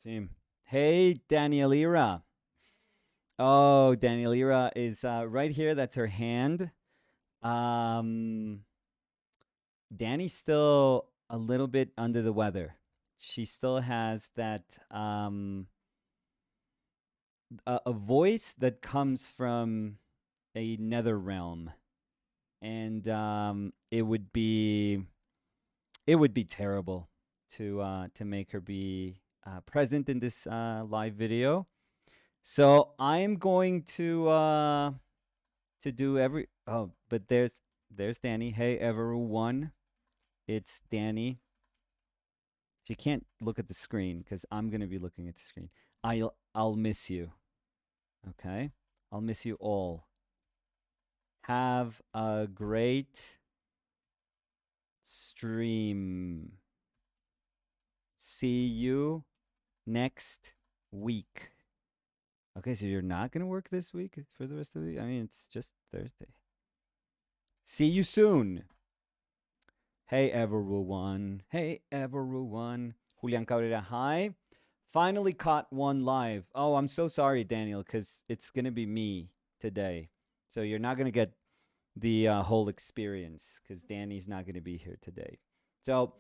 Team. Hey, Danielira. Oh, Danielira is right here. That's her hand. Um, Danny's still a little bit under the weather. She still has that a voice that comes from a nether realm, and it would be terrible to make her be present in this live video. So I'm going to do every but there's Danny. Hey everyone. It's Danny. She can't look at the screen because I'm gonna be looking at the screen. I'll miss you. Okay? I'll miss you all. Have a great stream. See you next week. Okay, so you're not gonna work this week for the rest of the week? I mean, it's just Thursday. See you soon. Hey everyone. Hey everyone. Julian Cabrera, hi. Finally caught one live. Oh, I'm so sorry, Daniel, because it's going to be me today. So you're not going to get the whole experience because Danny's not going to be here today. So,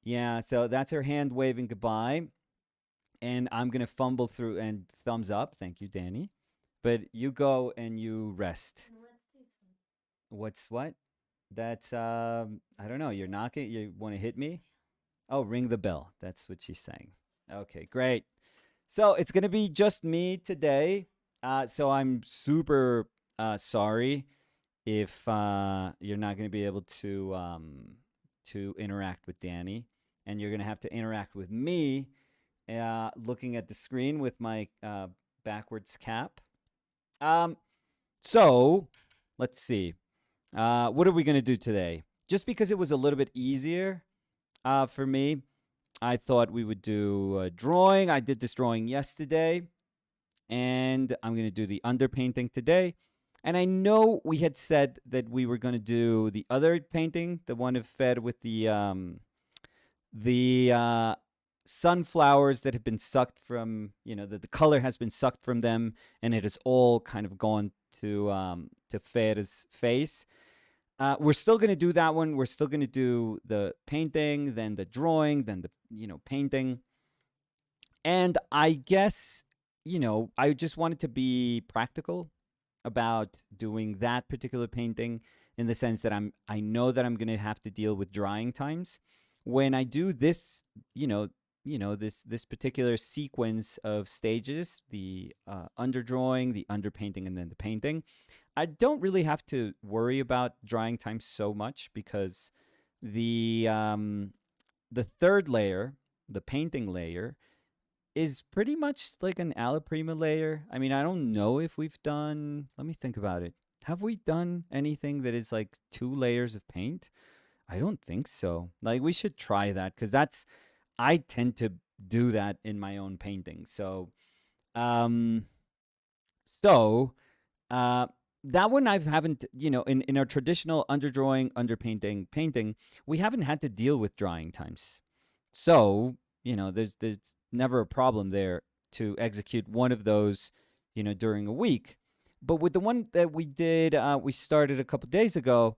yeah, so that's her hand waving goodbye. And I'm going to fumble through and thumbs up. Thank you, Danny. But you go and you rest. What's what? That's I don't know. You're knocking. You want to hit me? Oh, ring the bell. That's what she's saying. Okay, great. So it's gonna be just me today. So I'm super sorry if you're not gonna be able to interact with Danny, and you're gonna have to interact with me, looking at the screen with my backwards cap. Um, so let's see. What are we gonna do today? Just because it was a little bit easier for me, I thought we would do a drawing. I did this drawing yesterday, and I'm going to do the underpainting today. And I know we had said that we were going to do the other painting, the one of fed with the sunflowers that have been sucked from, the color has been sucked from them, and it has all kind of gone to Fed's face. We're still going to do that one. We're still going to do the painting, then the drawing, then the painting. And I guess I just wanted to be practical about doing that particular painting in the sense that I know that I'm going to have to deal with drying times. When I do this, this particular sequence of stages, the underdrawing, the underpainting, and then the painting, I don't really have to worry about drying time so much because the third layer, the painting layer, is pretty much like an alla prima layer. I mean, I don't know if we've done. Let me think about it. Have we done anything that is like 2 layers of paint? I don't think so. Like we should try that because I tend to do that in my own painting. Um, so uh, that one I haven't, in our traditional underdrawing, underpainting, painting, we haven't had to deal with drying times. So, there's never a problem there to execute one of those, during a week. But with the one that we started a couple days ago,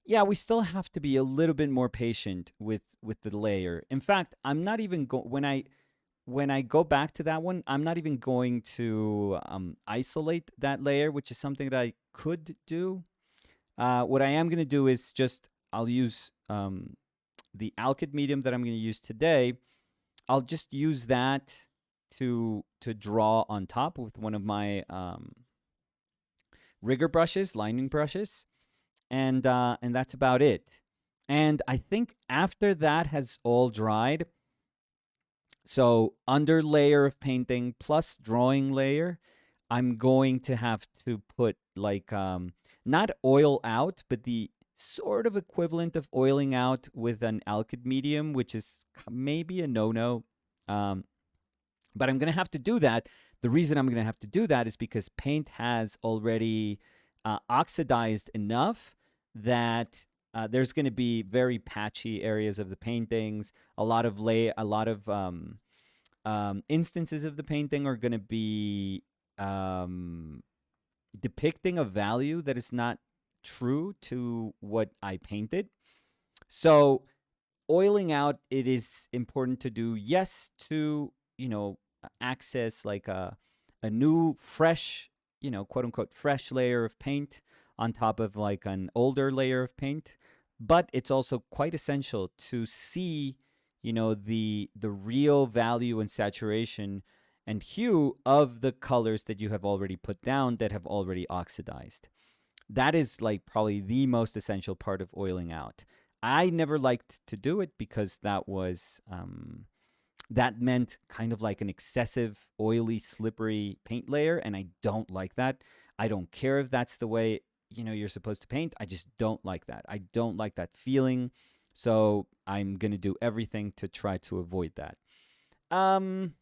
yeah, we still have to be a little bit more patient with the layer. In fact, I'm not even when I go back to that one, I'm not even going to isolate that layer, which is something that I could do. What I am going to do is I'll use the alkyd medium that I'm going to use today. I'll just use that to draw on top with one of my rigger brushes, lining brushes, and that's about it. And I think after that has all dried, so under layer of painting plus drawing layer, I'm going to have to put like not oil out, but the sort of equivalent of oiling out with an alkyd medium, which is maybe a no-no. But I'm going to have to do that. The reason I'm going to have to do that is because paint has already oxidized enough that there's going to be very patchy areas of the paintings, a lot of instances of the painting are going to be um, depicting a value that is not true to what I painted. So oiling out, it is important to do, yes, to, access like a new fresh, quote unquote fresh layer of paint on top of like an older layer of paint. But it's also quite essential to see, the real value and saturation and hue of the colors that you have already put down that have already oxidized. That is like probably the most essential part of oiling out. I never liked to do it because that meant kind of like an excessive, oily, slippery paint layer, and I don't like that. I don't care if that's the way you're supposed to paint. I just don't like that. I don't like that feeling. So I'm gonna do everything to try to avoid that. Um,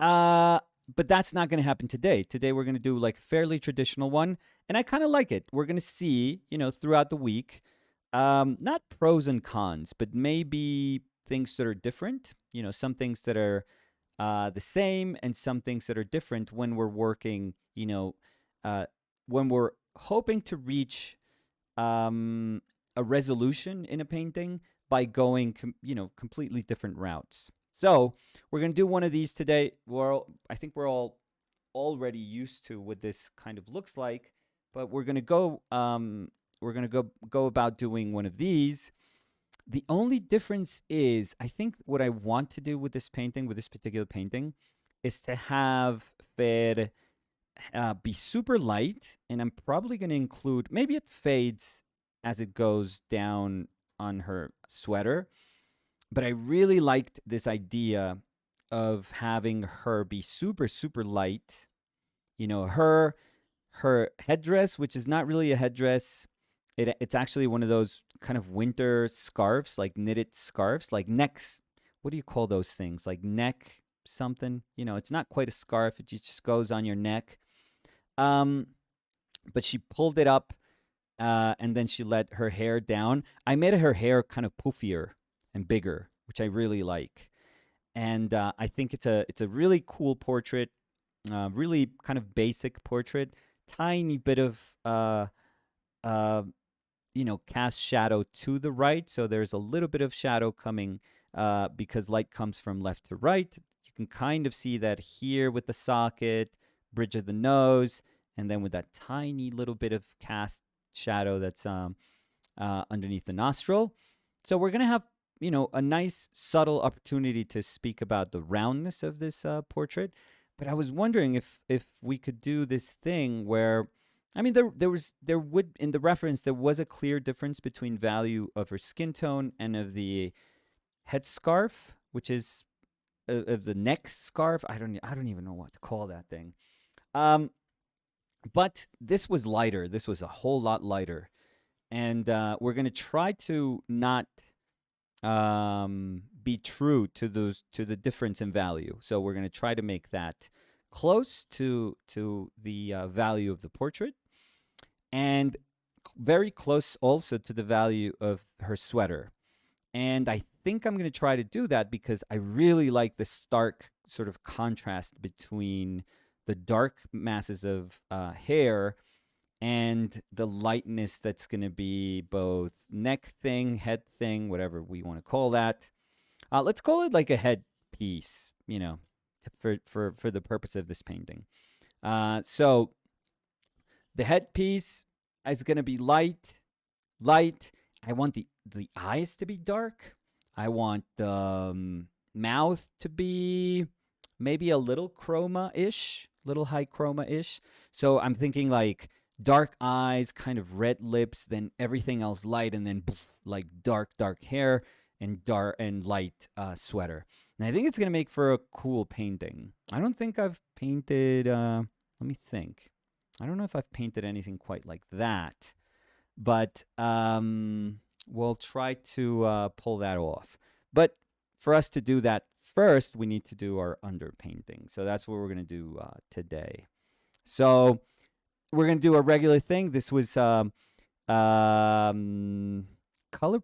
uh, but that's not going to happen today. Today we're going to do like a fairly traditional one, and I kind of like it. We're going to see, throughout the week, not pros and cons, but maybe things that are different. Some things that are the same, and some things that are different when we're working. Uh, when we're hoping to reach um, a resolution in a painting by going, completely different routes. So we're going to do one of these today. I think we're all already used to what this kind of looks like, but we're going to go. We're going to go about doing one of these. The only difference is, I think what I want to do with this painting, with this particular painting, is to have Fer be super light, and I'm probably going to include, maybe it fades as it goes down on her sweater, but I really liked this idea of having her be super, super light. Her headdress, which is not really a headdress, it's actually one of those kind of winter scarves, like knitted scarves, like necks. What do you call those things? Like neck something. It's not quite a scarf. It just goes on your neck. Um, but she pulled it up, and then she let her hair down. I made her hair kind of poofier and bigger, which I really like. And I think it's a really cool portrait, really kind of basic portrait. Tiny bit of uh, cast shadow to the right, so there's a little bit of shadow coming because light comes from left to right. You can kind of see that here with the socket, bridge of the nose, and then with that tiny little bit of cast shadow that's underneath the nostril. So we're going to have, a nice subtle opportunity to speak about the roundness of this portrait. But I was wondering if we could do this thing where, I mean, there would, in the reference, there was a clear difference between value of her skin tone and of the headscarf, which is of the neck scarf. I don't even know what to call that thing. Um, but this was lighter. This was a whole lot lighter, and we're going to try to not be true to the difference in value. So we're going to try to make that close to the value of the portrait, and very close also to the value of her sweater. And I think I'm going to try to do that because I really like the stark sort of contrast between the dark masses of hair and the lightness that's going to be both neck thing, head thing, whatever we want to call that. Let's call it like a head piece, for the purpose of this painting. So the headpiece is going to be light. I want the eyes to be dark. I want the mouth to be maybe a little chroma-ish, little high chroma-ish. So I'm thinking like dark eyes, kind of red lips, then everything else light, and then like dark hair and light sweater. And I think it's gonna make for a cool painting. I don't think I've painted. Let me think. I don't know if I've painted anything quite like that, but we'll try to pull that off. But for us to do that first, we need to do our underpainting. So that's what we're going to do today. So we're going to do a regular thing. This was color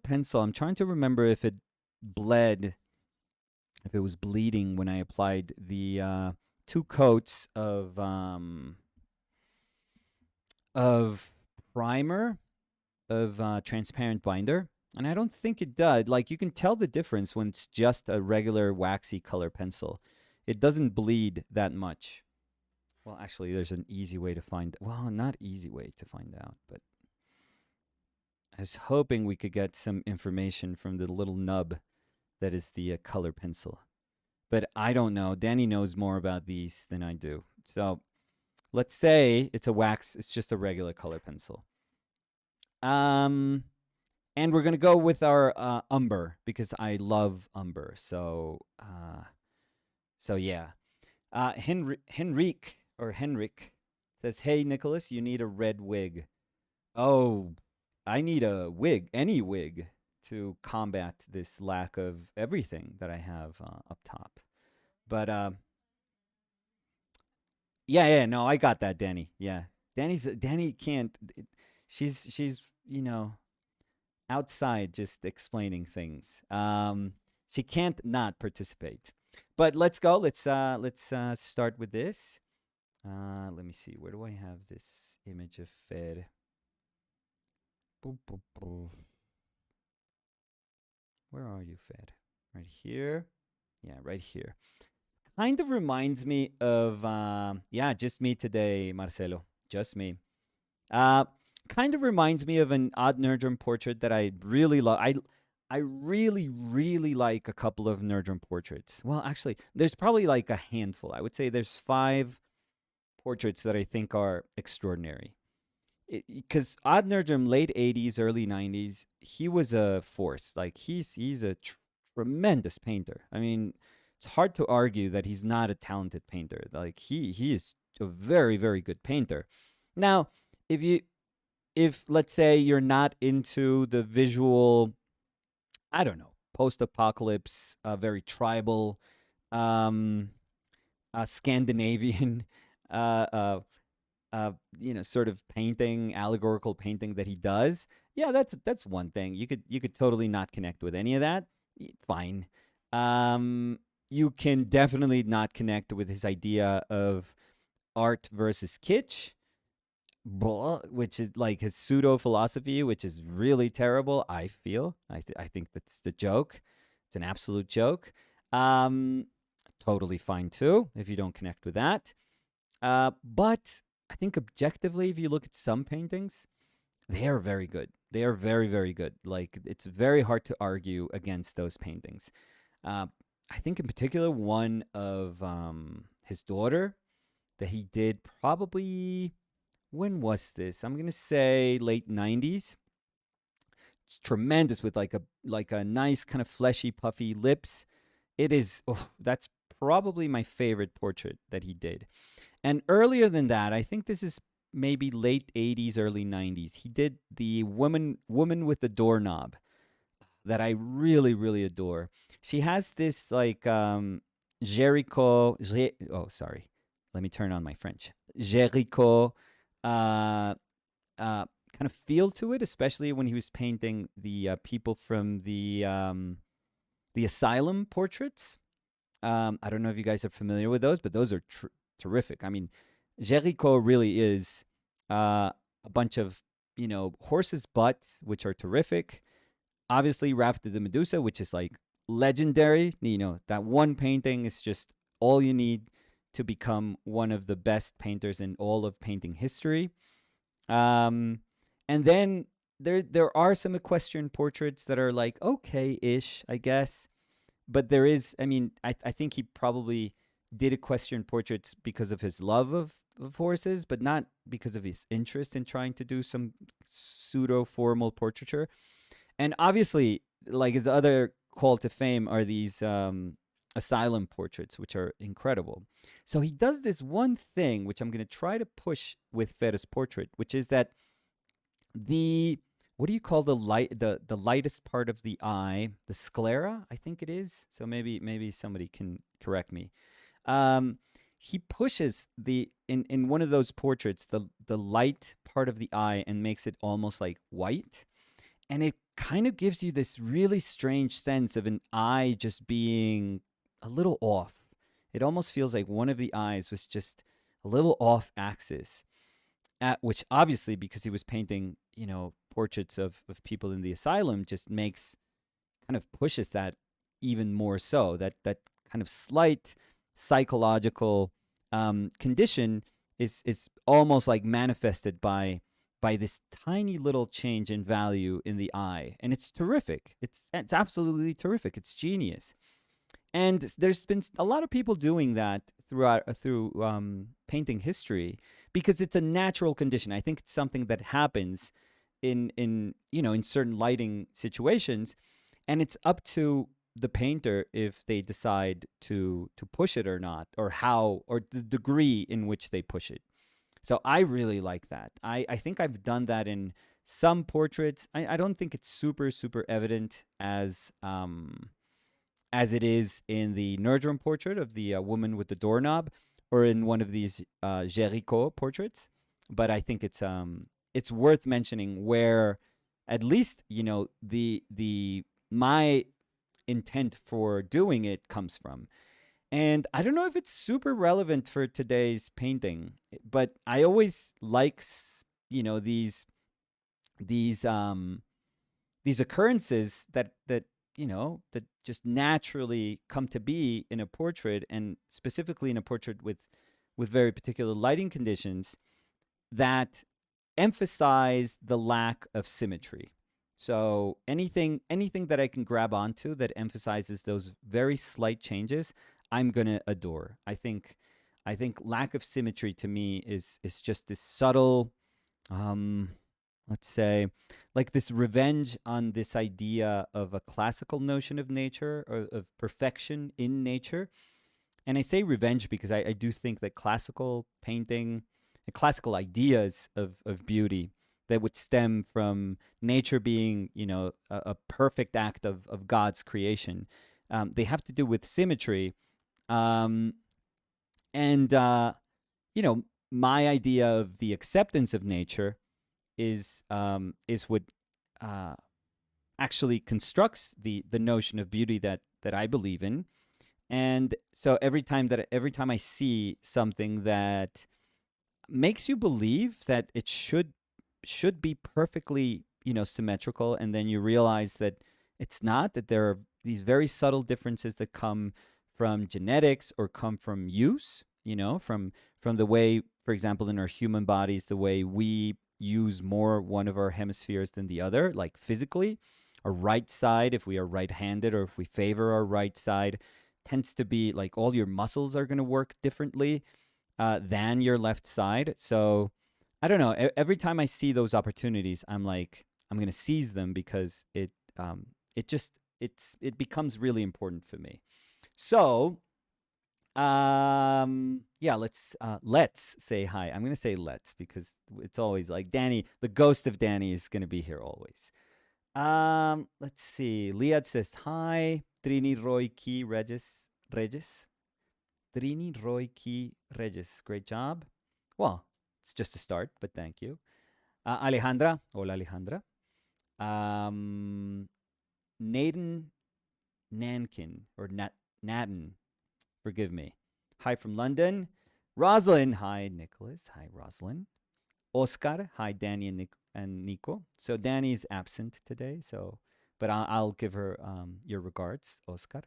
pencil. I'm trying to remember if it bled if it was bleeding when I applied the 2 coats of primer of transparent binder, and I don't think it does. Like you can tell the difference when it's just a regular waxy color pencil. It doesn't bleed that much. Well, actually, there's an easy way to find. Well, not easy way to find out, but I was hoping we could get some information from the little nub that is the color pencil. But I don't know. Danny knows more about these than I do. So let's say it's a wax. It's just a regular color pencil. And we're gonna go with our umber because I love umber. So yeah. Henrik says, "Hey Nicholas, you need a red wig." Oh, I need a wig, any wig, to combat this lack of everything that I have up top. But yeah, no, I got that, Danny. Yeah, Danny can't. She's outside just explaining things. She can't not participate. But let's go. Let's start with this. Let me see. Where do I have this image of Fed? Boop, boop, boop. Where are you, Fed? Right here. Yeah, right here. Kind of reminds me of yeah, just me today, Marcelo. Just me. Uh, Kind of reminds me of an Odd Nerdrum portrait that I really love. I really, really like a couple of Nerdrum portraits. Well, actually, there's probably like a handful. I would say there's 5 portraits that I think are extraordinary. Because Odd Nerdrum, late 80s, early 90s, he was a force. Like he's a tremendous painter. I mean, it's hard to argue that he's not a talented painter. Like he is a very, very good painter. Now, if you if let's say you're not into the visual, I don't know, post-apocalypse, very tribal, um, Scandinavian, uh, uh, sort of painting, allegorical painting that he does. Yeah, that's one thing. You could totally not connect with any of that. Fine. Um, you can definitely not connect with his idea of art versus kitsch, which is like his pseudo philosophy, which is really terrible. I feel. I think that's the joke. It's an absolute joke. Um, Totally fine too if you don't connect with that. But I think objectively, if you look at some paintings, they are very good. They are very, very good. Like it's very hard to argue against those paintings. Uh, I think in particular one of his daughter that he did probably, when was this? I'm gonna say late 90s. It's tremendous with like a nice kind of fleshy, puffy lips. It is. Oh, that's probably my favorite portrait that he did. And earlier than that, I think this is maybe late 80s, early 90s. He did the woman with the doorknob that I really, really adore. She has this like Jericho. Oh, sorry. Let me turn on my French. Jericho uh, kind of feel to it, especially when he was painting the people from the asylum portraits. I don't know if you guys are familiar with those, but those are terrific. I mean, Jericho really is a bunch of horses' butts, which are terrific. Obviously, Raft of the Medusa, which is like legendary. That one painting is just all you need to become one of the best painters in all of painting history. Um, and then there are some equestrian portraits that are like okay-ish, I guess. But there is, I mean, I think he probably did equestrian portraits because of his love of horses, but not because of his interest in trying to do some pseudo formal portraiture. And obviously, like his other call to fame are these asylum portraits, which are incredible. So he does this one thing, which I'm going to try to push with Ferre's portrait, which is that the what do you call the lightest part of the eye? The sclera, I think it is. So maybe somebody can correct me. Um, he pushes in one of those portraits the light part of the eye and makes it almost like white, and it kind of gives you this really strange sense of an eye just being a little off. It almost feels like one of the eyes was just a little off axis. Which obviously, because he was painting, portraits of people in the asylum, just makes kind of pushes that even more so. That kind of slight psychological condition is almost like manifested by this tiny little change in value in the eye, and it's terrific. It's absolutely terrific. It's genius. And there's been a lot of people doing that through painting history because it's a natural condition. I think it's something that happens in certain lighting situations, and it's up to the painter if they decide to push it or not, or how, or the degree in which they push it. So I really like that. I think I've done that in some portraits. I don't think it's super evident as it is in the Nerdrum portrait of the woman with the doorknob, or in one of these Géricault portraits. But I think it's worth mentioning where, at least, the my intent for doing it comes from. And I don't know if it's super relevant for today's painting, but I always like these these occurrences that just naturally come to be in a portrait, and specifically in a portrait with very particular lighting conditions that emphasize the lack of symmetry. So anything that I can grab onto that emphasizes those very slight changes, I'm gonna adore. I think lack of symmetry to me is just this subtle, um, let's say, like this revenge on this idea of a classical notion of nature, or of perfection in nature. And I say revenge because I do think that classical painting and classical ideas of beauty that would stem from nature being, a perfect act of God's creation, they have to do with symmetry. Um, and you know, my idea of the acceptance of nature is what uh, actually constructs the notion of beauty that I believe in. And so every time I see something that makes you believe that it should be perfectly, symmetrical, and then you realize that it's not, that there are these very subtle differences that come from genetics, or come from use, from the way, for example, in our human bodies, the way we use more one of our hemispheres than the other, like physically. Our right side, if we are right-handed, or if we favor our right side, tends to be like all your muscles are going to work differently than your left side. So I don't know. Every time I see those opportunities, I'm like, I'm going to seize them, because it just it becomes really important for me. So yeah, let's say hi. I'm going to say let's, because it's always like Danny, the ghost of Danny, is going to be here always. Let's see. Liad says hi. Trini Roy Key Regis. Trini Roy Key Regis. Great job. Well, it's just a start, but thank you. Alejandra. Hola, Alejandra. Naden Nankin, or Naden. Forgive me. Hi from London. Rosalind. Hi, Nicholas. Hi, Rosalind. Oscar. Hi, Danny and Nico. So Danny's absent today, but I'll give her your regards, Oscar.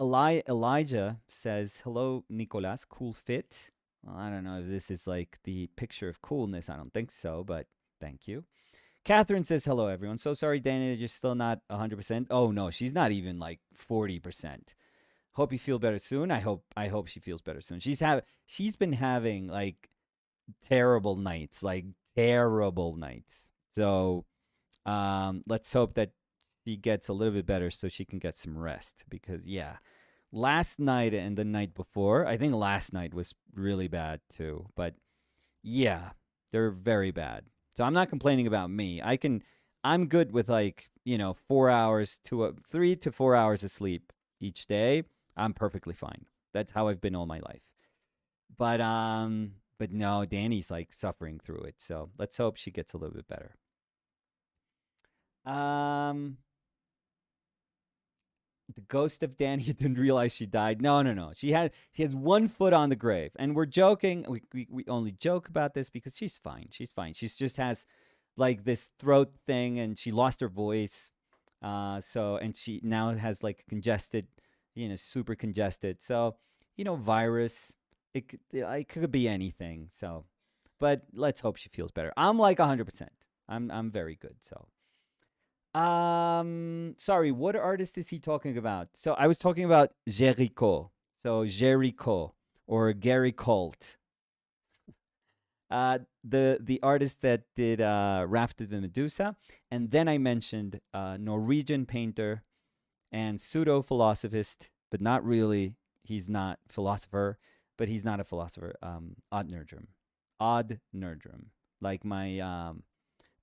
Elijah says, hello, Nicolas. Cool fit. Well, I don't know if this is like the picture of coolness. I don't think so, but thank you. Catherine says, hello, everyone. So sorry, Danny, that you're still not 100%. Oh, no, she's not even like 40%. Hope you feel better soon. I hope she feels better soon. She's been having like terrible nights, like terrible nights. So let's hope that she gets a little bit better so she can get some rest, because yeah, last night and the night before, I think last night was really bad too, but yeah, they're very bad. So I'm not complaining about me. I'm good with, like, 4 hours to 3 to 4 hours of sleep each day. I'm perfectly fine. That's how I've been all my life. But no, Danny's like suffering through it. So let's hope she gets a little bit better. Um the ghost of Danny didn't realize she died. No, no, no. She has one foot on the grave, and we're joking. We only joke about this because she's fine. She's fine. She just has like this throat thing, and she lost her voice. And she now has like congested, super congested. So, virus. It could be anything. So, but let's hope she feels better. I'm like 100%. I'm very good. So sorry, what artist is he talking about? So I was talking about Jericho. So Jericho or Gary Colt. The artist that did Rafted the Medusa, and then I mentioned Norwegian painter and pseudo philosophist, but not really. He's not philosopher, but he's not a philosopher. Odd Nerdrum, Odd Nerdrum, like my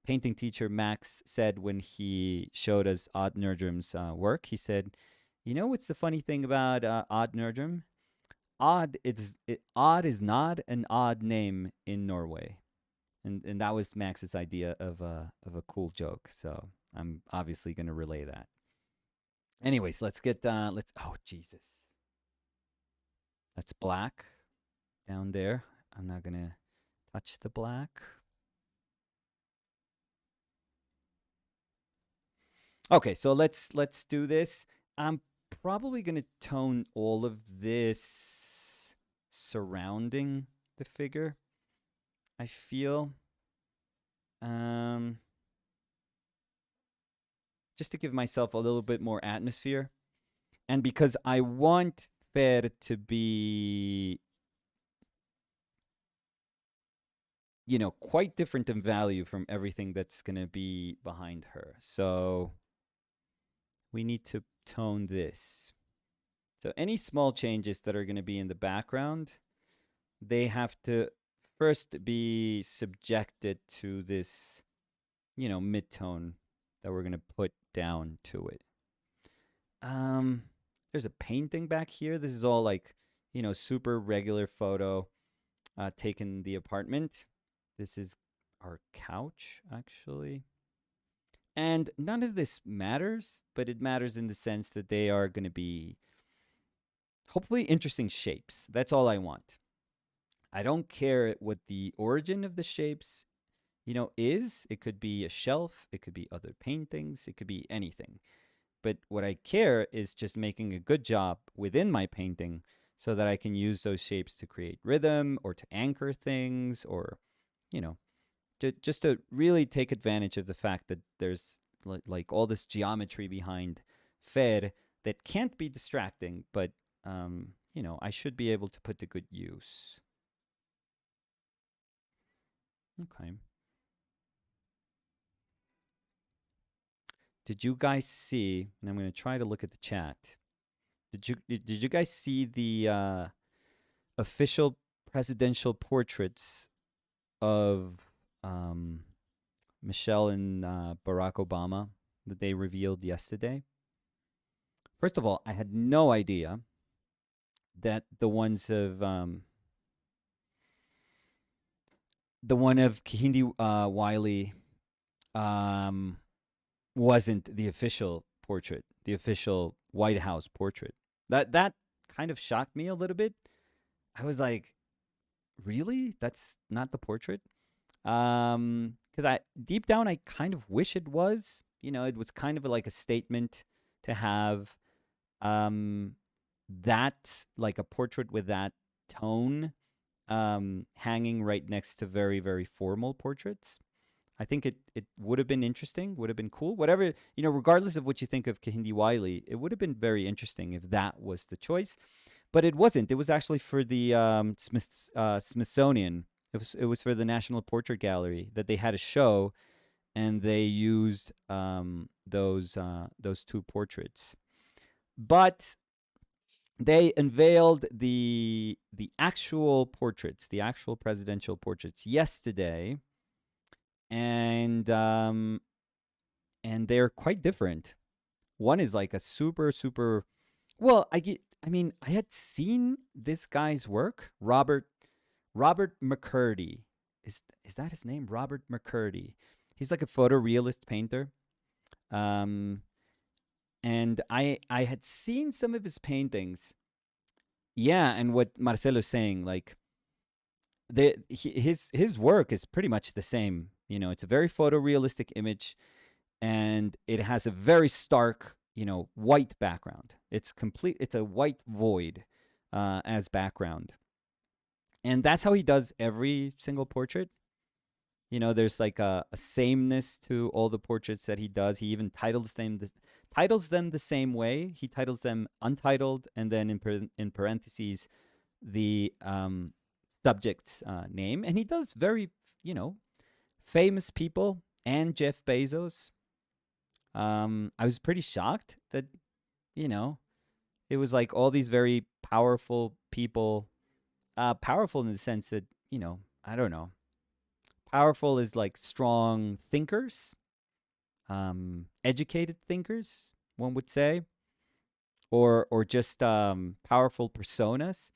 painting teacher Max said when he showed us Odd Nerdrum's work. He said, "You know what's the funny thing about Odd Nerdrum? Odd is not an odd name in Norway." And that was Max's idea of a cool joke. So I'm obviously going to relay that. Anyways, let's oh Jesus. That's black down there. I'm not going to touch the black. Okay, so let's do this. I'm probably going to tone all of this surrounding the figure. I feel um just to give myself a little bit more atmosphere, and because I want Fer to be quite different in value from everything that's going to be behind her. So we need to tone this. So any small changes that are going to be in the background, they have to first be subjected to this, mid-tone that we're going to put down to it. There's a painting back here. This is all like, super regular photo taken in the apartment. This is our couch, actually. And none of this matters, but it matters in the sense that they are going to be hopefully interesting shapes. That's all I want. I don't care what the origin of the shapes, is. It could be a shelf, it could be other paintings, it could be anything. But what I care is just making a good job within my painting so that I can use those shapes to create rhythm or to anchor things or, you know, just to really take advantage of the fact that there's like all this geometry behind Fer that can't be distracting, but I should be able to put to good use. Okay. Did you guys see? And I'm going to try to look at the chat. Did you guys see the official presidential portraits of um, Michelle and Barack Obama that they revealed yesterday? First of all, I had no idea that the one of Kahindi Wiley um, wasn't the official portrait, the official White House portrait. That kind of shocked me a little bit. I was like, really? That's not the portrait? Because I deep down I kind of wish it was. It was kind of like a statement to have um that like a portrait with that tone hanging right next to very, very formal portraits. I think it would have been interesting, would have been cool. Whatever, regardless of what you think of Kahindi Wiley, it would have been very interesting if that was the choice. But it wasn't. It was actually for the Smithsonian. It was for the National Portrait Gallery that they had a show, and they used those two portraits. But they unveiled the actual portraits, the actual presidential portraits yesterday, and they're quite different. One is like a super super. Well, I had seen this guy's work, Robert McCurdy. Is that his name? Robert McCurdy. He's like a photorealist painter. Um, And I had seen some of his paintings. Yeah, and what Marcelo's saying, like his work is pretty much the same. You know, it's a very photorealistic image, and it has a very stark, white background. It's complete. It's a white void as background, and that's how he does every single portrait. There's like a sameness to all the portraits that he does. He even titles them the same way. He titles them untitled, and then in parentheses the subject's name. And he does very, you know, famous people and Jeff Bezos. I was pretty shocked that, you know, it was like all these very powerful people, powerful in the sense that, I don't know. Powerful is like strong thinkers, educated thinkers, one would say, or just powerful personas,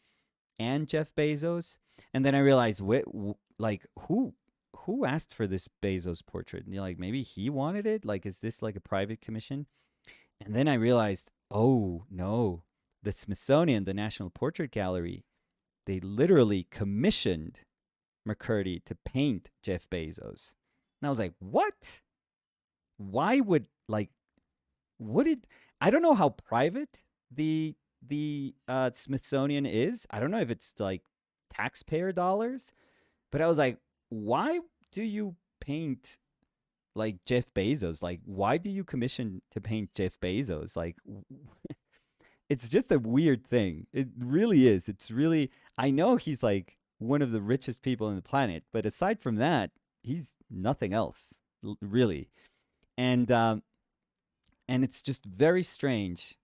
and Jeff Bezos. And then I realized, like who asked for this Bezos portrait? And you're like, maybe he wanted it. Like, is this like a private commission? And then I realized, oh no, the Smithsonian, the National Portrait Gallery, they literally commissioned McCurdy to paint Jeff Bezos. And I was like, what? Why would like would it I don't know how private the Smithsonian is. I don't know if it's like taxpayer dollars, but I was like, why do you paint like Jeff Bezos? Like, why do you commission to paint Jeff Bezos? Like, it's just a weird thing. It really is. It's really, I know he's like one of the richest people on the planet, but aside from that, he's nothing else, really. And and it's just very strange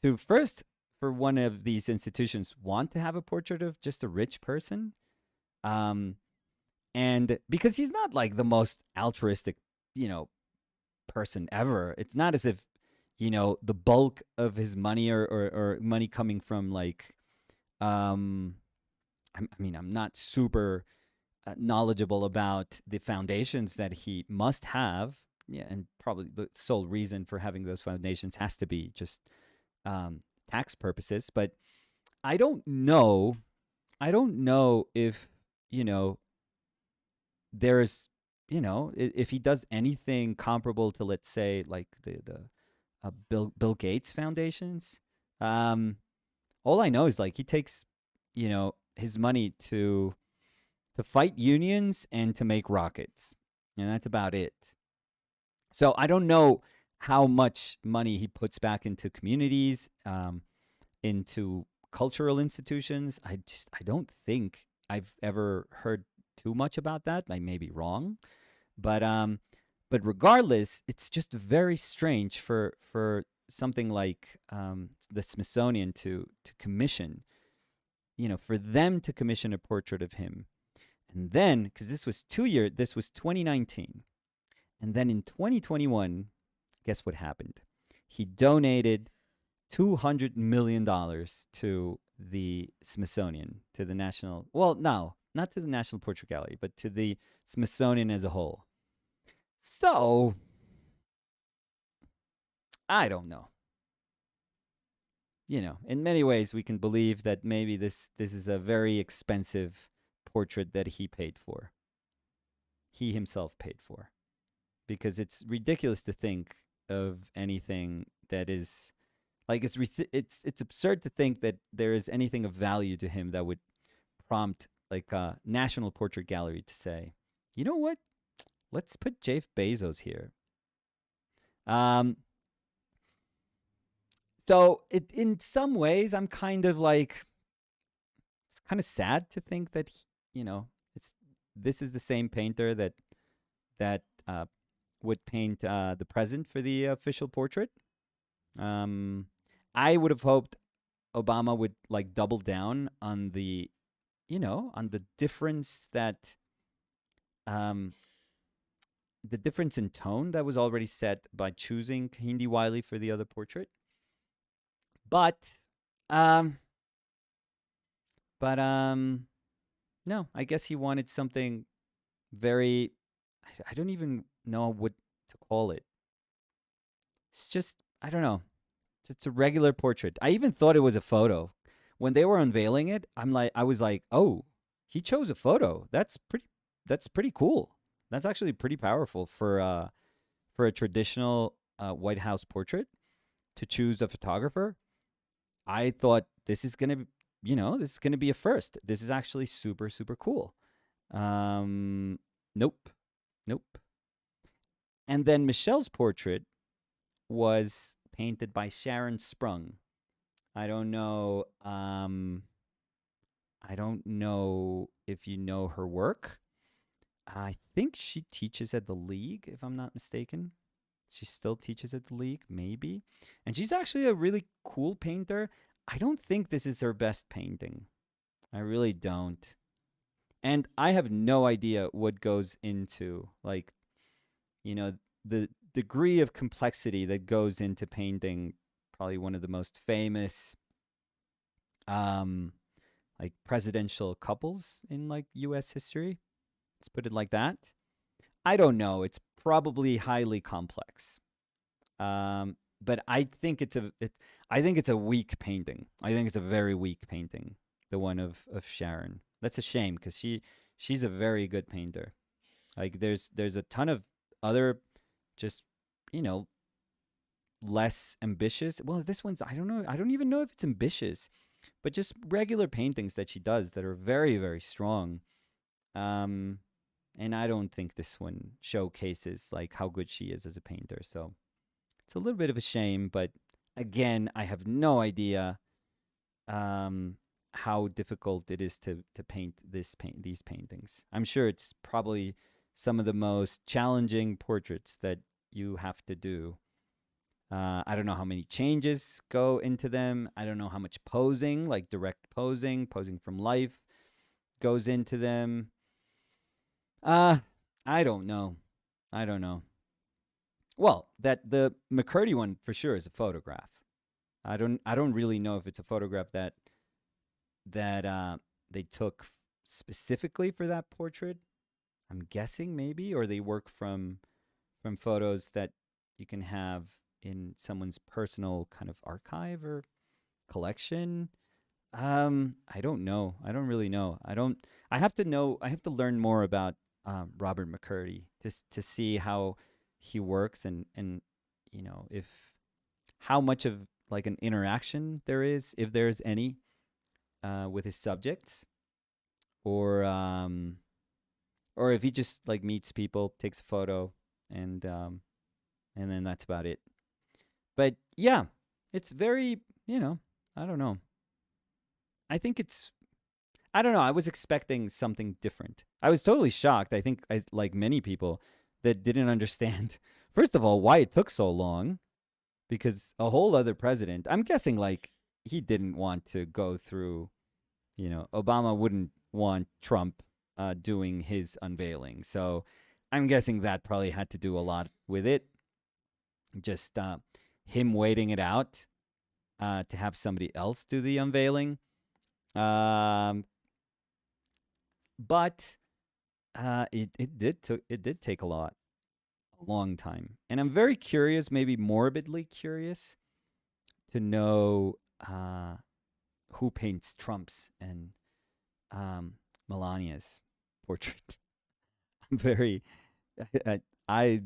to first for one of these institutions want to have a portrait of just a rich person, um, and because he's not like the most altruistic, you know, person ever. It's not as if the bulk of his money or money coming from like um I mean, I'm not super knowledgeable about the foundations that he must have. Yeah, and probably the sole reason for having those foundations has to be just tax purposes. But I don't know. I don't know if you know there's if he does anything comparable to, let's say, like the Bill Gates foundations. Um, all I know is like he takes his money to fight unions and to make rockets, and that's about it. So I don't know how much money he puts back into communities, into cultural institutions. I don't think I've ever heard too much about that. I may be wrong, but regardless, it's just very strange for something like the Smithsonian to commission, for them to commission a portrait of him. And then, because this was 2019. And then in 2021, guess what happened? He donated $200 million to the Smithsonian, to the National, well, no, not to the National Portrait Gallery, but to the Smithsonian as a whole. So, I don't know. In many ways, we can believe that maybe this is a very expensive portrait that he paid for. He himself paid for. Because it's ridiculous to think of anything that is like it's absurd to think that there is anything of value to him that would prompt like a National Portrait Gallery to say, you know what, let's put Jeff Bezos here. Um, so in some ways, I'm kind of like, it's kind of sad to think that it's this is the same painter that would paint the present for the official portrait. Um, I would have hoped Obama would like double down on the difference that um, the difference in tone that was already set by choosing Hindi Wiley for the other portrait. But um, but no, I guess he wanted something very. I don't even know what to call it. It's just I don't know. It's a regular portrait. I even thought it was a photo. When they were unveiling it, I was like, "Oh, he chose a photo. That's pretty cool. That's actually pretty powerful for a traditional White House portrait to choose a photographer." I thought this is gonna be a first. This is actually super super cool. Nope, nope. And then Michelle's portrait was painted by Sharon Sprung. I don't know. I don't know if you know her work. I think she teaches at the League, if I'm not mistaken. She still teaches at the League, maybe. And she's actually a really cool painter. I don't think this is her best painting. I really don't. And I have no idea what goes into, like, you know, the degree of complexity that goes into painting probably one of the most famous um like presidential couples in like US history. Let's put it like that. I don't know. It's probably highly complex. But I think it's a weak painting. I think it's a very weak painting, the one of Sharon. That's a shame because she's a very good painter. Like there's a ton of other just you know less ambitious. Well, this one's I don't know. I don't even know if it's ambitious, but just regular paintings that she does that are very very strong. Um, and I don't think this one showcases like how good she is as a painter. So it's a little bit of a shame, but again, I have no idea um, how difficult it is to paint these paintings. I'm sure it's probably some of the most challenging portraits that you have to do. I don't know how many changes go into them. I don't know how much posing, like direct posing, posing from life, goes into them. Uh, I don't know. I don't know. Well, that the McCurdy one for sure is a photograph. I don't really know if it's a photograph that they took specifically for that portrait. I'm guessing maybe, or they work from photos that you can have in someone's personal kind of archive or collection. I don't know. I don't really know. I don't. I have to know. I have to learn more about Robert McCurdy to see how he works and if how much of like an interaction there is, if there is any, with his subjects, or or if he just like meets people, takes a photo, and um, and then that's about it. But yeah, it's very I don't know. I think it's I don't know. I was expecting something different. I was totally shocked. I think like many people that didn't understand. First of all, why it took so long because a whole other president. I'm guessing like he didn't want to go through. Obama wouldn't want Trump doing his unveiling. So I'm guessing that probably had to do a lot with it. Just him waiting it out to have somebody else do the unveiling. Um, but it did take a long time, and I'm very curious, maybe morbidly curious, to know who paints Trump's and um, Melania's portrait. I'm very I I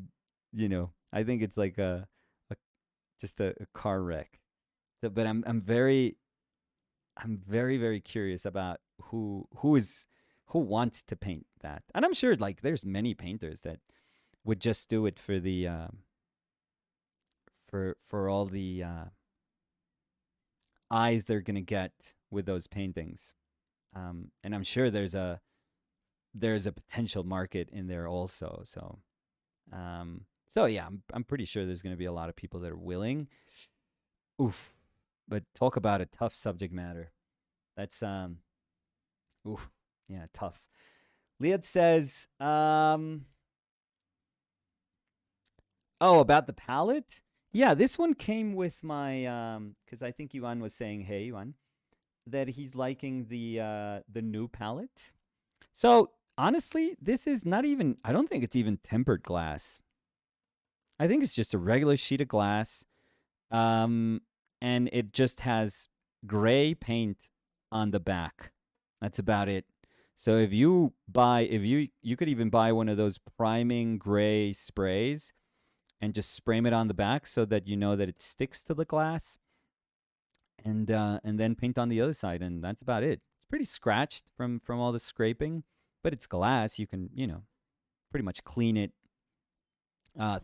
think it's like a just a car wreck. So, but I'm very very curious about who wants to paint that, and I'm sure like there's many painters that would just do it for the for all the eyes they're gonna get with those paintings. And I'm sure there's a potential market in there also. So yeah, I'm pretty sure there's gonna be a lot of people that are willing. Oof, but talk about a tough subject matter. That's oof, yeah, tough. Liad says, oh, about the palette. Yeah, this one came with my because I think Yuan was saying, hey, Yuan, that he's liking the new palette. So honestly, this is not even. I don't think it's even tempered glass. I think it's just a regular sheet of glass. Um, and it just has gray paint on the back. That's about it. So if you could even buy one of those priming gray sprays and just spray it on the back so that you know that it sticks to the glass, and then paint on the other side, and that's about it. It's pretty scratched from all the scraping, but it's glass. You can pretty much clean it,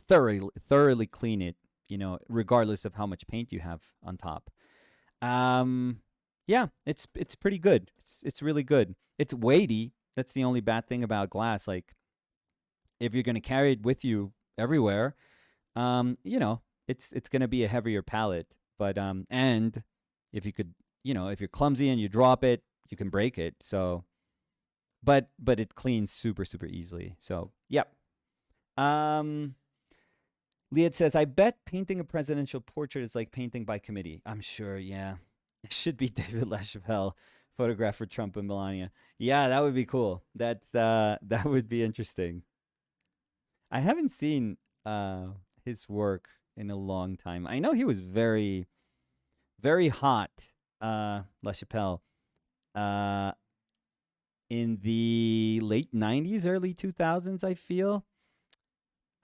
thoroughly clean it, regardless of how much paint you have on top. Um, yeah, it's pretty good. It's really good. It's weighty. That's the only bad thing about glass. Like if you're gonna carry it with you everywhere, it's gonna be a heavier palette. But and if you could, if you're clumsy and you drop it, you can break it. So, but it cleans super easily. So, yep. Um, Liat says, I bet painting a presidential portrait is like painting by committee. I'm sure, yeah. It should be David LaChapelle, photograph for Trump and Melania. Yeah, that would be cool. That would be interesting. I haven't seen his work in a long time. I know he was very hot, LaChapelle, uh, in the late 90s, early 2000s, I feel.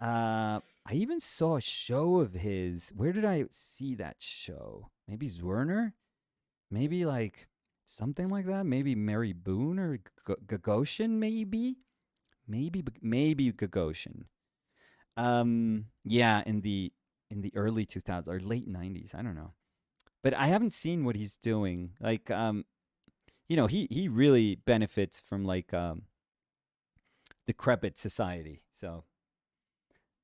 I even saw a show of his. Where did I see that show? Maybe Zwirner? Maybe like something like that? Maybe Mary Boone or Gagosian, maybe? Maybe Gagosian. Yeah, in the early 2000s or late 90s, I don't know. But I haven't seen what he's doing. Like he really benefits from like decrepit society. So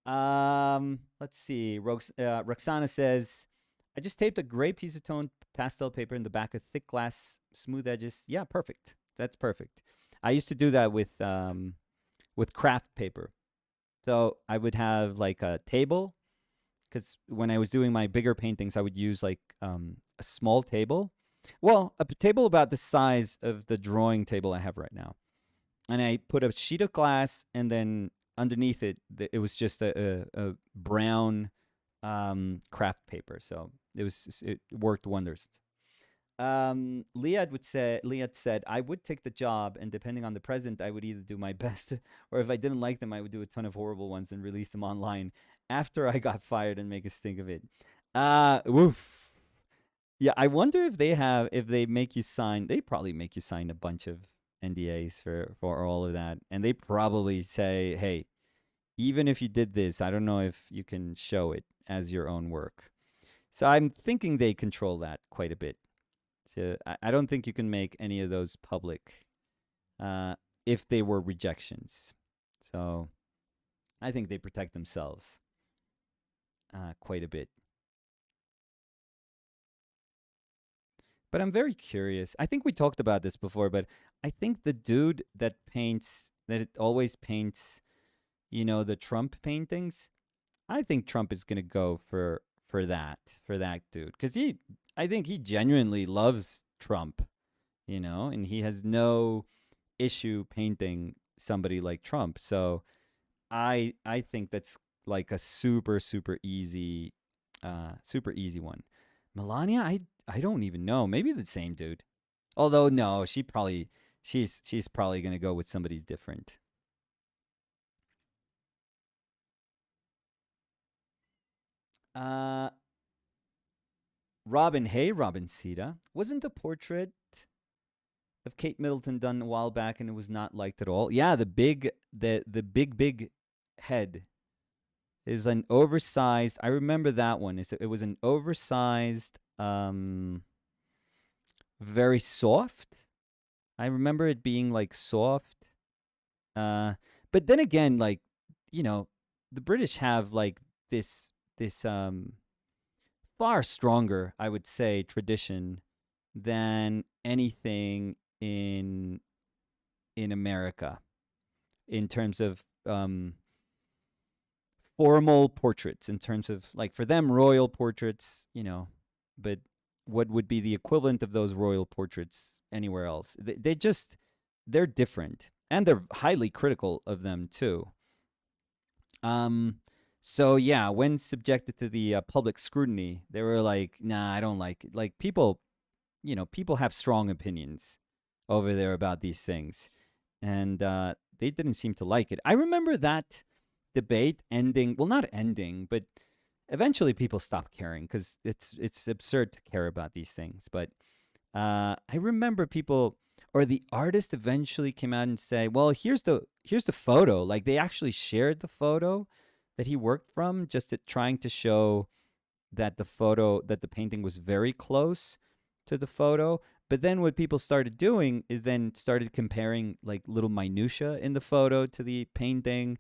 let's see. Roxana says, I just taped a gray piece of toned pastel paper in the back of thick glass, smooth edges. Yeah, perfect. That's perfect. I used to do that with craft paper. So I would have like a table, because when I was doing my bigger paintings, I would use like a small table. Well, a table about the size of the drawing table I have right now, and I put a sheet of glass, and then underneath it, it was just a brown craft paper. So it worked wonders. Liad said, I would take the job, and depending on the president, I would either do my best, or if I didn't like them, I would do a ton of horrible ones and release them online after I got fired and make a stink of it. Woof. Yeah, I wonder if they make you sign. They probably make you sign a bunch of NDAs for all of that, and they probably say, hey, even if you did this, I don't know if you can show it as your own work. So I'm thinking they control that quite a bit. So I don't think you can make any of those public if they were rejections. So I think they protect themselves quite a bit. But I'm very curious. I think we talked about this before, but I think the dude that it always paints, the Trump paintings, I think Trump is gonna go for that dude, because I think he genuinely loves Trump, and he has no issue painting somebody like Trump. So I think that's like a super easy one. Melania, I don't even know. Maybe the same dude. Although no, she's probably gonna go with somebody different. Uh, Robin, hey, Robin Sita. Wasn't the portrait of Kate Middleton done a while back and it was not liked at all? Yeah, the big head is an oversized. I remember that one. It was an oversized, very soft. I remember it being like soft. Uh, but then again, like you know, the British have like this far stronger, I would say, tradition than anything in America in terms of formal portraits, in terms of like for them royal portraits, but what would be the equivalent of those royal portraits anywhere else? They're different, and they're highly critical of them too. Um So yeah, when subjected to the public scrutiny, they were like, "Nah, I don't like it." Like people, people have strong opinions over there about these things, and they didn't seem to like it. I remember that debate ending. Well, not ending, but eventually people stopped caring because it's absurd to care about these things. But I remember people or the artist eventually came out and say, "Well, here's the photo." Like they actually shared the photo that he worked from, just trying to show that the painting was very close to the photo. But then what people started doing is then started comparing like little minutia in the photo to the painting,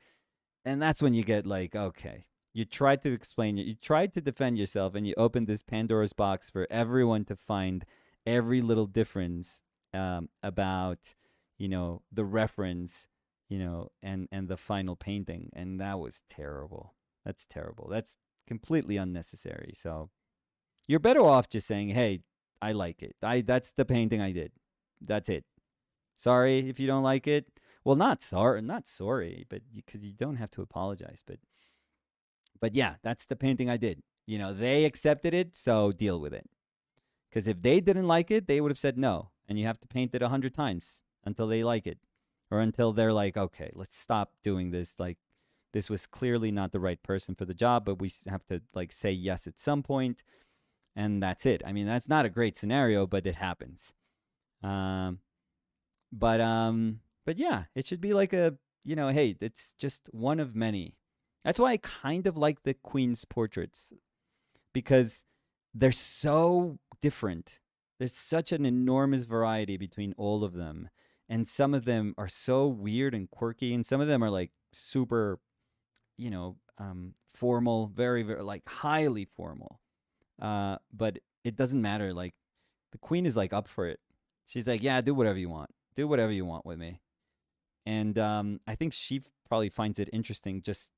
and that's when you get like, okay, you tried to explain it, you tried to defend yourself, and you opened this Pandora's box for everyone to find every little difference about, the reference, and the final painting, and that was terrible. That's terrible. That's completely unnecessary. So you're better off just saying, "Hey, I like it. That's the painting I did. That's it. Sorry if you don't like it." Well, not sorry, but because you don't have to apologize. But yeah, that's the painting I did. They accepted it, so deal with it. Because if they didn't like it, they would have said no, and you have to paint it 100 times until they like it, or until they're like, okay, let's stop doing this. Like, this was clearly not the right person for the job, but we have to like say yes at some point, and that's it. I mean, that's not a great scenario, but it happens. Um, but yeah, it should be like hey, it's just one of many. That's why I kind of like the Queen's portraits because they're so different. There's such an enormous variety between all of them. And some of them are so weird and quirky, and some of them are like super, formal, very, very, like highly formal. But it doesn't matter. Like, the Queen is like up for it. She's like, yeah, do whatever you want. Do whatever you want with me. And I think she probably finds it interesting, just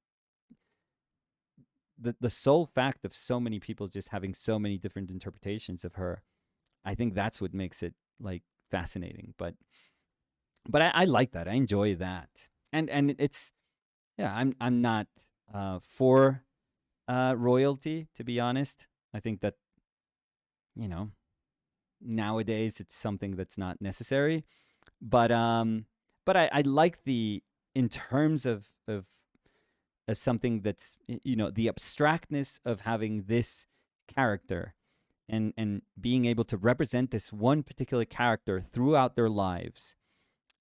the sole fact of so many people just having so many different interpretations of her. I think that's what makes it like fascinating. But I like that. I enjoy that. And it's yeah. I'm not for royalty, to be honest. I think that you know nowadays it's something that's not necessary. But I like the in terms of as something that's the abstractness of having this character and being able to represent this one particular character throughout their lives.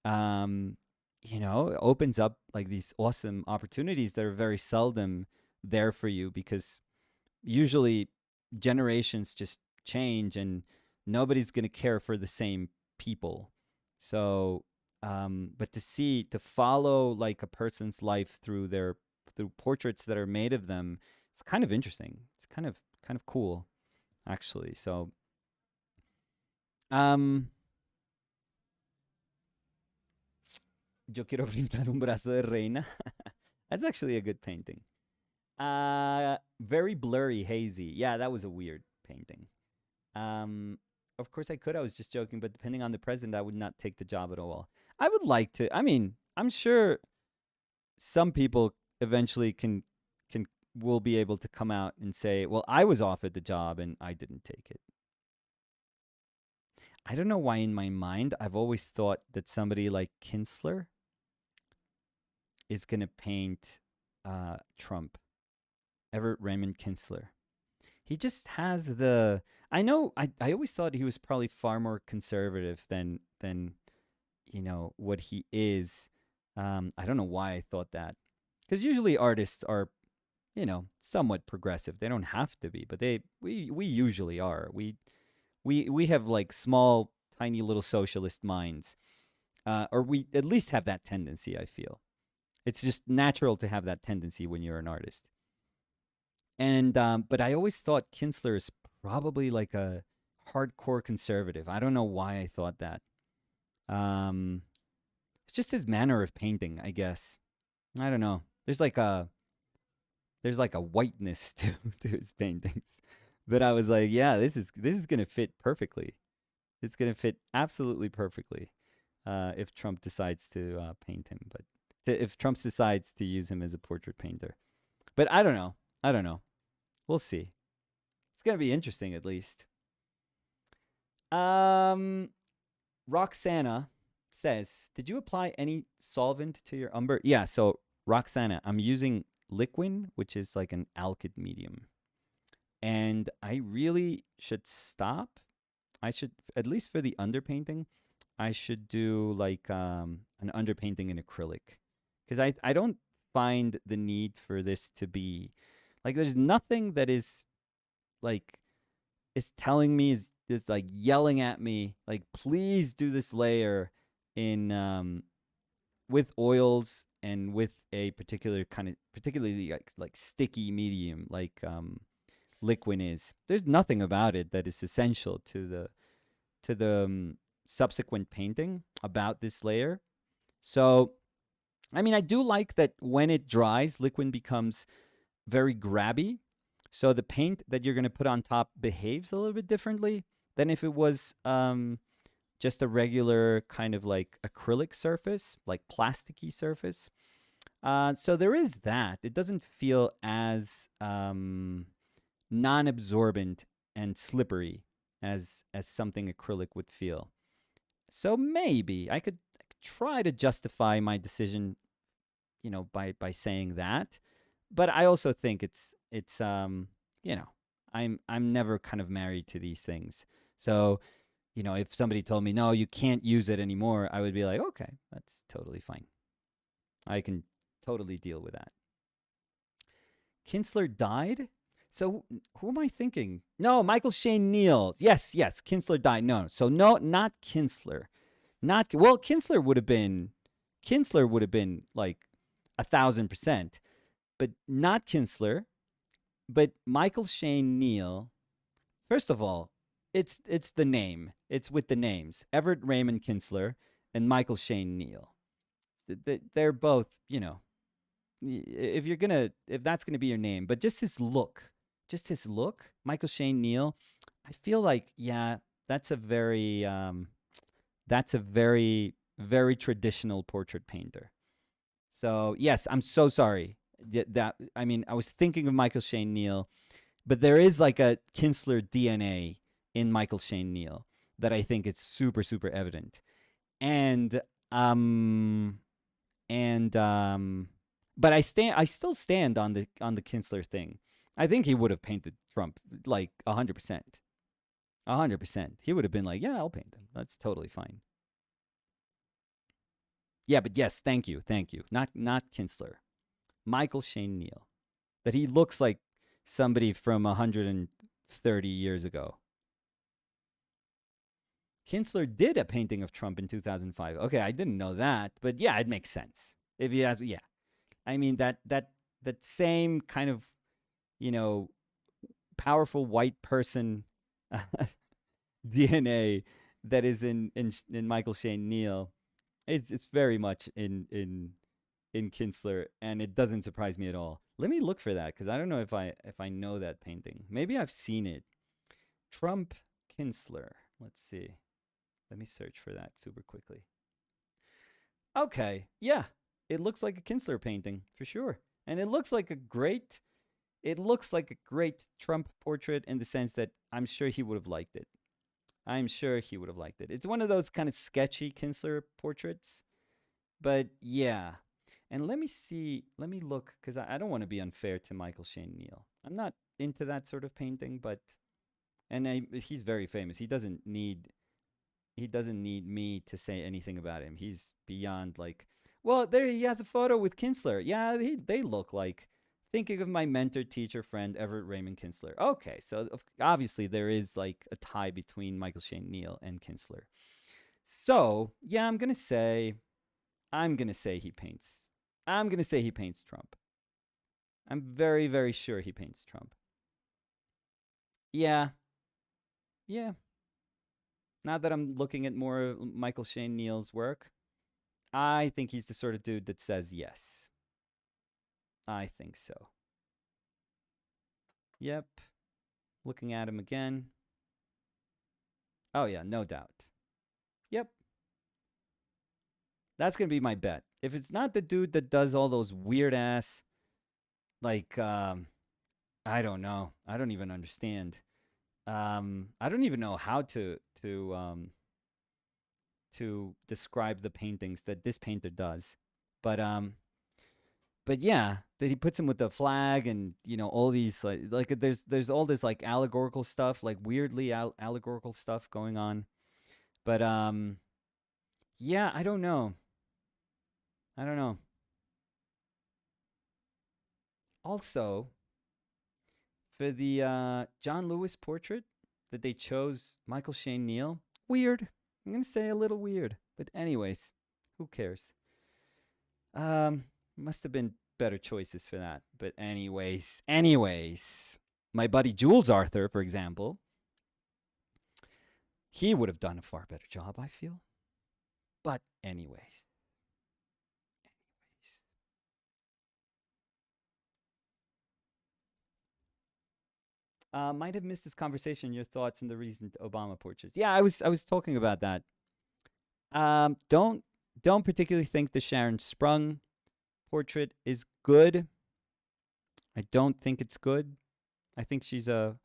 um it opens up like these awesome opportunities that are very seldom there for you, because usually generations just change and nobody's going to care for the same people. So but to follow like a person's life through portraits that are made of them, it's kind of interesting. It's kind of cool, actually. So um yo quiero pintar un brazo de reina. That's actually a good painting. Very blurry, hazy. Yeah, that was a weird painting. Um, of course I could. I was just joking, but depending on the president, I would not take the job at all. I would like to. I mean, I'm sure some people eventually can will be able to come out and say, "Well, I was offered the job and I didn't take it." I don't know why in my mind I've always thought that somebody like Kinsler is going to paint Trump. Everett Raymond Kinsler. He just has the I know I always thought he was probably far more conservative than what he is. I don't know why I thought that, because usually artists are somewhat progressive. They don't have to be, but we usually are. We have like small, tiny little socialist minds, or we at least have that tendency. I feel it's just natural to have that tendency when you're an artist. And but I always thought Kinsler is probably like a hardcore conservative. I don't know why I thought that. Um, it's just his manner of painting, I guess. I don't know. There's like a whiteness to his paintings that I was like, yeah, this is gonna fit perfectly. It's gonna fit absolutely perfectly if Trump decides to paint him, but if Trump decides to use him as a portrait painter. But I don't know. I don't know. We'll see. It's gonna be interesting at least. Um, Roxana says, "Did you apply any solvent to your umber?" Yeah. So Roxana, I'm using Liquin, which is like an alkyd medium, and I really should stop. I should, at least for the underpainting, I should do like an underpainting in acrylic, because I don't find the need for this to be like, there's nothing that like is telling me, is like yelling at me like, please do this layer in with oils and with a particular kind of, particularly like sticky medium like Liquin is. There's nothing about it that is essential to the subsequent painting about this layer. So, I mean, I do like that when it dries, Liquin becomes very grabby. So the paint that you're going to put on top behaves a little bit differently than if it was just a regular kind of like acrylic surface, like plasticky surface. So there is that. It doesn't feel as non-absorbent and slippery as something acrylic would feel. So maybe I could try to justify my decision, by saying that. But I also think it's you know, I'm never kind of married to these things. So, if somebody told me, "No, you can't use it anymore," I would be like, "Okay, that's totally fine. I can totally deal with that." Kinsler died? So who am I thinking? No, Michael Shane Neal. Yes, yes, Kinsler died. No, so no, not Kinsler. Not well. Kinsler would have been like 1,000%, but not Kinsler. But Michael Shane Neal. First of all, it's the name. It's with the names. Everett Raymond Kinsler and Michael Shane Neal. They're both, if that's gonna be your name, but just his look, Michael Shane Neal. I feel like, yeah, that's a very very traditional portrait painter. So yes, I'm so sorry. That I mean, I was thinking of Michael Shane Neal, but there is like a Kinsler DNA in Michael Shane Neal that I think it's super super evident. And um and but I still stand on the Kinsler thing. I think he would have painted Trump like 100%. 100%. He would have been like, "Yeah, I'll paint him. That's totally fine." Yeah, but yes, thank you. Thank you. Not Kinsler. Michael Shane Neal. That he looks like somebody from 130 years ago. Kinsler did a painting of Trump in 2005. Okay, I didn't know that, but yeah, it makes sense. If you ask me, yeah. I mean that same kind of, you know, powerful white person DNA that is in Michael Shane Neal. It's very much in Kinsler, and it doesn't surprise me at all. Let me look for that because I don't know if I know that painting. Maybe I've seen it. Trump Kinsler. Let's see. Let me search for that super quickly. Okay, yeah, it looks like a Kinsler painting for sure, and it looks like a great Trump portrait in the sense that I'm sure he would have liked it. I'm sure he would have liked it. It's one of those kind of sketchy Kinsler portraits, but yeah. And let me see, let me look, because I don't want to be unfair to Michael Shane Neal. I'm not into that sort of painting, but he's very famous. He doesn't need me to say anything about him. He's beyond like, well, there he has a photo with Kinsler. Yeah, they look like, thinking of my mentor, teacher, friend, Everett Raymond Kinsler. Okay, so obviously there is like a tie between Michael Shane Neal and Kinsler. So yeah, I'm gonna say he paints. I'm gonna say he paints Trump. I'm very, very sure he paints Trump. Yeah, yeah. Now that I'm looking at more of Michael Shane Neal's work, I think he's the sort of dude that says yes. I think so. Yep. Looking at him again. Oh, yeah, no doubt. Yep. That's going to be my bet. If it's not the dude that does all those weird ass like I don't know. I don't even understand. I don't even know how to describe the paintings that this painter does. But but yeah, that he puts him with the flag and all these there's all this like allegorical stuff, like weirdly allegorical stuff going on. But yeah, I don't know. I don't know. Also, for the John Lewis portrait that they chose Michael Shane Neal, weird. I'm gonna say a little weird, but anyways, who cares? Must have been better choices for that. But anyways, my buddy Jules Arthur, for example, he would have done a far better job, I feel. But anyways, might have missed this conversation. Your thoughts on the recent Obama portraits? Yeah, I was talking about that. Don't particularly think the Sharon Sprung portrait is good. I don't think it's good. I think she's a.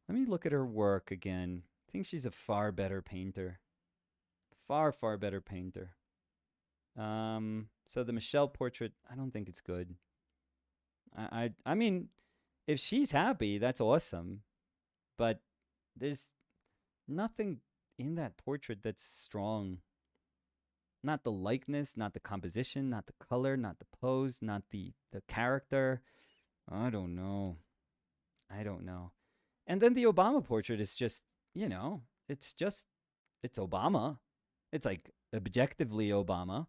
Let me look at her work again. I think she's a far better painter. Far better painter. So the Michelle portrait, I don't think it's good. I mean, if she's happy, that's awesome. But there's nothing in that portrait that's strong. Not the likeness, not the composition, not the color, not the pose, not the character. I don't know. I don't know. And then the Obama portrait is just, it's just it's Obama. It's like objectively Obama.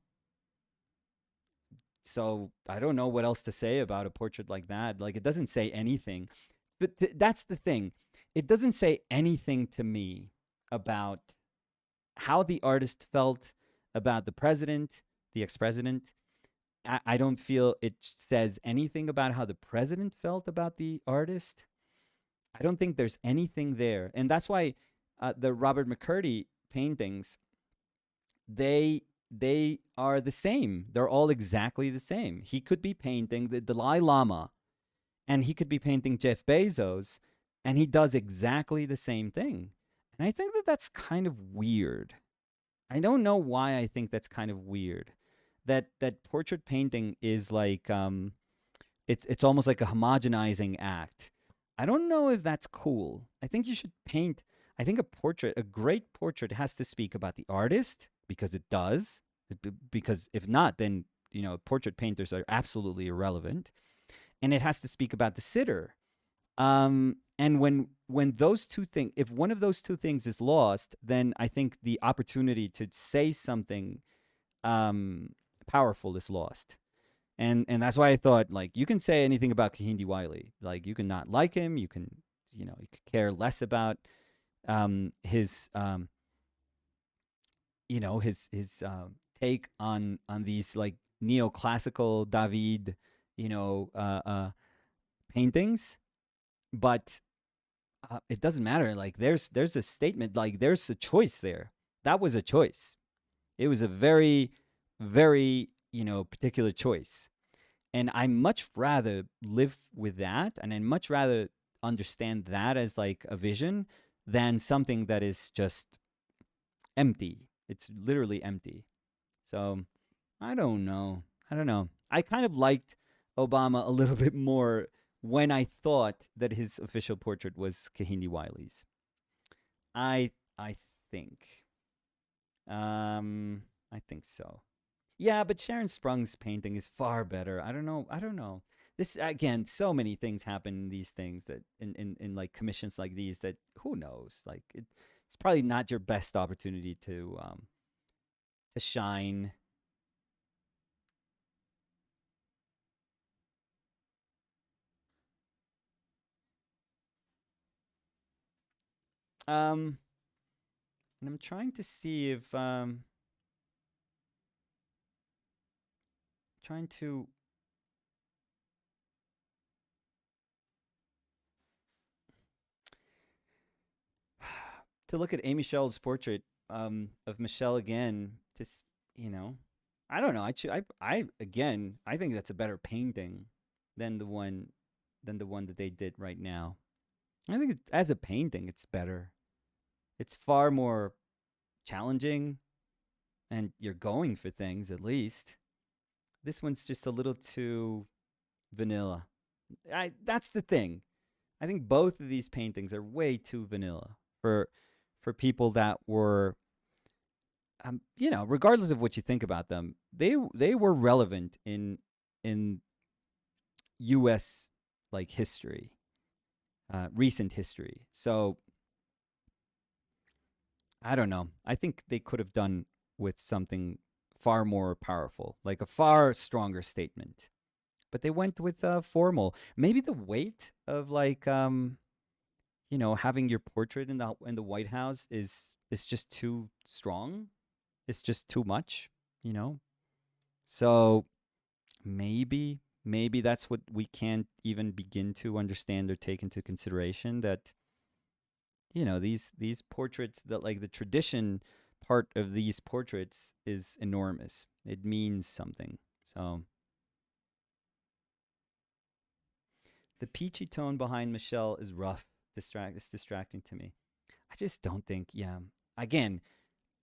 So I don't know what else to say about a portrait like that. Like it doesn't say anything. But that's the thing. It doesn't say anything to me about how the artist felt about the president, the ex-president. I don't feel it says anything about how the president felt about the artist. I don't think there's anything there, and that's why the Robert McCurdy paintings they are the same. They're all exactly the same. He could be painting the Dalai Lama, and he could be painting Jeff Bezos, and he does exactly the same thing. And I think that that's kind of weird. I don't know why I think that's kind of weird. That portrait painting is like it's almost like a homogenizing act. I don't know if that's cool. I think you should paint. I think a great portrait has to speak about the artist because it does. Because if not, then portrait painters are absolutely irrelevant. And it has to speak about the sitter. And when those two things, if one of those two things is lost, then I think the opportunity to say something um, powerful is lost. And that's why I thought like you can say anything about Kahindi Wiley. Like you can not like him, you could care less about his take on these like neoclassical David you know paintings, but it doesn't matter. Like there's a statement, like there's a choice there. That was a choice. It was a very particular choice. And I much rather live with that, and I much rather understand that as like a vision than something that is just empty. It's literally empty. So I don't know. I don't know. I kind of liked Obama a little bit more when I thought that his official portrait was Kahindi Wiley's. I think. I think so. Yeah, but Sharon Sprung's painting is far better. I don't know. I don't know. This again, so many things happen in these things that in like commissions like these that who knows? Like it's probably not your best opportunity to shine. Um, and I'm trying to see if trying to look at Amy Shell's portrait of Michelle again. You know, I don't know. I again, I think that's a better painting than the one. than the one that they did right now. I think as a painting, it's better. It's far more challenging, and you're going for things at least. This one's just a little too vanilla. That's the thing. I think both of these paintings are way too vanilla for people that were, regardless of what you think about them, they were relevant in U.S. like history, recent history. So I don't know. I think they could have done with something far more powerful, like a far stronger statement. But they went with formal. Maybe the weight of like having your portrait in the White House is just too strong. It's just too much, you know. So maybe that's what we can't even begin to understand or take into consideration, that these portraits, that like the tradition part of these portraits is enormous. It means something. So the peachy tone behind Michelle is rough. It's distracting to me. I just don't think. Yeah. Again,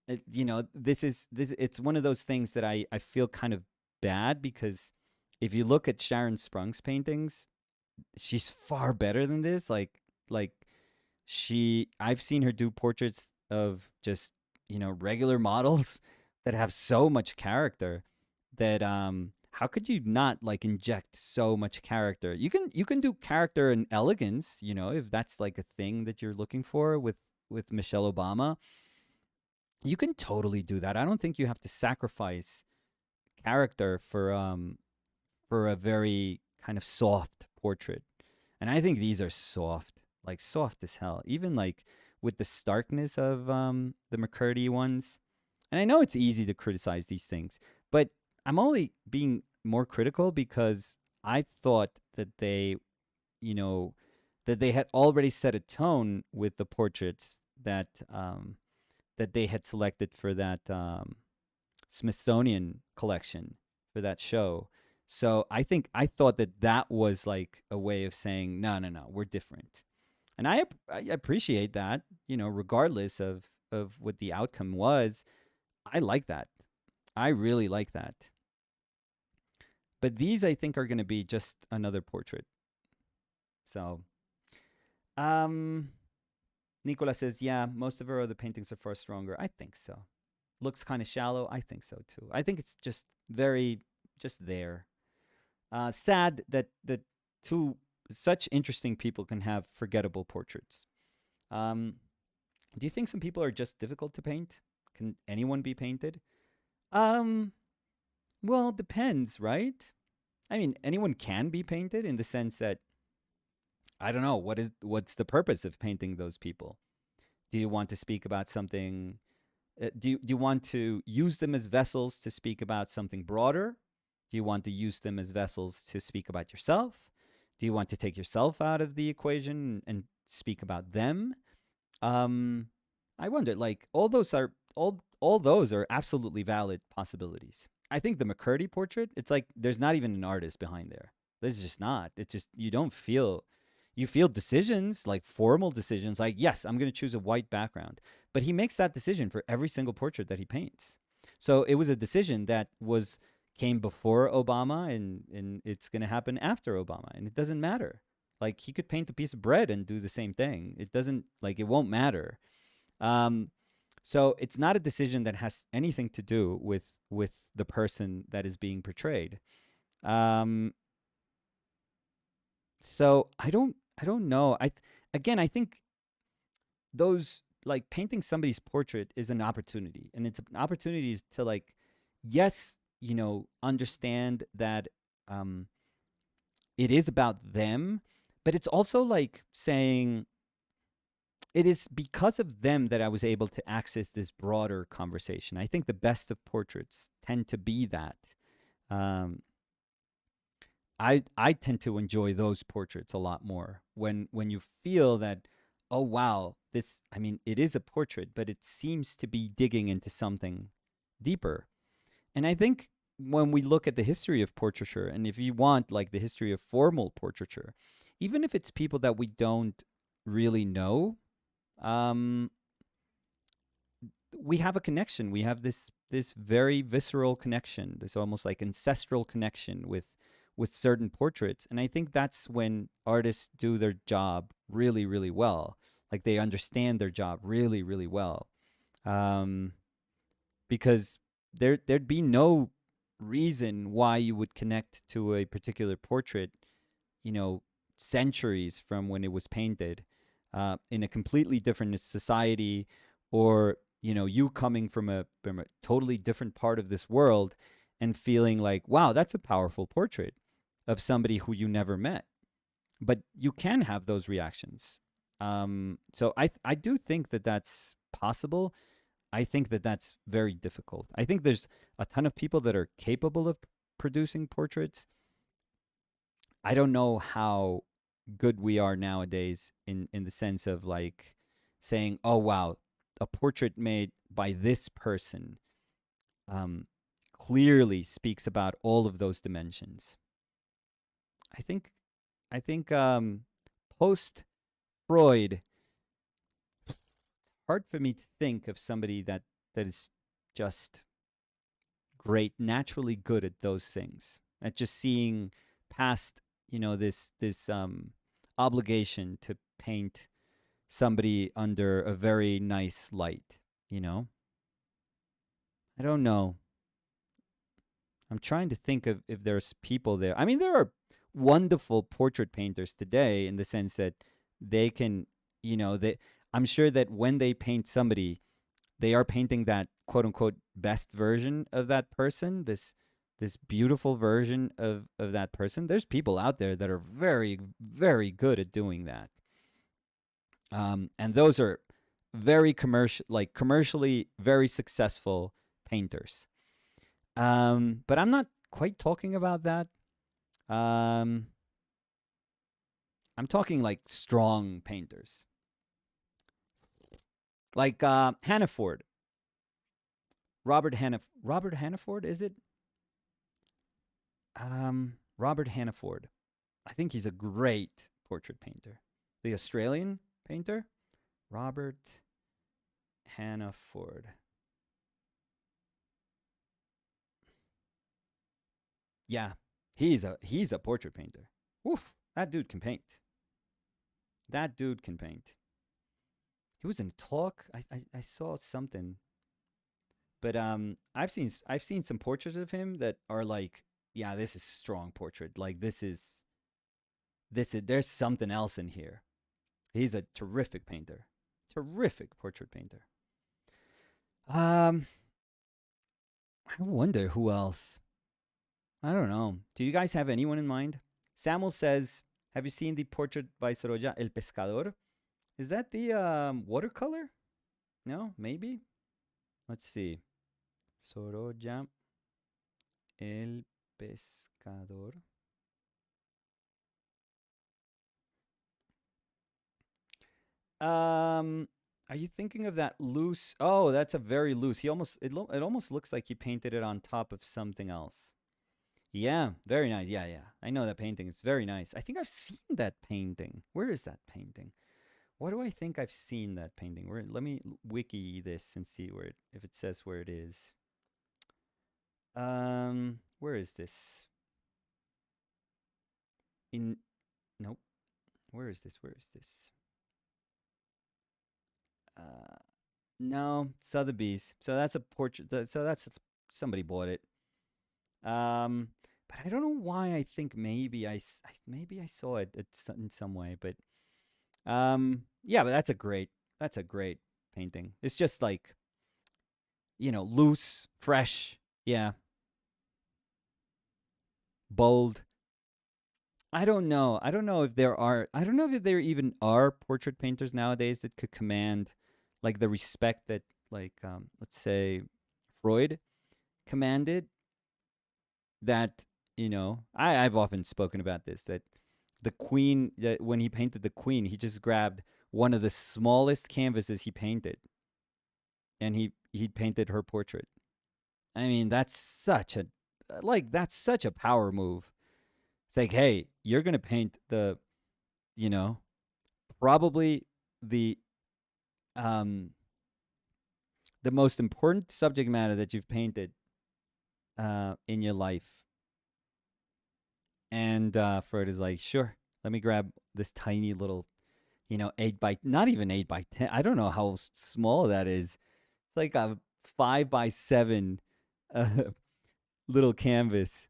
this. It's one of those things that I feel kind of bad, because if you look at Sharon Sprung's paintings, she's far better than this. Like I've seen her do portraits of just regular models that have so much character, that how could you not like inject so much character? You can do character and elegance, if that's like a thing that you're looking for with Michelle Obama. You can totally do that. I don't think you have to sacrifice character for a very kind of soft portrait. And I think these are soft, like soft as hell. Even like with the starkness of the McCurdy ones. And I know it's easy to criticize these things, but I'm only being more critical because I thought that you know, they had already set a tone with the portraits that they had selected for that Smithsonian collection, for that show. So I thought that that was like a way of saying, no, no, no, we're different. And I appreciate that, regardless of what the outcome was. I like that. I really like that. But these I think are going to be just another portrait. So, um Nicola says, yeah, most of her other paintings are far stronger. I think so. Looks kind of shallow. I think so too. I think it's just very, just there. Sad that two such interesting people can have forgettable portraits. Um, do you think some people are just difficult to paint? Can anyone be painted? Um, well, it depends, right? I mean, anyone can be painted in the sense that I don't know what's the purpose of painting those people. Do you want to speak about something? Do you want to use them as vessels to speak about something broader? Do you want to use them as vessels to speak about yourself? Do you want to take yourself out of the equation and speak about them? Um, I wonder, like all those are absolutely valid possibilities. I think the McCurdy portrait, it's like there's not even an artist behind there. There's just not. It's just you feel decisions, like formal decisions, like yes, I'm going to choose a white background, but he makes that decision for every single portrait that he paints. So it was a decision that was came before Obama, and it's going to happen after Obama, and it doesn't matter. Like he could paint a piece of bread and do the same thing. It doesn't like it won't matter. Um, so it's not a decision that has anything to do with the person that is being portrayed. Um, so I don't know. Again, I think those like painting somebody's portrait is an opportunity, and it's an opportunity to like, yes, understand that um, it is about them, but it's also like saying it is because of them that I was able to access this broader conversation. I think the best of portraits tend to be that. Um, I tend to enjoy those portraits a lot more when you feel that, oh wow, this, I mean, it is a portrait, but it seems to be digging into something deeper. And I think when we look at the history of portraiture, and if you want like the history of formal portraiture, even if it's people that we don't really know, um, we have a connection. We have this very visceral connection, this almost like ancestral connection with certain portraits. And I think that's when artists do their job really, really well. Like they understand their job really, really well. Um, because there'd be no reason why you would connect to a particular portrait, you know, centuries from when it was painted, in a completely different society, or you coming from a totally different part of this world and feeling like, wow, that's a powerful portrait of somebody who you never met. But you can have those reactions. So I do think that that's possible. I think that that's very difficult. I think there's a ton of people that are capable of producing portraits. I don't know how good we are nowadays in the sense of like saying, "Oh wow, a portrait made by this person um, clearly speaks about all of those dimensions." I think post Freud, hard for me to think of somebody that is just great, naturally good at those things, at just seeing past, this obligation to paint somebody under a very nice light. You know, I don't know. I'm trying to think of if there's people there. I mean, there are wonderful portrait painters today in the sense that they can, they. I'm sure that when they paint somebody, they are painting that quote unquote best version of that person, this beautiful version of that person. There's people out there that are very, very good at doing that. And those are very commercially very successful painters. But I'm not quite talking about that. Um, I'm talking like strong painters, like Hannaford, Robert Hannaford, is it? Robert Hannaford. I think he's a great portrait painter. The Australian painter, Robert Hannaford. Yeah, he's a portrait painter. Woof, that dude can paint. That dude can paint. He was in a talk. I saw something, but I've seen some portraits of him that are like, yeah, this is a strong portrait. Like this is there's something else in here. He's a terrific painter. Terrific portrait painter. Um, I wonder who else. I don't know. Do you guys have anyone in mind? Samuel says, "Have you seen the portrait by Sorolla El Pescador? Is that the watercolor? No, maybe. Let's see. Sorolla El Pescador. Um, are you thinking of that loose? Oh, that's a very loose. It almost looks like he painted it on top of something else. Yeah, very nice. Yeah, yeah. I know that painting. It's very nice. I think I've seen that painting. Where is that painting? What do I think I've seen that painting? Let me wiki this and see if it says where it is. Where is this? In Nope. Where is this? Where is this? Uh, no, Sotheby's. So that's a portrait. So that's somebody bought it. Um, but I don't know why. I think maybe maybe I saw it in some way. But yeah, but that's a great painting. It's just like loose, fresh. Yeah, bold. I don't know. I don't know if there are. I don't know if there even are portrait painters nowadays that could command like the respect that like let's say Freud commanded. That I've often spoken about this, that the queen, that when he painted the queen, he just grabbed one of the smallest canvases he painted, and he painted her portrait. I mean, that's such a power move. It's like, hey, you're gonna paint the you know, probably the um the most important subject matter that you've painted in your life. And Freud is like, sure, let me grab this tiny little, 8 by, not even 8 by 10. I don't know how small that is. It's like a 5 by 7 uh, little canvas.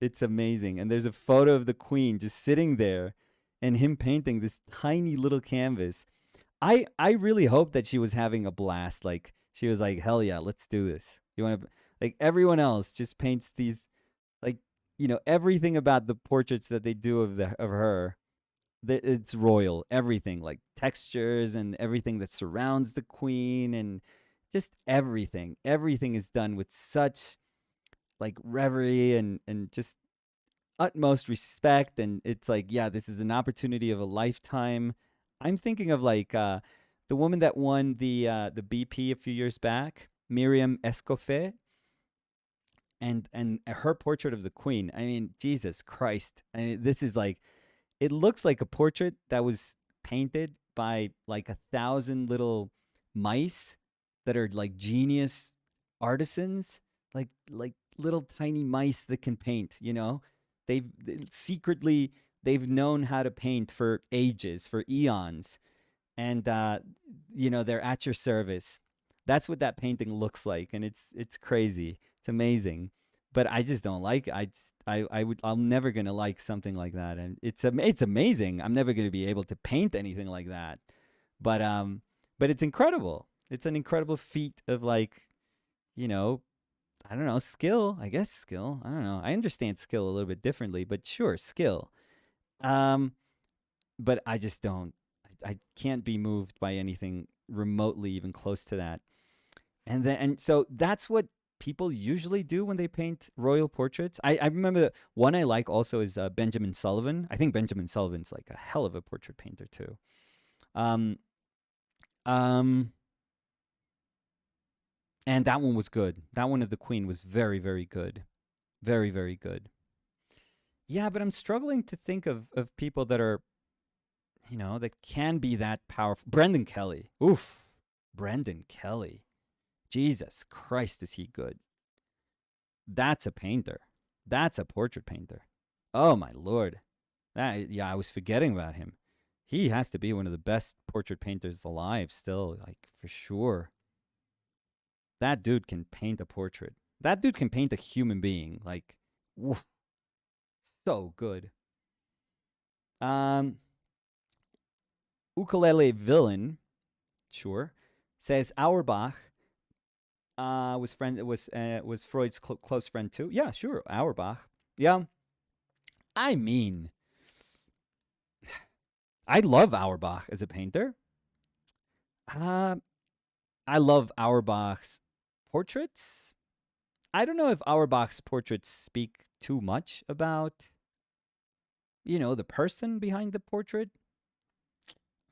It's amazing. And there's a photo of the queen just sitting there and him painting this tiny little canvas. I really hope that she was having a blast. Like she was like, hell yeah, let's do this. You want to, like, everyone else just paints these, like, everything about the portraits that they do of her, it's royal. Everything, like textures and everything that surrounds the queen, and just everything is done with such, like, reverie and just utmost respect. And it's like, yeah, this is an opportunity of a lifetime. I'm thinking of, like, the woman that won the BP a few years back, Miriam Escofet, and her portrait of the queen. I mean, Jesus Christ. I mean, this is like, it looks like a portrait that was painted by like 1,000 little mice that are like genius artisans, like little tiny mice that can paint. Secretly, they've known how to paint for ages, for eons, and they're at your service. That's what that painting looks like, and it's crazy. It's amazing. But I just don't like it. I'm never gonna like something like that, and it's amazing. I'm never gonna be able to paint anything like that. But but it's incredible. It's an incredible feat of, like, you know I don't know, skill. I guess skill. I don't know. I understand skill a little bit differently, but sure, skill. Um, but I just don't. I can't be moved by anything remotely even close to that. And so that's what people usually do when they paint royal portraits. I remember one I like also is Benjamin Sullivan. I think Benjamin Sullivan's like a hell of a portrait painter too. Um, um, and that one was good. That one of the Queen was very, very good. Very, very good. Yeah, but I'm struggling to think of people that are, that can be that powerful. Brendan Kelly. Oof. Brendan Kelly. Jesus Christ, is he good? That's a painter. That's a portrait painter. Oh my lord. Yeah, I was forgetting about him. He has to be one of the best portrait painters alive still, like, for sure. That dude can paint a portrait. That dude can paint a human being. Like, woof, so good. Um Ukulele Villain, sure, says Auerbach was Freud's close friend too. Yeah, sure, Auerbach. Yeah, I mean, I love Auerbach as a painter. Uh, I love Auerbach's portraits. I don't know if Auerbach's portraits speak too much about, the person behind the portrait.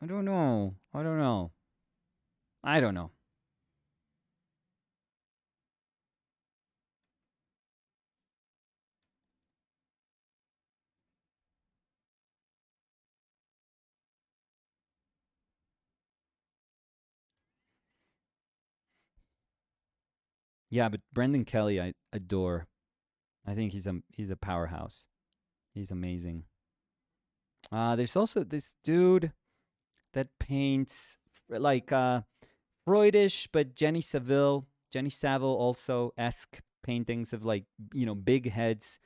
I don't know. I don't know. I don't know. Yeah, but Brendan Kelly, I adore. I think he's a powerhouse. He's amazing. There's also this dude that paints like Freudish, but Jenny Saville also esque paintings of, like, big heads,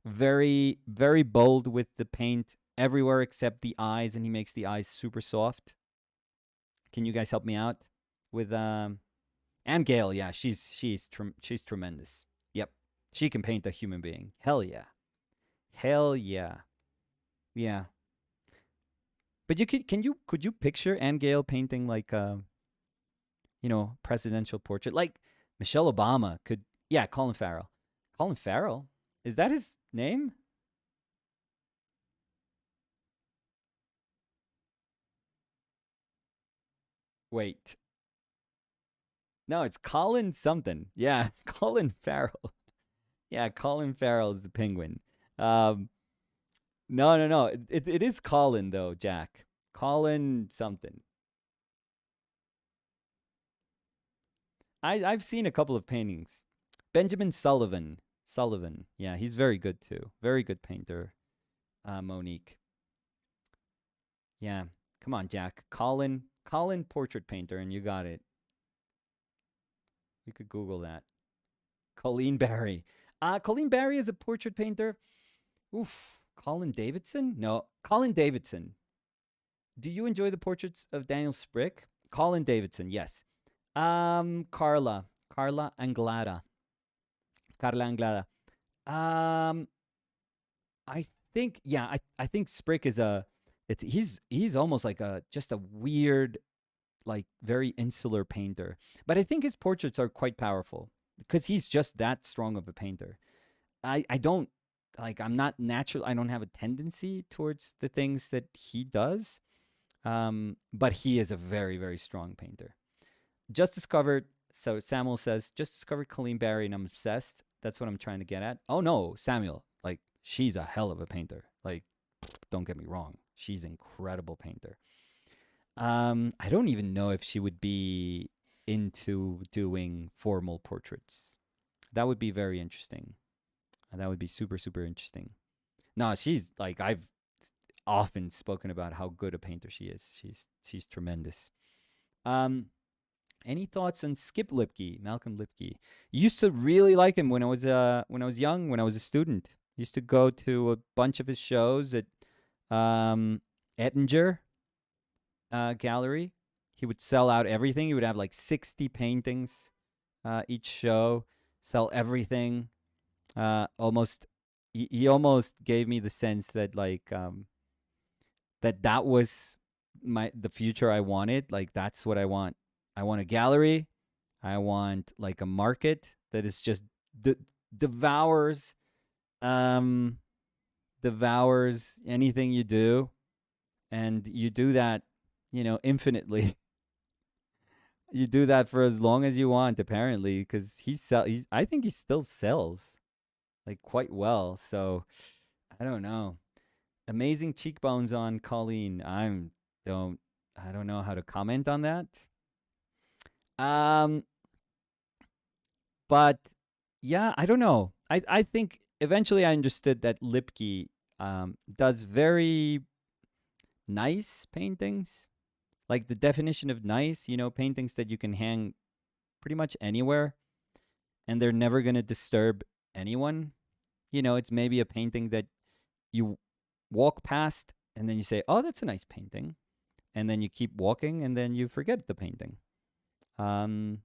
very very bold with the paint everywhere except the eyes, and he makes the eyes super soft. Can you guys help me out with Anne Gale? Yeah, she's tremendous. Yep, she can paint a human being. Hell yeah, hell yeah, yeah. But could you picture Anne Gale painting, like, presidential portrait, like Michelle Obama could? Yeah, Colin Farrell. Colin Farrell, is that his name? Wait, no, it's Colin something. Yeah, Colin Farrell. Yeah, Colin Farrell is the penguin. Um, No, no, no. It is Colin though, Jack. Colin something. I've seen a couple of paintings. Benjamin Sullivan. Sullivan. Yeah, he's very good too. Very good painter. Monique. Yeah. Come on, Jack. Colin portrait painter, and you got it. You could Google that. Colleen Barry. Colleen Barry is a portrait painter. Oof. Colin Davidson? No. Colin Davidson. Do you enjoy the portraits of Daniel Sprick? Colin Davidson, yes. Carla. Carla Anglada. Carla Anglada. Um, I think yeah, I think Sprick is a it's he's almost like a just a weird like very insular painter. But I think his portraits are quite powerful because he's just that strong of a painter. I don't like I'm not natural I don't have a tendency towards the things that he does. But he is a very very strong painter. Just discovered so Samuel says just discovered Colleen Barry and I'm obsessed. That's what I'm trying to get at. Oh no, Samuel, like she's a hell of a painter. Like don't get me wrong. She's an incredible painter. I don't even know if she would be into doing formal portraits. That would be very interesting. That would be super, super interesting. No, she's like I've often spoken about how good a painter she is. She's tremendous. Um, any thoughts on Skip Lipke, Malcolm Lipke? Used to really like him when I was young, when I was a student. Used to go to a bunch of his shows at um, Ettinger gallery. He would sell out everything. He would have like 60 paintings each show, sell everything. Almost, he almost gave me the sense that that was the future I wanted. Like that's what I want. I want a gallery. I want like a market that is just de- devours um devours anything you do, and you do that, infinitely. You do that for as long as you want, apparently, because he's I think he still sells like quite well. So I don't know. Amazing cheekbones on Colleen. Don't I don't know how to comment on that. Um, but yeah, I don't know. I think eventually I understood that Lipke does very nice paintings. Like the definition of nice, paintings that you can hang pretty much anywhere and they're never going to disturb anyone. It's maybe a painting that you walk past and then you say, "Oh, that's a nice painting." And then you keep walking and then you forget the painting. Um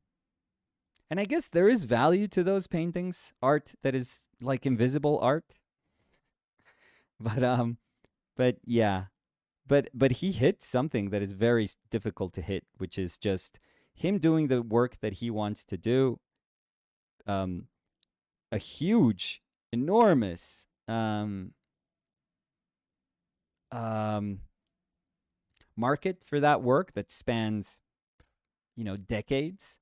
and I guess there is value to those paintings, art that is like invisible art. But yeah. But he hit something that is very difficult to hit, which is just him doing the work that he wants to do. Um a huge, enormous um, market for that work that spans, decades,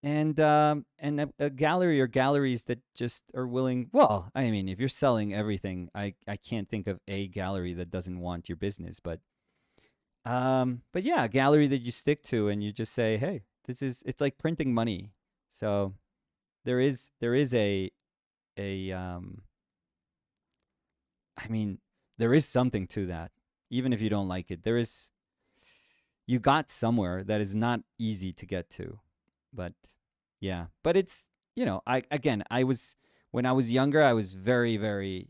and a gallery or galleries that just are willing. Well, I mean, if you're selling everything, I can't think of a gallery that doesn't want your business, but yeah, a gallery that you stick to and you just say, hey, it's like printing money. So there is a I mean, there is something to that. Even if you don't like it, you got somewhere that is not easy to get to. But yeah, but it's, I was when I was younger, I was very very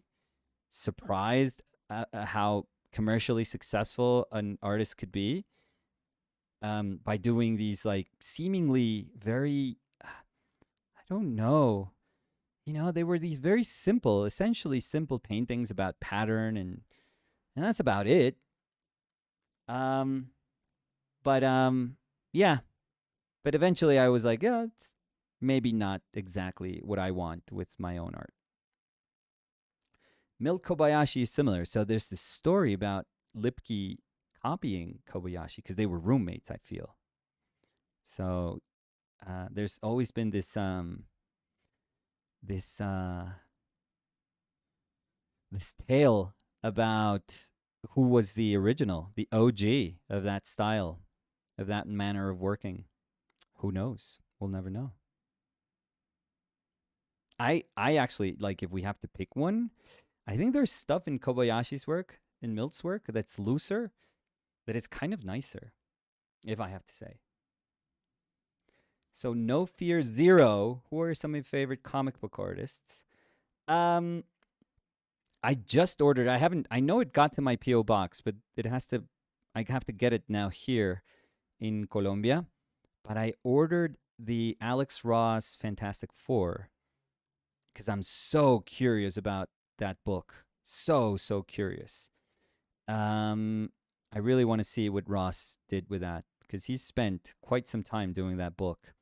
surprised at how commercially successful an artist could be by doing these like seemingly very I don't know. They were these very simple, essentially simple paintings about pattern and that's about it. Um, but yeah. But eventually, I was like, yeah, it's maybe not exactly what I want with my own art. Milt Kobayashi is similar. So there's this story about Lipke copying Kobayashi because they were roommates. I feel so. There's always been this this tale about who was the original, the OG of that style, of that manner of working. Who knows? We'll never know. I actually like if we have to pick one, I think there's stuff in Kobayashi's work, in Milt's work, that's looser, that is kind of nicer, if I have to say. So No Fear Zero. Who are some of your favorite comic book artists? Um, I just ordered. I haven't. I know it got to my PO box, but it has to. I have to get it now here in Colombia. But I ordered the Alex Ross Fantastic Four because I'm so curious about that book. So curious. Um, I really want to see what Ross did with that because he's spent quite some time doing that book,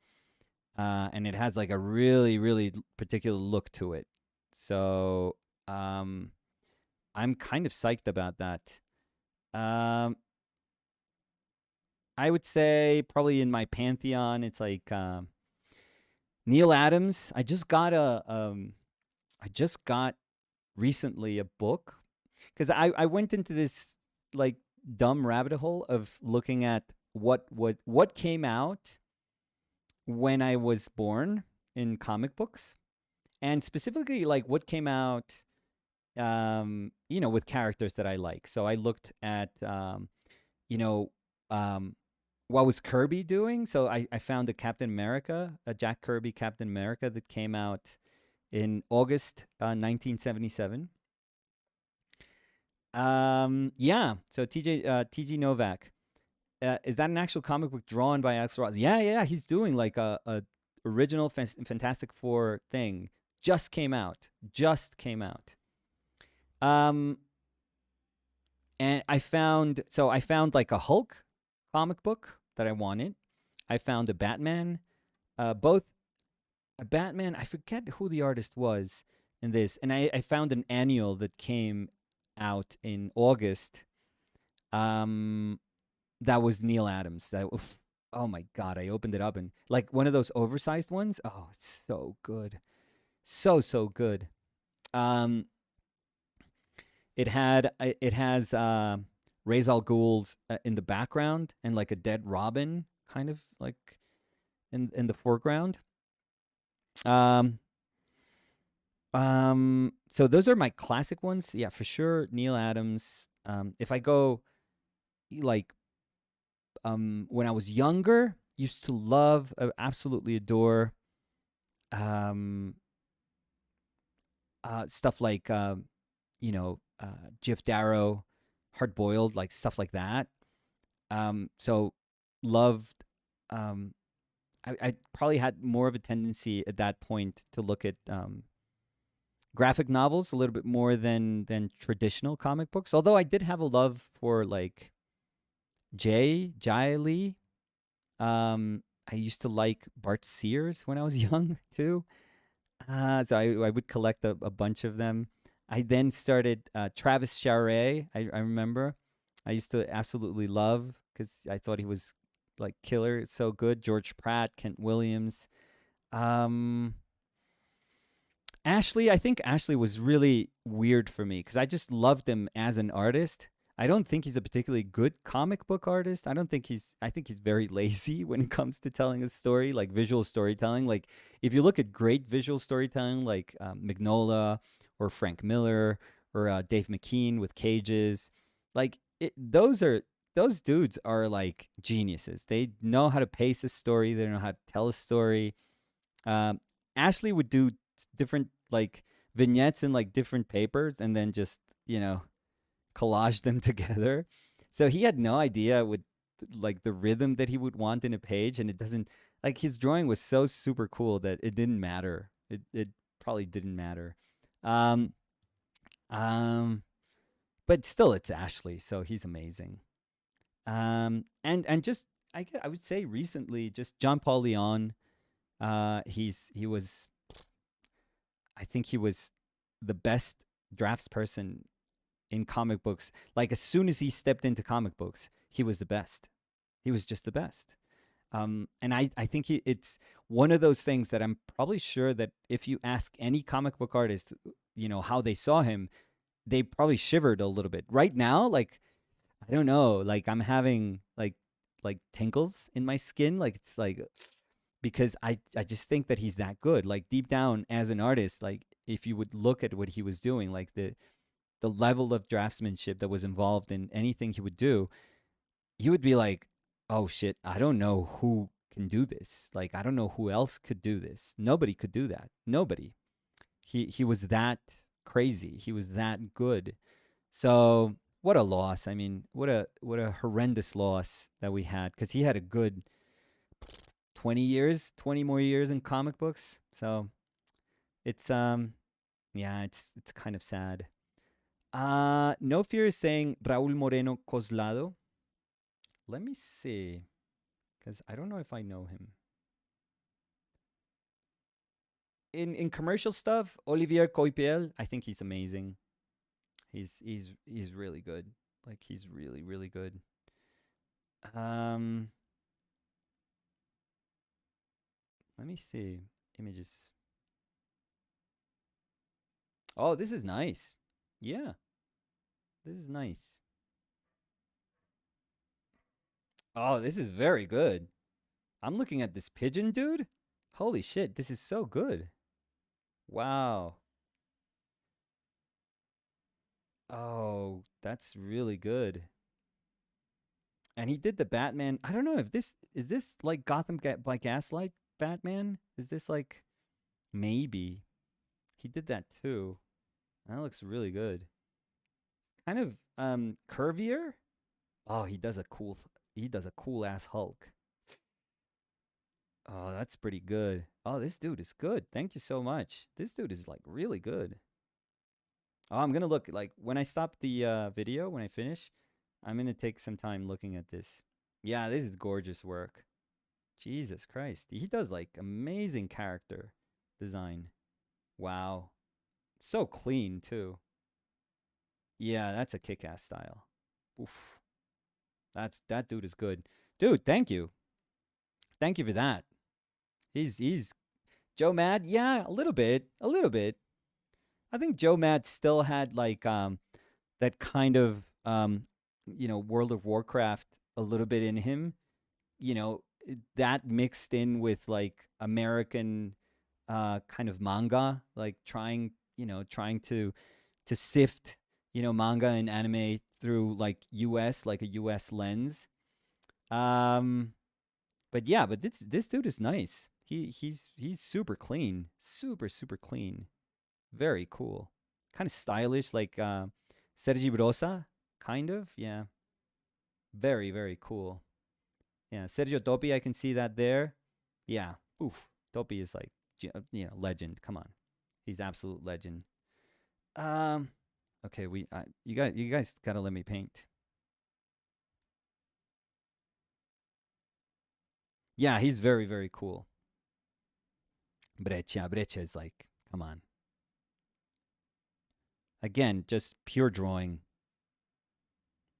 and it has like a really particular look to it. So um, I'm kind of psyched about that. Um, I would say probably in my pantheon, it's like Neil Adams. I just got recently a book because I went into this like dumb rabbit hole of looking at what came out when I was born in comic books, and specifically like what came out with characters that I like. So I looked at you know, um, what was Kirby doing? So I found a Captain America, a Jack Kirby Captain America that came out in August 1977. Yeah. So TG Novak. Is that an actual comic book drawn by Alex Ross? Yeah. He's doing like a original Fantastic Four thing. Just came out. Just came out. Um, and I found like a Hulk comic book that I wanted. I found a Batman, both a Batman. I forget who the artist was in this, and I found an annual that came out in August. Um, that was Neil Adams. Oh my god! I opened it up and like one of those oversized ones. Oh, it's so good, so good. Um, it has Ra's al Ghul's in the background and like a dead Robin kind of like in the foreground. Um, so those are my classic ones. Yeah, for sure. Neil Adams. If I go like when I was younger, used to love, absolutely adore um, stuff like Jeff Darrow, Hard Boiled, like stuff like that. So loved. Um, I probably had more of a tendency at that point to look at graphic novels a little bit more than traditional comic books. Although I did have a love for like Jai Lee. I used to like Bart Sears when I was young too. So I would collect a bunch of them. I then started Travis Charest. I remember. I used to absolutely love because I thought he was like killer, so good. George Pratt, Kent Williams. Um, Ashley, I think Ashley was really weird for me because I just loved him as an artist. I don't think he's a particularly good comic book artist. I think he's very lazy when it comes to telling a story, like visual storytelling. Like, if you look at great visual storytelling, like Mignola or Frank Miller or Dave McKean with Cages, like, those dudes are like geniuses. They know how to pace a story, they know how to tell a story. um, Ashley would do different like vignettes in like different papers and then just collage them together. So he had no idea with like the rhythm that he would want in a page, and it doesn't like his drawing was so super cool that it didn't matter. It probably didn't matter. Um, um, but still, it's Ashley, so he's amazing. And just I would say recently, just John Paul Leon. He was I think he was the best drafts person in comic books. Like as soon as he stepped into comic books, he was the best. He was just the best. And I think it's one of those things that I'm probably sure that if you ask any comic book artist, how they saw him, they probably shivered a little bit. Right now, like I don't know, like I'm having like tinkles in my skin, like it's like because I just think that he's that good. Like deep down as an artist, like if you would look at what he was doing, like the level of draftsmanship that was involved in anything he would do, you would be like, "Oh shit, I don't know who can do this. Like I don't know who else could do this. Nobody could do that. Nobody." He was that crazy. He was that good. So, what a loss. I mean, what a horrendous loss that we had cuz he had a good 20 years, 20 more years in comic books. So, it's yeah, it's kind of sad. No Fear is saying Raúl Moreno Coslado. Let me see, because I don't know if I know him. In commercial stuff, Olivier Coipel, I think he's amazing. He's really good. Like he's really really good. Um, let me see images. Oh, this is nice. Yeah, this is nice. Oh, this is very good. I'm looking at this pigeon, dude. Holy shit, this is so good. Wow. Oh, that's really good. And he did the Batman. I don't know if this is this like by Gaslight Batman? Is this like maybe he did that too? That looks really good. Kind of curvier. Oh, he does a cool ass Hulk. Oh, that's pretty good. Oh, this dude is good. Thank you so much. This dude is like really good. Oh, I'm gonna look like when I stop the video when I finish. I'm gonna take some time looking at this. Yeah, this is gorgeous work. Jesus Christ, he does like amazing character design. Wow, so clean too. Yeah, that's a kick-ass style. Oof, that dude is good. Dude, thank you for that. He's Joe Mad. Yeah, a little bit, a little bit. I think Joe Mad still had like that kind of World of Warcraft a little bit in him. That mixed in with like American kind of manga, like trying to sift manga and anime through like US like a US lens. Um, but yeah, but this dude is nice. He's super clean, super clean. Very cool. Kind of stylish, like Sergi Brosa, kind of. Yeah, very cool. Yeah, Sergio Topi, I can see that there. Yeah, oof. Topi is like legend. Come on, he's absolute legend. Um, okay, you guys gotta let me paint. Yeah, he's very cool. Breccia is like, come on. Again, just pure drawing.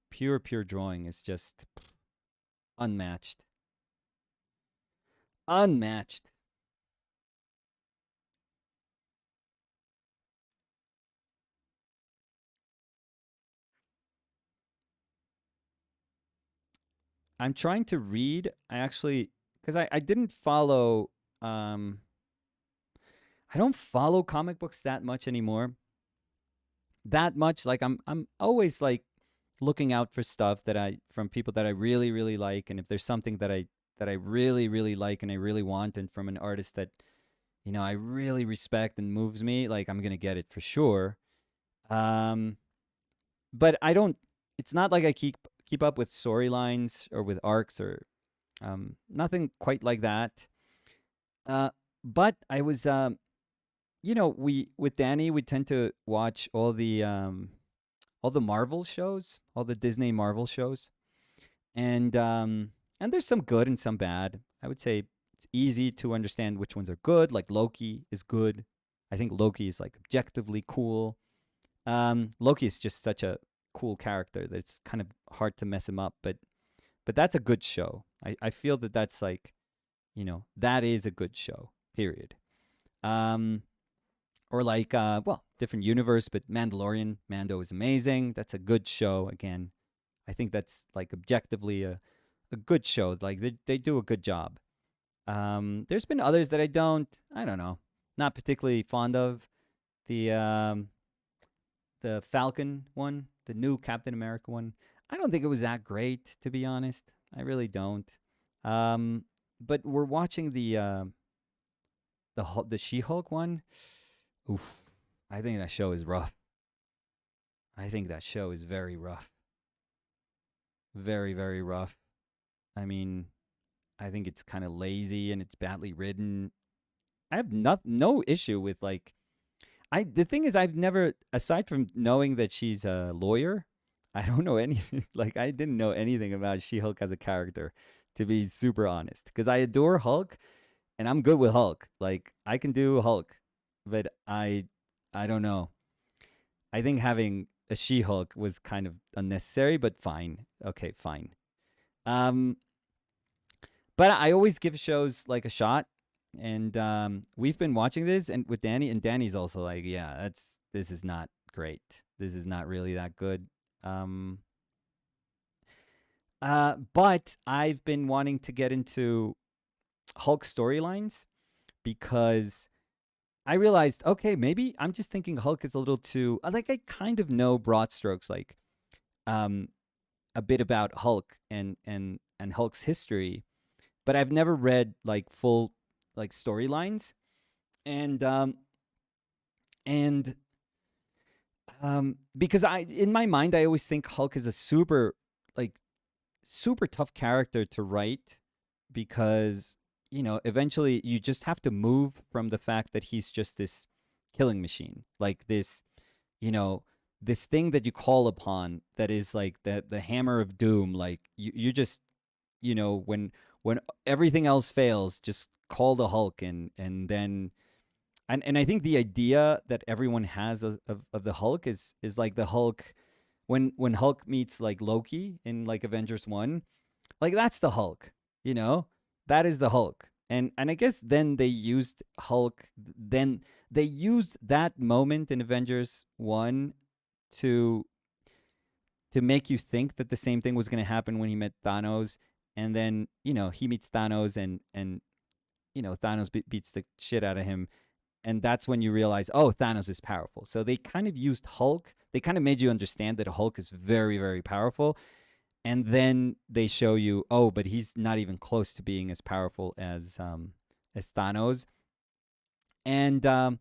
Pure drawing is just unmatched. Unmatched. I'm trying to read. I actually, because I didn't follow, um, I don't follow comic books that much anymore. That much. Like I'm always like looking out for stuff that I from people that I really like, and if there's something that I really like and I really want, and from an artist that I really respect and moves me, like I'm gonna get it for sure. Um, but I don't. It's not like I keep up with storylines or with arcs or nothing quite like that. Uh, but I was, we with Danny, we tend to watch all the Marvel shows, all the Disney Marvel shows, and there's some good and some bad. I would say it's easy to understand which ones are good. Like Loki is good. I think Loki is like objectively cool. Loki is just such a cool character that it's kind of hard to mess him up. But that's a good show. I feel that that's like that is a good show. Period. Um, or like well, different universe, but Mandalorian, Mando is amazing. That's a good show. Again, I think that's like objectively a good show. Like they do a good job. There's been others that I don't know, not particularly fond of. The Falcon one, the new Captain America one. I don't think it was that great, to be honest. I really don't. Um, but we're watching the She Hulk one. Oof, I think that show is rough. I think that show is very rough, very very rough. I mean, I think it's kind of lazy and it's badly written. I have no issue with like the thing is I've never, aside from knowing that she's a lawyer, I don't know anything. Like I didn't know anything about She-Hulk as a character, to be super honest. Because I adore Hulk and I'm good with Hulk. Like I can do Hulk, but I don't know. I think having a She-Hulk was kind of unnecessary, but fine. Okay, fine. Um, but I always give shows like a shot, and we've been watching this and with Danny, and Danny's also like, yeah, this is not great. This is not really that good. Um, but I've been wanting to get into Hulk storylines because I realized, okay, maybe I'm just thinking Hulk is a little too like I kind of know broad strokes, like um, a bit about Hulk and Hulk's history, but I've never read like full like storylines, and and because I in my mind I always think Hulk is a like super tough character to write because eventually you just have to move from the fact that he's just this killing machine, like you know this thing that you call upon that is like the hammer of doom, like you just when everything else fails, just call the Hulk, and then and I think the idea that everyone has of the Hulk is like the Hulk when Hulk meets like Loki in like Avengers 1, like that's the Hulk, you know? That is the Hulk. And I guess then they used that moment in Avengers 1 to to make you think that the same thing was going to happen when he met Thanos, and then, he meets Thanos, and Thanos beats the shit out of him, and that's when you realize, oh, Thanos is powerful. So they kind of used Hulk. They kind of made you understand that Hulk is very, very powerful, and then they show you, oh, but he's not even close to being as powerful as Thanos. And I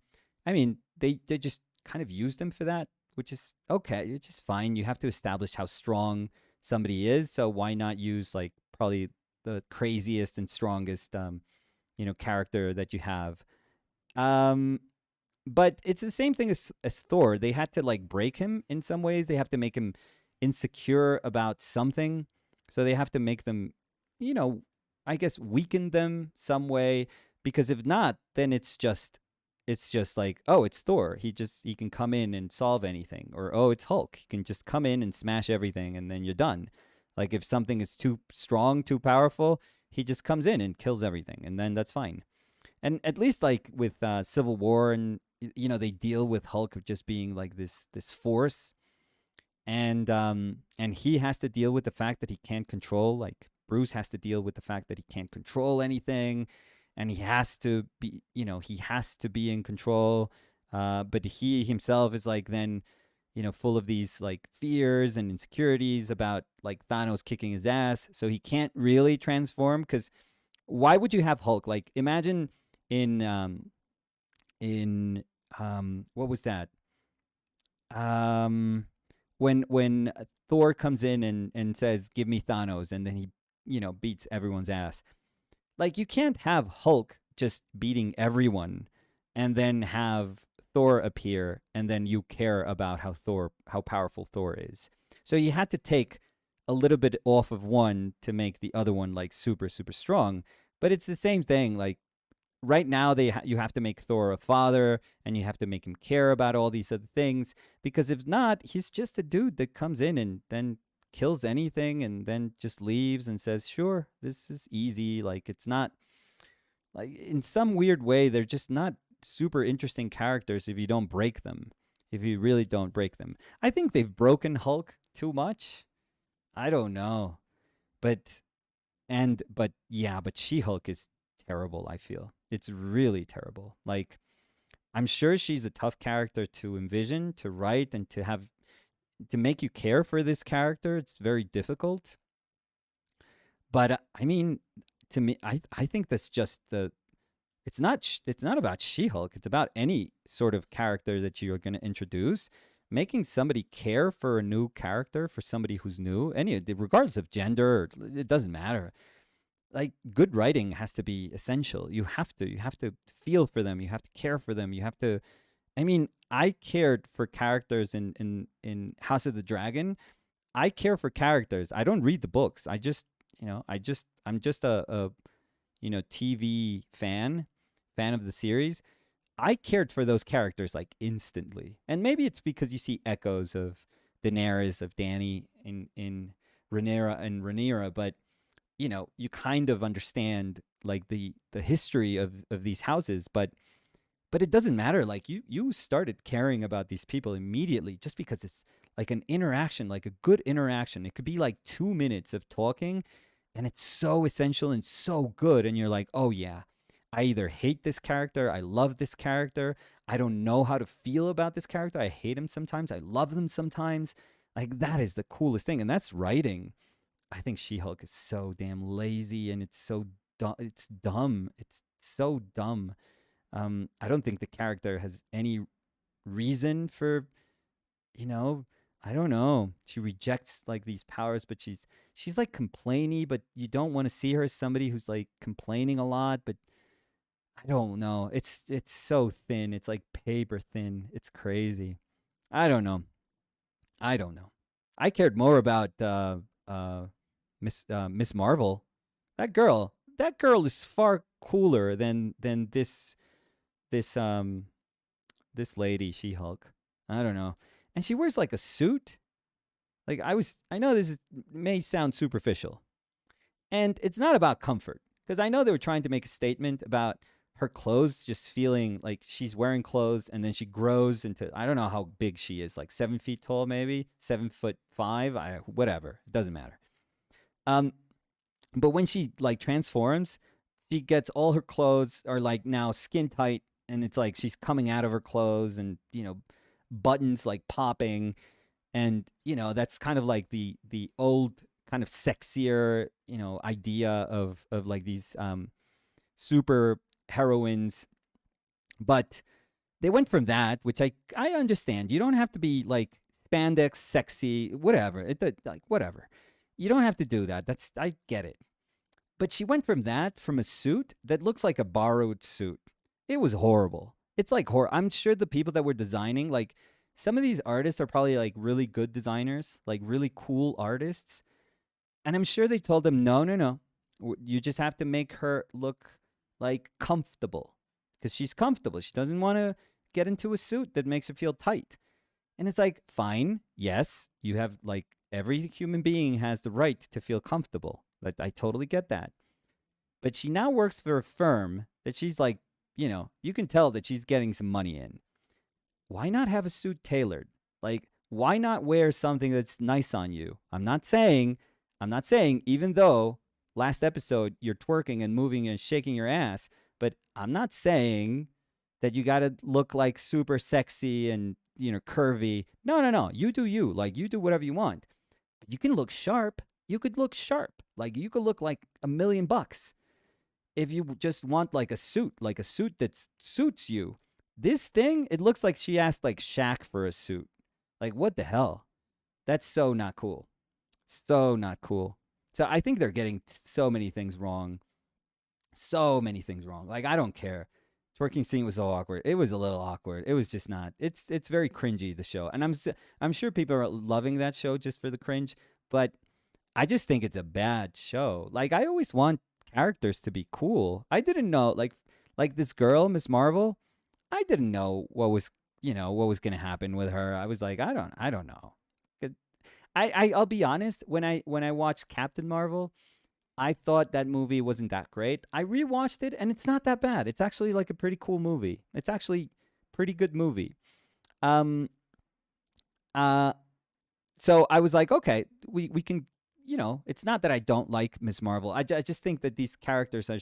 mean, they just kind of used him for that, which is okay. It's just fine. You have to establish how strong somebody is, so why not use like probably the craziest and strongest character that you have. Um, but it's the same thing as Thor. They had to like break him in some ways. They have to make him insecure about something. So they have to make them, you know, I guess weaken them some way, because if not, then it's just like, oh, it's Thor. He can come in and solve anything, or oh, it's Hulk. He can just come in and smash everything and then you're done. Like if something is too strong, too powerful, he just comes in and kills everything and then that's fine. And at least like with Civil War, and they deal with Hulk of just being like this force, and he has to deal with the fact that he can't control, like Bruce has to deal with the fact that he can't control anything, and he has to be in control, but he himself is like then full of these like fears and insecurities about like Thanos kicking his ass, so he can't really transform. Because why would you have Hulk? Like imagine in in what was that? Um when Thor comes in and says, "Give me Thanos," and then he beats everyone's ass. Like you can't have Hulk just beating everyone and then have Thor appear and then you care about how powerful Thor is. So you had to take a little bit off of one to make the other one like super super strong. But it's the same thing. Like right now you have to make Thor a father, and you have to make him care about all these other things, because if not, he's just a dude that comes in and then kills anything and then just leaves and says, "Sure, this is easy." Like it's not, like in some weird way they're just not super interesting characters if you don't break them. If you really don't break them. I think they've broken Hulk too much. I don't know. But but yeah, but She-Hulk is terrible, I feel. It's really terrible. Like I'm sure she's a tough character to envision, to write and to make you care for this character. It's very difficult. But I mean, to me I think that's just the it's not about She-Hulk. It's about any sort of character that you're going to introduce. Making somebody care for a new character, for somebody who's new, any regardless of gender, it doesn't matter. Like good writing has to be essential. You have to feel for them. You have to care for them. You have to. I mean, I cared for characters in House of the Dragon. I care for characters. I don't read the books. I just I'm just a TV fan of the series. I cared for those characters like instantly. And maybe it's because you see echoes of Daenerys, of Dany in Rhaenyra, but you kind of understand like the history of these houses, but it doesn't matter. Like you started caring about these people immediately just because it's like an interaction, like a good interaction. It could be like 2 minutes of talking, and it's so essential and so good. And you're like, oh yeah, I either hate this character, I love this character, I don't know how to feel about this character. I hate him sometimes, I love them sometimes. Like that is the coolest thing, and that's writing. I think She-Hulk is so damn lazy, and it's so dumb. It's dumb. It's so dumb. I don't think the character has any reason for, you know, I don't know. She rejects like these powers, but she's like complainy, but you don't want to see her as somebody who's like complaining a lot, but I don't know. It's so thin. It's like paper thin. It's crazy. I don't know. I don't know. I cared more about Miss Marvel. That girl is far cooler than this this lady She Hulk. I don't know, and she wears like a suit. Like I know may sound superficial, and it's not about comfort because I know they were trying to make a statement about her clothes just feeling like she's wearing clothes and then she grows into I don't know how big she is, like 7 feet tall, maybe 7'5". Whatever, it doesn't matter. Um, but when she like transforms, she gets all her clothes are like now skin tight, and it's like she's coming out of her clothes, and buttons like popping, and that's kind of like the old kind of sexier idea of like these super heroines. But they went from that, which I understand. You don't have to be like spandex sexy, whatever. Like whatever. You don't have to do that. I get it. But she went from that, from a suit that looks like a borrowed suit. It was horrible. It's like horror. I'm sure the people that were designing, like some of these artists are probably like really good designers, like really cool artists. And I'm sure they told them, no, no, no. You just have to make her look like comfortable because she's comfortable. She doesn't want to get into a suit that makes her feel tight. And it's like, fine, yes, you have like every human being has the right to feel comfortable. Like, I totally get that. But she now works for a firm that she's like, you can tell that she's getting some money in. Why not have a suit tailored? Like, why not wear something that's nice on you? I'm not saying, even though last episode you're twerking and moving and shaking your ass, but I'm not saying that you got to look like super sexy and, curvy. No, no, no. You do you. Like, you do whatever you want. You can look sharp. You could look sharp. Like, you could look like $1,000,000 if you just want like a suit that suits you. This thing, it looks like she asked like Shaq for a suit. Like, what the hell? That's so not cool. So not cool. So I think they're getting so many things wrong. So many things wrong. Like, I don't care. Twerking scene was so awkward. It was a little awkward. It was just not. It's very cringy, the show, and I'm sure people are loving that show just for the cringe. But I just think it's a bad show. Like, I always want characters to be cool. I didn't know like this girl, Miss Marvel. I didn't know what was gonna happen with her. I was like, I don't know. I'll be honest. When I watched Captain Marvel, I thought that movie wasn't that great. I rewatched it and it's not that bad. It's actually like a pretty cool movie. It's actually pretty good movie. Um uh so I was like, okay, we can, it's not that I don't like Miss Marvel. I just think that these characters are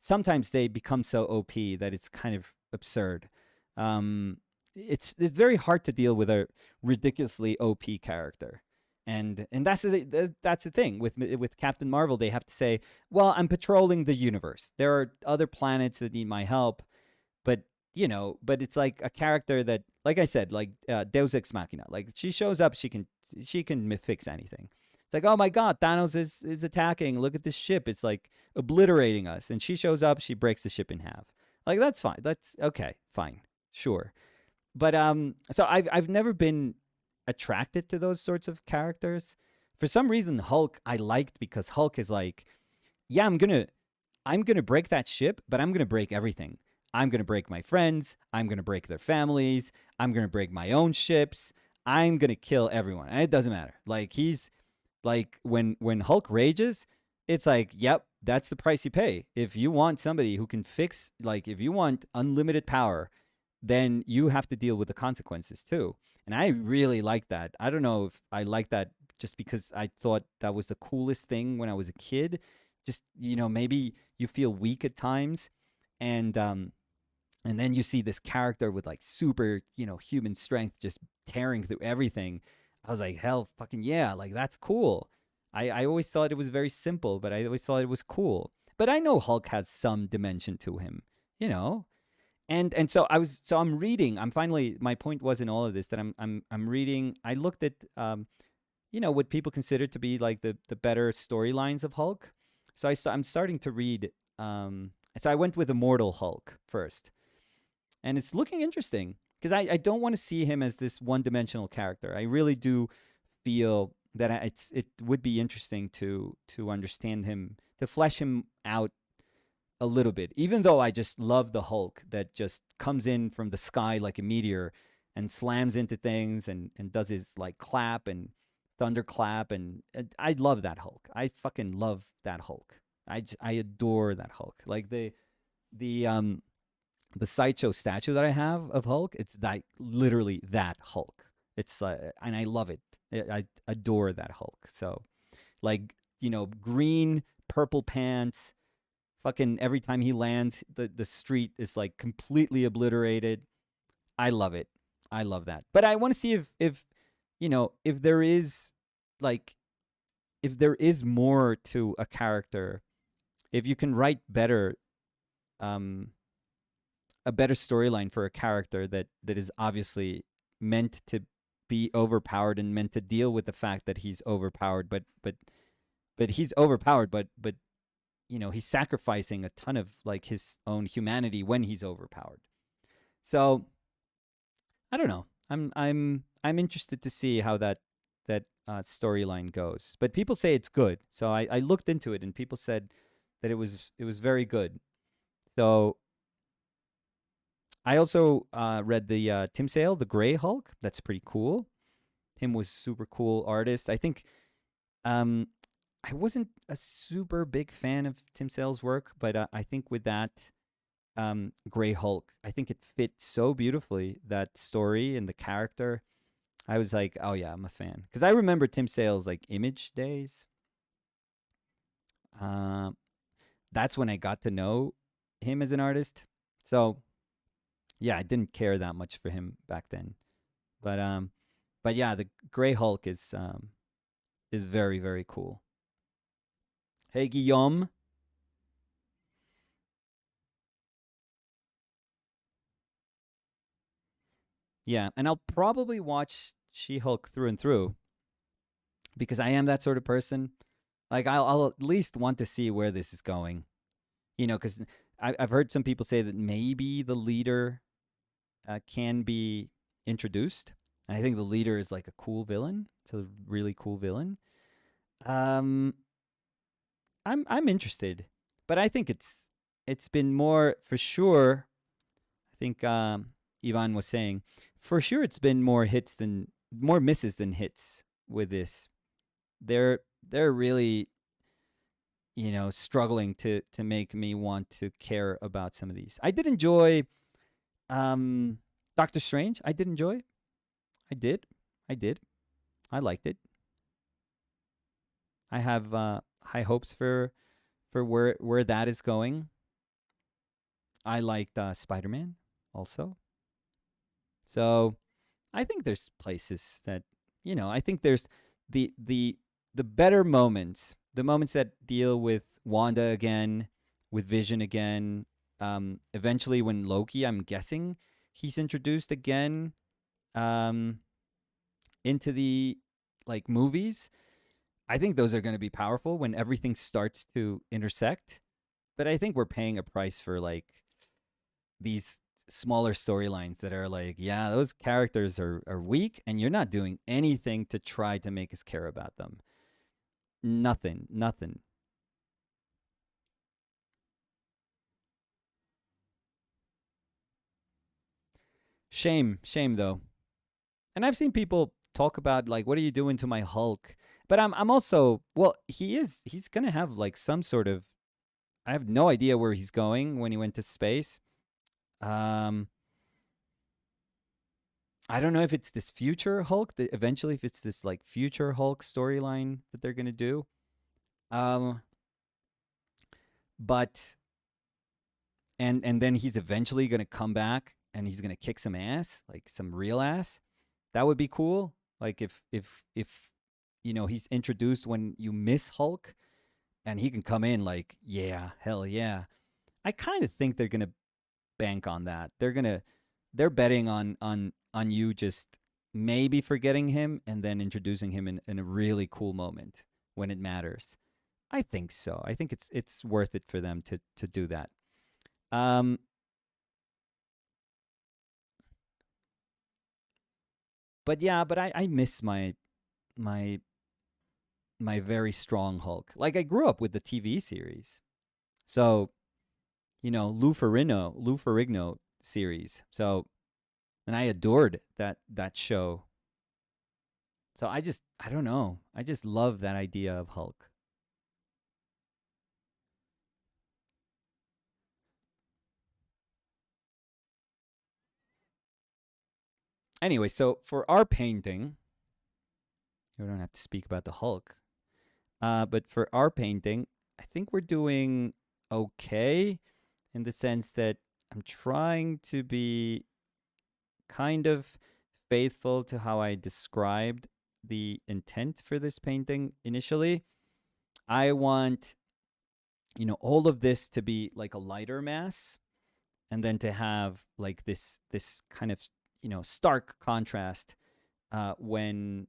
sometimes they become so OP that it's kind of absurd. Um, it's very hard to deal with a ridiculously OP character. And that's the thing with Captain Marvel. They have to say, well, I'm patrolling the universe. There are other planets that need my help, but but it's like a character that, like I said, like Deus Ex Machina. Like she shows up, she can fix anything. It's like, oh my god, Thanos is attacking. Look at this ship. It's like obliterating us. And she shows up, she breaks the ship in half. Like that's fine. That's okay, fine, sure. But so I've never been attracted to those sorts of characters. For some reason, Hulk I liked because Hulk is like, yeah, I'm gonna break that ship, but I'm gonna break everything. I'm gonna break my friends. I'm gonna break their families. I'm gonna break my own ships. I'm gonna kill everyone. And it doesn't matter. Like he's like when Hulk rages, it's like, yep, that's the price you pay. If you want somebody who can fix, like if you want unlimited power, then you have to deal with the consequences too. And I really like that. I don't know if I like that just because I thought that was the coolest thing when I was a kid. Just, maybe you feel weak at times, and and then you see this character with like super, human strength just tearing through everything. I was like, hell fucking yeah, like that's cool. I always thought it was very simple, but I always thought it was cool. But I know Hulk has some dimension to him, you know? And so I'm reading. I'm finally, my point was in all of this that I'm reading. I looked at what people consider to be like the better storylines of Hulk. So I'm starting to read. So I went with Immortal Hulk first, and it's looking interesting because I don't want to see him as this one dimensional character. I really do feel that it would be interesting to understand him, to flesh him out a little bit. Even though I just love the Hulk that just comes in from the sky like a meteor and slams into things and does his like clap and thunderclap, and I love that Hulk. I fucking love that Hulk. I adore that Hulk. Like the the sideshow statue that I have of Hulk, it's like literally that Hulk. It's and I love it. I adore that Hulk. So like, green, purple pants. Fucking every time he lands, the street is like completely obliterated. I love it. I love that. But I want to see if there is like if there is more to a character, if you can write um a better storyline for a character that is obviously meant to be overpowered and meant to deal with the fact that he's overpowered, but he's overpowered, but he's sacrificing a ton of like his own humanity when he's overpowered. So I don't know. I'm interested to see how that storyline goes. But people say it's good, so I looked into it, and people said that it was very good. So I also read the Tim Sale, the Gray Hulk. That's pretty cool. Him was super cool artist. I think um, I wasn't a super big fan of Tim Sale's work, but I think with that Gray Hulk, I think it fit so beautifully, that story and the character. I was like, oh yeah, I'm a fan because I remember Tim Sale's like Image days. Um, that's when I got to know him as an artist. So yeah, I didn't care that much for him back then. But yeah, the Gray Hulk is very very cool. Hey Guillaume, yeah, and I'll probably watch She Hulk through and through because I am that sort of person. Like I'll at least want to see where this is going, because I've heard some people say that maybe the leader can be introduced. And I think the leader is like a cool villain. It's a really cool villain. Um, I'm interested, but I think it's been more for sure. I think Ivan was saying for sure it's been more misses than hits with this. They're really struggling to make me want to care about some of these. I did enjoy um Doctor Strange. I did enjoy. I did. I did. I liked it. I have high hopes for where that is going. I liked Spider-Man also. So, I think there's places that I think there's the better moments, the moments that deal with Wanda again, with Vision again. Eventually, when Loki, I'm guessing he's introduced again um, into the like movies. I think those are going to be powerful when everything starts to intersect. But I think we're paying a price for like these smaller storylines that are like, yeah, those characters are weak and you're not doing anything to try to make us care about them. Nothing, nothing. Shame, shame though. And I've seen people talk about like, what are you doing to my Hulk? But I'm also, well, he's gonna have like some sort of, I have no idea where he's going when he went to space. Um, I don't know if it's this future Hulk that eventually, if it's this like future Hulk storyline that they're gonna do. Um, but and then he's eventually going to come back and he's going to kick some ass, like some real ass. That would be cool. Like if he's introduced when you miss Hulk and he can come in like, yeah, hell yeah. I kind of think they're going to bank on that. They're betting on you just maybe forgetting him and then introducing him in a really cool moment when it matters. I think so. I think it's worth it for them to do that. Um, but yeah, but I miss my my very strong Hulk. Like I grew up with the TV series, so Lou Ferrigno series. So and I adored that show. So I don't know. I just love that idea of Hulk. Anyway, so for our painting, we don't have to speak about the Hulk. But for our painting, I think we're doing okay in the sense that I'm trying to be kind of faithful to how I described the intent for this painting initially. I want, all of this to be like a lighter mass and then to have like this kind of, stark contrast when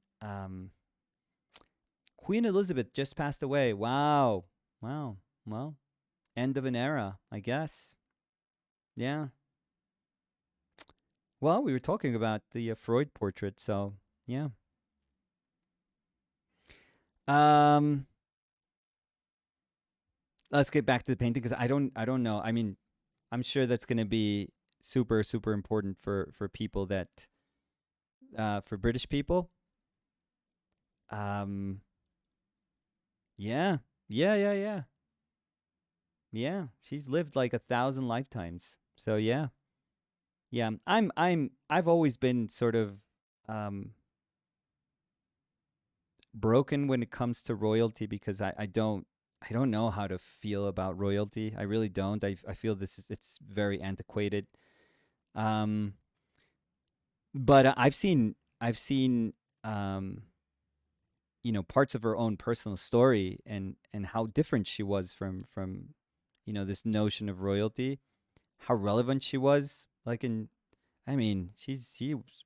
Queen Elizabeth just passed away. Wow. Wow. Well, end of an era, I guess. Yeah. Well, we were talking about the Freud portrait, so yeah. Um, let's get back to the painting because I don't know. I mean, I'm sure that's going to be super super important for people that for British people. Um, yeah, yeah, yeah, yeah, yeah. She's lived like 1,000 lifetimes. So yeah, yeah. I've always been sort of um broken when it comes to royalty because I don't know how to feel about royalty. I really don't. I feel it's very antiquated. Um, but I've seen um, parts of her own personal story and how different she was from this notion of royalty, how relevant she was. Like in, I mean, she's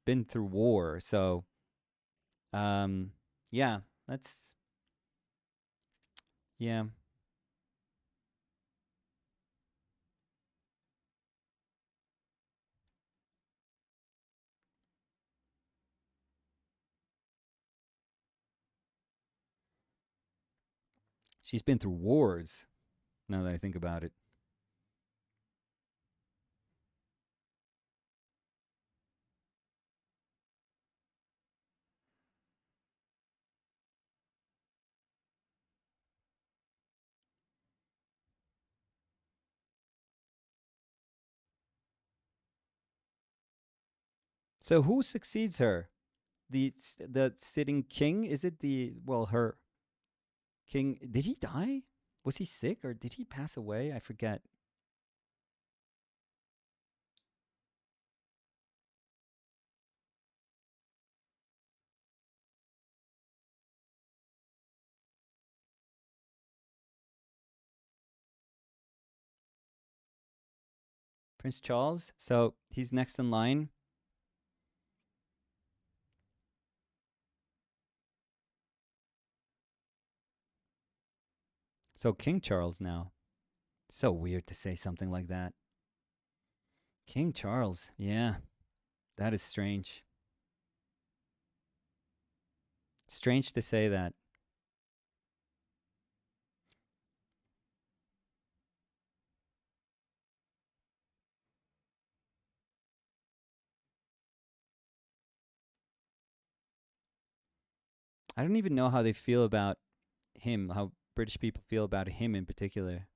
been through war, so um, yeah, that's yeah. She's been through wars. Now that I think about it, So who succeeds her? The sitting king? Is it her king? Did he die? Was he sick or did he pass away? I forget. Prince Charles. So he's next in line. So King Charles now. So weird to say something like that. King Charles. Yeah, that is strange. Strange to say that. I don't even know how they feel about him, how British people feel about him in particular.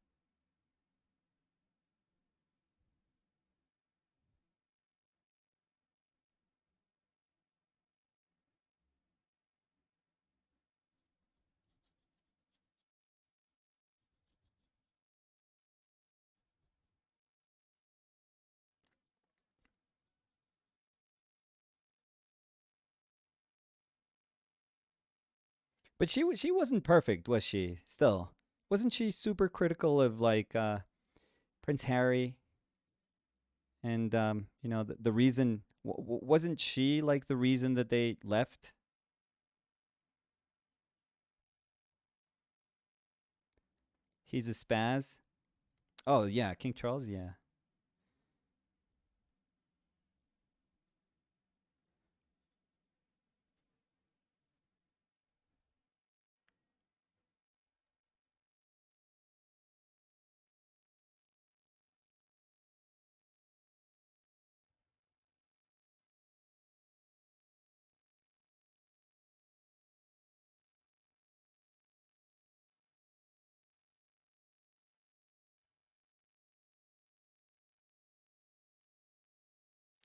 But she wasn't perfect, was she? Still, wasn't she super critical of Prince Harry and the reason wasn't she like the reason that they left? He's a spaz. Oh yeah, King Charles. Yeah.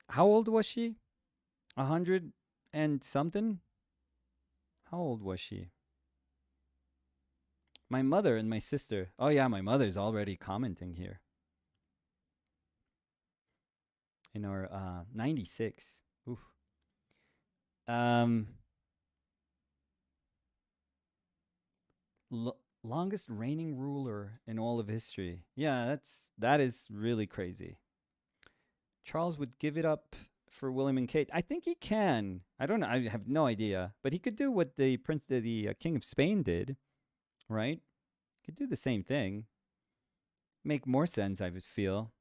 How old was she? 100 and something. How old was she? My mother and my sister. Oh yeah, my mother's already commenting here in our 96. Oof. Um, longest reigning ruler in all of history. Yeah, that is really crazy. Charles would give it up for William and Kate. I think he can. I don't know. I have no idea, but he could do what the King of Spain did, right? Could do the same thing. Make more sense, I would feel.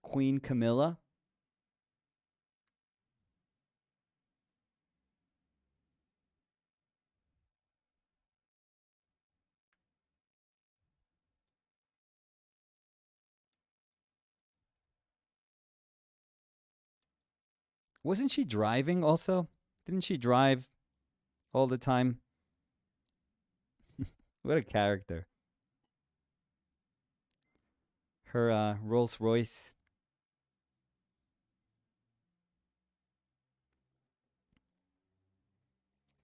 Queen Camilla. Wasn't she driving also? Didn't she drive all the time? What a character. Her Rolls Royce.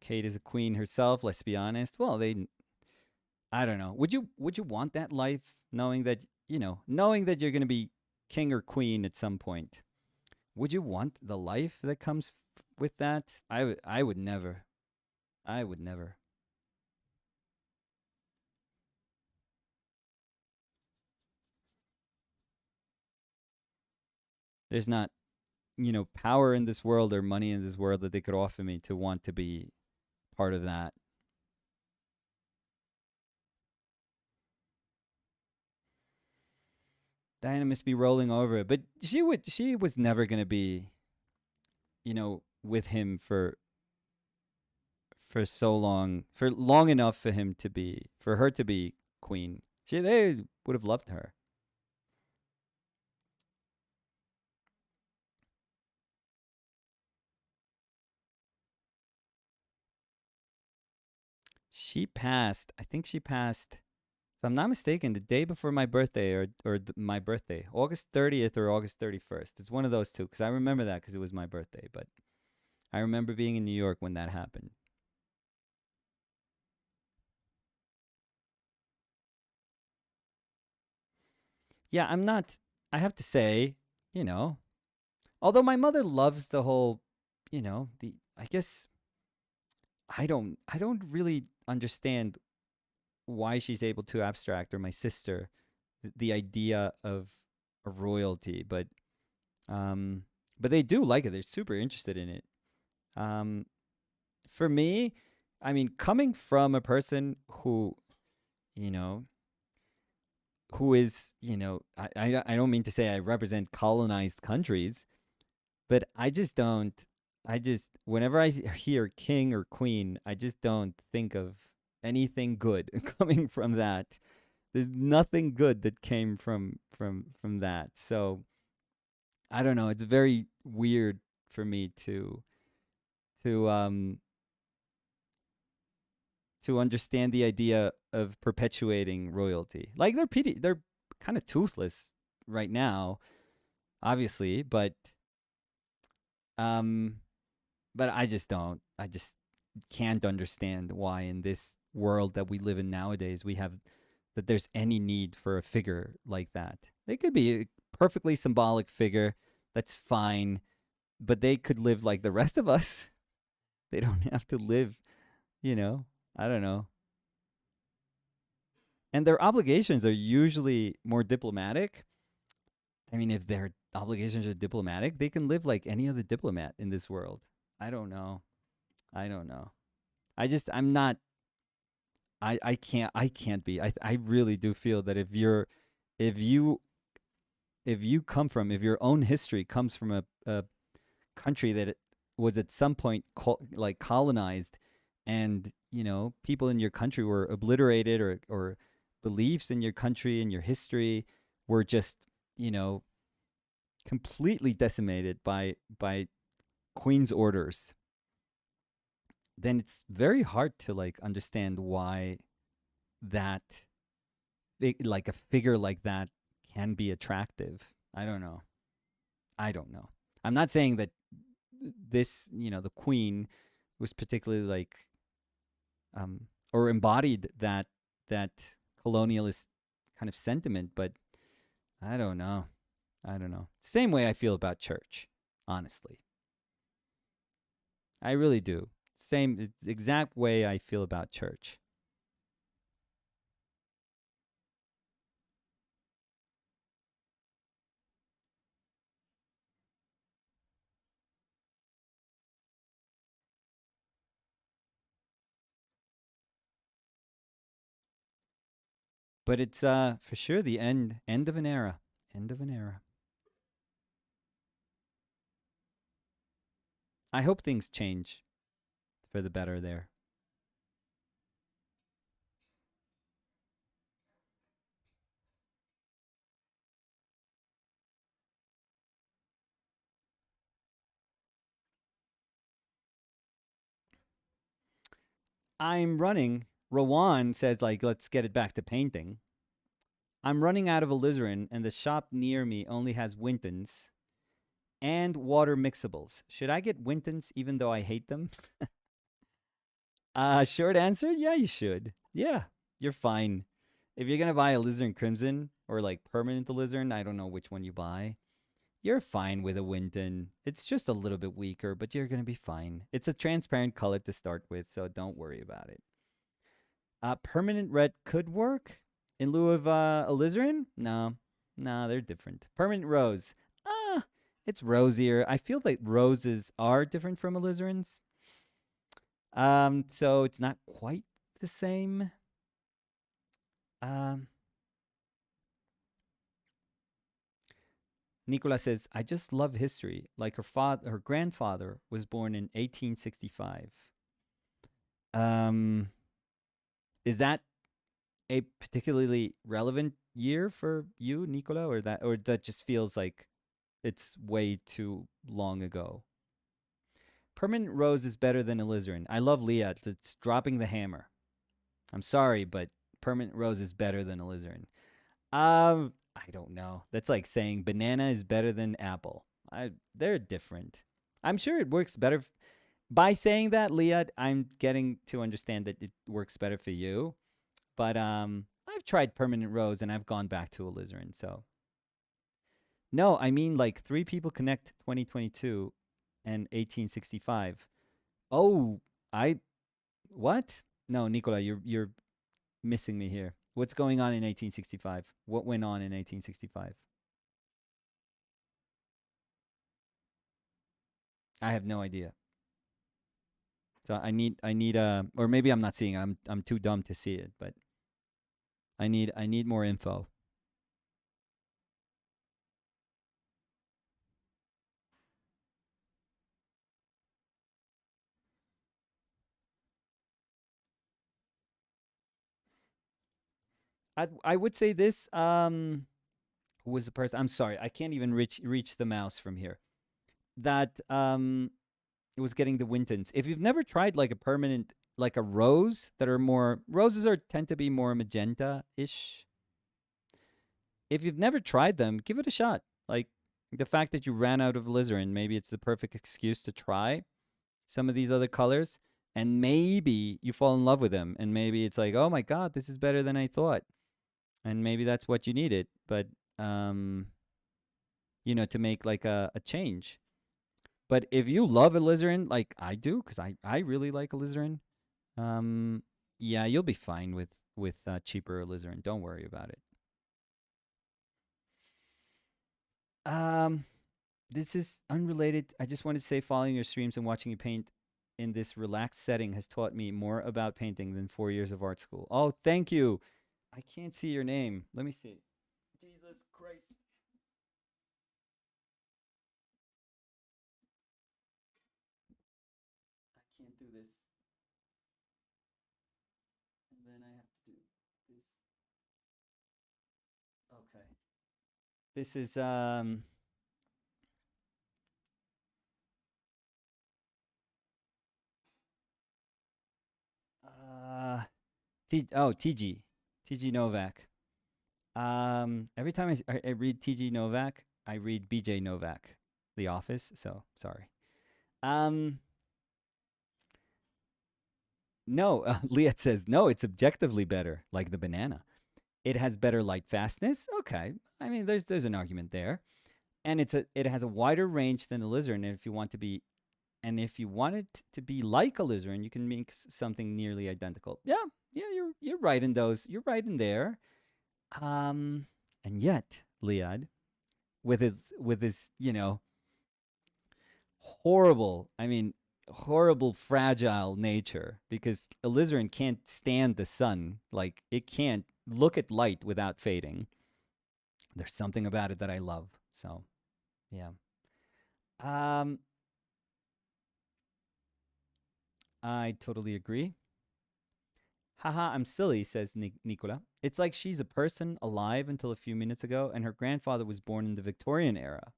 Kate is a queen herself. Let's be honest. Well, I don't know. Would you want that life, knowing that you're going to be king or queen at some point? Would you want the life that comes with that? I would never. I would never. There's not, power in this world or money in this world that they could offer me to want to be part of that. Diana must be rolling over it, but she was never going to be, with him for so long, for long enough for her to be queen. They would have loved her. She passed. I think she passed If I'm not mistaken, the day before my birthday or my birthday, August 30th or August 31st. It's one of those two because I remember that because it was my birthday. But I remember being in New York when that happened. Yeah, I'm not. I have to say, you know, although my mother loves the whole, the I guess I don't really understand why she's able to abstract, or my sister, the idea of a royalty, um but they do like it. They're super interested in it. Um for me, I mean, coming from a person you know, who is, I don't mean to say I represent colonized countries, but I just whenever hear king or queen, I just don't think of anything good coming from that. There's nothing good that came from that. So I don't know. It's very weird for me to um to understand the idea of perpetuating royalty. Like they're kind of toothless right now, obviously, um but I just don't. I just can't understand why in this world that we live in nowadays that there's any need for a figure like that. They could be a perfectly symbolic figure. That's fine, but they could live like the rest of us. They don't have to live, you know. I don't know. And their obligations are usually more diplomatic. I mean, if their obligations are diplomatic, they can live like any other diplomat in this world. I don't know. I don't know. I'm not I can't be. I really do feel that if you if your own history comes from a country that was at some point like colonized, and people in your country were obliterated, or beliefs in your country and your history were just you know completely decimated by queen's orders, then it's very hard to like understand why that like a figure like that can be attractive. I don't know. I don't know. I'm not saying that the queen was particularly like or embodied that colonialist kind of sentiment, but I don't know. I don't know. Same way I feel about church, honestly. I really do. Same exact way I feel about church. But it's for sure the end of an era. End of an era. I hope things change for the better there. I'm running. Rowan says, like, let's get it back to painting. I'm running out of alizarin, and the shop near me only has Wintons and water mixables. Should I get Wintons even though I hate them? Short answer, yeah, you should. Yeah, you're fine. If you're gonna buy alizarin crimson or like permanent alizarin, I don't know which one you buy. You're fine with a Winton. It's just a little bit weaker, but you're gonna be fine. It's a transparent color to start with, so don't worry about it. Permanent red could work in lieu of alizarin. No, no, they're different. Permanent rose. Ah, it's rosier. I feel like roses are different from alizarins. So it's not quite the same. Um, Nicola says, "I just love history. Like her grandfather was born in 1865. Um, is that a particularly relevant year for you, Nicola, or that just feels like it's way too long ago?" Permanent rose is better than alizarin. I love Leah. It's dropping the hammer. I'm sorry, but permanent rose is better than alizarin. I don't know. That's like saying banana is better than apple. They're different. I'm sure it works better. By saying that, Leah, I'm getting to understand that it works better for you. But I've tried permanent rose and I've gone back to alizarin. So no, I mean like three people connect 2022 and 1865. Oh, I what? No, Nicola, you're missing me here. What's going on in 1865? What went on in 1865? I have no idea. So I need or maybe I'm not seeing it. I'm too dumb to see it, but I need more info. I would say this who was the person? I'm sorry, I can't even reach the mouse from here. That it was getting the Wintons. If you've never tried like a permanent like a rose that are more roses are tend to be more magenta-ish. If you've never tried them, give it a shot. Like the fact that you ran out of alizarin, maybe it's the perfect excuse to try some of these other colors, and maybe you fall in love with them, and maybe it's like, oh my god, this is better than I thought, and maybe that's what you needed. But um, to make like a change. But if you love alizarin, like I do, because I really like alizarin, um, yeah, you'll be fine with cheaper alizarin. Don't worry about it. Um, this is unrelated. I just wanted to say following your streams and watching you paint in this relaxed setting has taught me more about painting than 4 years of art school. Oh, thank you. I can't see your name. Let me see. Jesus Christ. I can't do this. And then I have to do this. Okay. This is uh TG Novak. Every time I read TG Novak, I read BJ Novak, The Office. So sorry. Um, no, Liat says no. It's objectively better, like the banana. It has better light fastness. Okay, I mean there's an argument there, and it has a wider range than the lizard. And if you want it to be like a lizard, you can make something nearly identical. Yeah, yeah, you're right in those. You're right in there. Um, and yet, Liad, with his horrible, I mean, horrible, fragile nature because alizarin can't stand the sun. Like, it can't look at light without fading. There's something about it that I love. So, yeah. Um, I totally agree. Haha, I'm silly, says Nicola. It's like she's a person alive until a few minutes ago, and her grandfather was born in the Victorian era.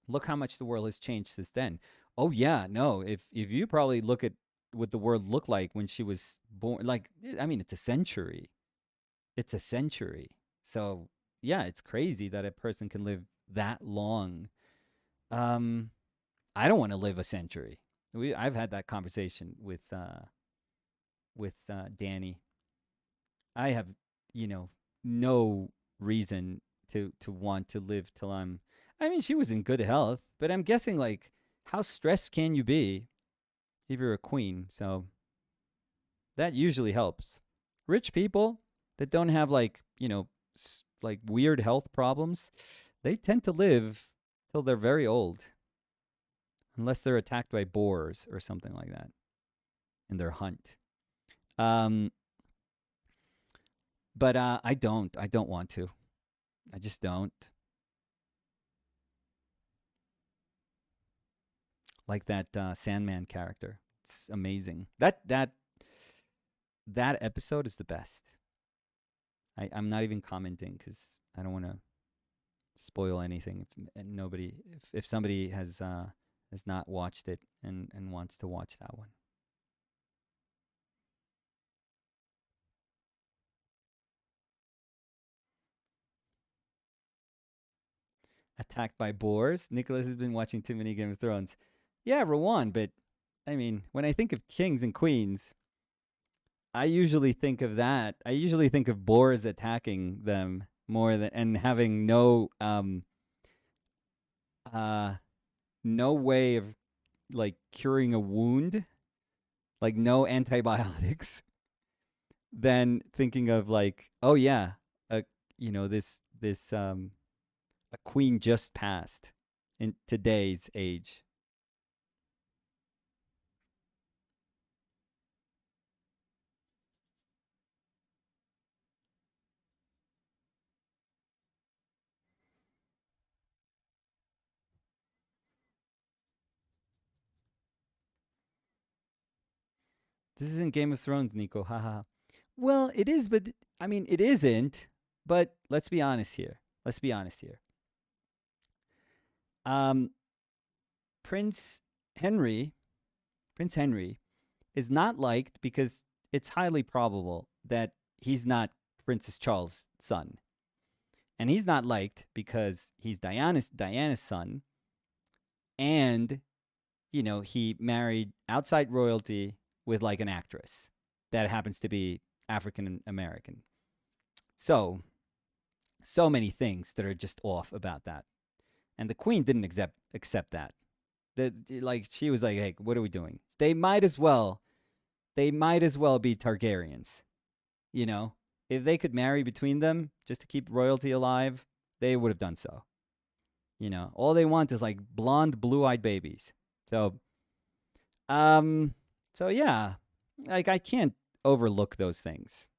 Look how much the world has changed since then. Oh yeah, no. If you probably look at what the world looked like when she was born, like I mean, it's a century. It's a century. So yeah, it's crazy that a person can live that long. Um, I don't want to live a century. I've had that conversation with Danny. I have, you know, no reason to want to live till I'm. I mean, she was in good health, but I'm guessing like how stressed can you be if you're a queen? So that usually helps. Rich people that don't have like like weird health problems, they tend to live till they're very old, unless they're attacked by boars or something like that in their hunt. Um, but I don't. I don't want to. I just don't. Like that Sandman character. It's amazing. That episode is the best. I'm not even commenting because I don't want to spoil anything. If somebody has not watched it and wants to watch that one. Attacked by boars. Nicholas has been watching too many Game of Thrones. Yeah, Rowan, but I mean, when I think of kings and queens, I usually think of that. I usually think of boars attacking them more than and having uh no way of like curing a wound, like no antibiotics, than thinking of like, oh yeah, a this a queen just passed in today's age. This isn't Game of Thrones, Nico. Haha. Well, it is, but I mean, it isn't. But let's be honest here. Let's be honest here. Um, Prince Henry, Prince Henry, is not liked because it's highly probable that he's not Princess Charles' son, and he's not liked because he's Diana's son, and he married outside royalty with like an actress that happens to be African American. So so many things that are just off about that. And the queen didn't accept that. That like she was like, "Hey, what are we doing?" They might as well be Targaryens, you know? If they could marry between them just to keep royalty alive, they would have done so. All they want is like blonde, blue-eyed babies. So, um so yeah, like I can't overlook those things.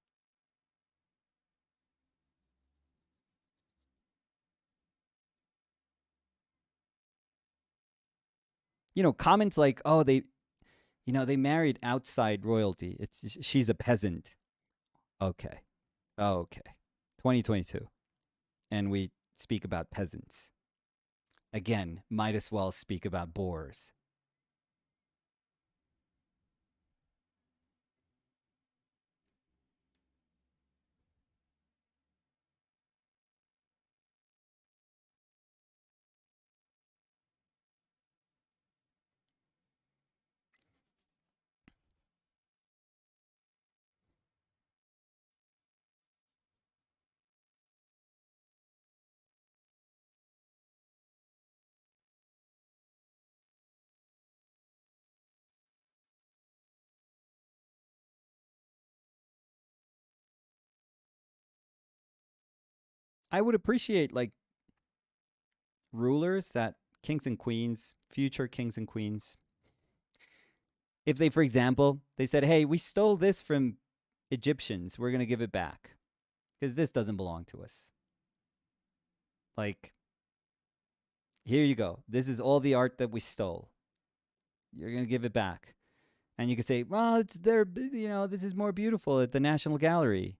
Comments like, "Oh, they married outside royalty. She's a peasant." Okay. Okay. 2022. And we speak about peasants. Again, might as well speak about boars. I would appreciate like rulers that kings and queens, future kings and queens, if they, for example, they said, "Hey, we stole this from Egyptians. We're going to give it back because this doesn't belong to us." Like, here you go. This is all the art that we stole. You're going to give it back. And you could say, "Well, it's there, this is more beautiful at the National Gallery."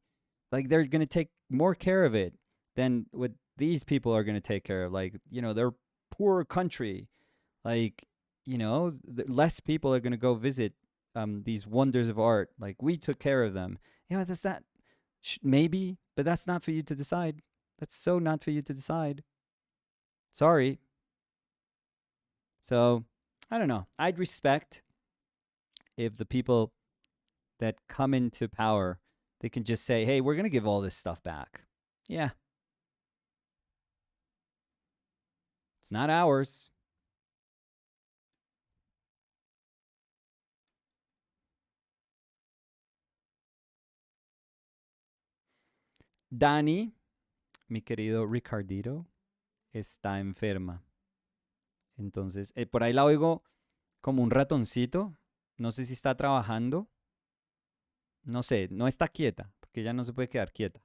Like they're going to take more care of it than what these people are going to take care of. Like, they're poor country. Like, less people are going to go visit these wonders of art. Like we took care of them. That's that maybe, but that's not for you to decide. That's so not for you to decide. Sorry. So, I don't know. I'd respect if the people that come into power, they can just say, "Hey, we're going to give all this stuff back." Yeah, it's not ours. Dani, mi querido Ricardito, está enferma. Entonces, por ahí la oigo como un ratoncito. No sé si está trabajando. No sé, no está quieta, porque ella no se puede quedar quieta.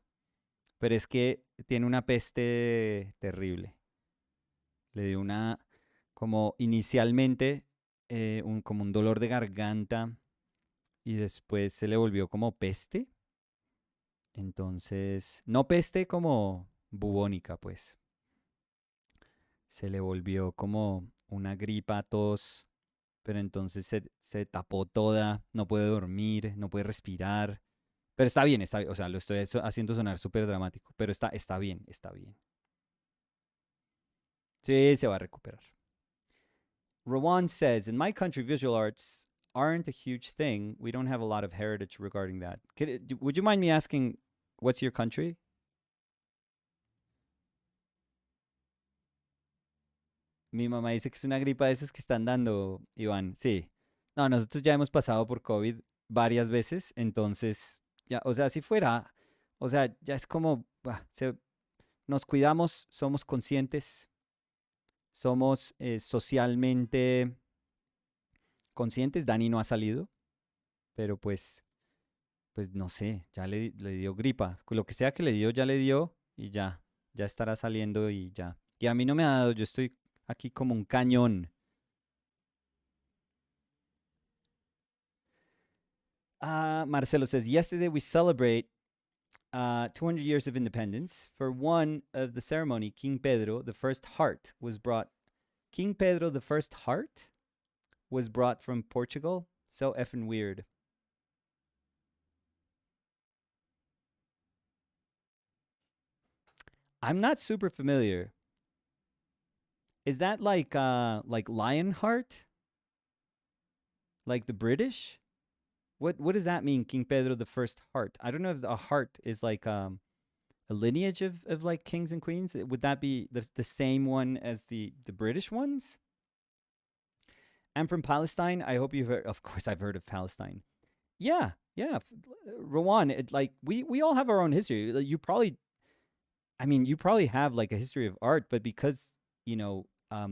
Pero es que tiene una peste terrible. Le dio como inicialmente, como un dolor de garganta y después se le volvió como peste. Entonces, no peste como bubónica, pues. Se le volvió como una gripa, tos, pero entonces se tapó toda, no puede dormir, no puede respirar. Pero está bien, o sea, lo estoy haciendo sonar súper dramático, pero está bien, está bien. Sí, se va a recuperar. Rawan says, in my country, visual arts aren't a huge thing. We don't have a lot of heritage regarding that. Would you mind me asking, what's your country? Mi mamá dice que es una gripa de esas que están dando, Iván. Sí. No, nosotros ya hemos pasado por COVID varias veces, entonces, ya, o sea, si fuera, o sea, ya es como, nos cuidamos, somos conscientes, somos socialmente conscientes. Dani no ha salido, pero pues no sé, ya le dio gripa. Lo que sea que le dio, ya le dio y ya estará saliendo y ya. Y a mí no me ha dado, yo estoy aquí como un cañón. Marcelo says, yesterday we celebrate 200 years of independence. For one of the ceremony, King Pedro, the first heart, was brought. King Pedro, the first heart, was brought from Portugal. So effing weird. I'm not super familiar. Is that like Lionheart? Like the British? What does that mean, King Pedro the First Heart? I don't know if a heart is like a lineage of like kings and queens. Would that be the same one as the British ones? I'm from Palestine. I hope you've heard. Of course, I've heard of Palestine. Yeah, yeah. Rwan, like we all have our own history. You probably, I mean, you probably have like a history of art, but because you know, I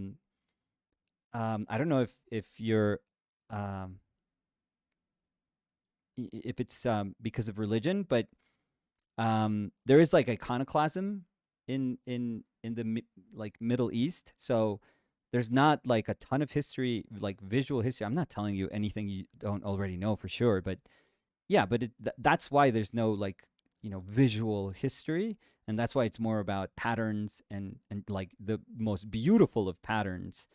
don't know if you're um, if it's because of religion, but there is like iconoclasm in the like Middle East. So there's not like a ton of history, like visual history. I'm not telling you anything you don't already know for sure, but yeah, but that's why there's no like visual history, and that's why it's more about patterns and like the most beautiful of patterns.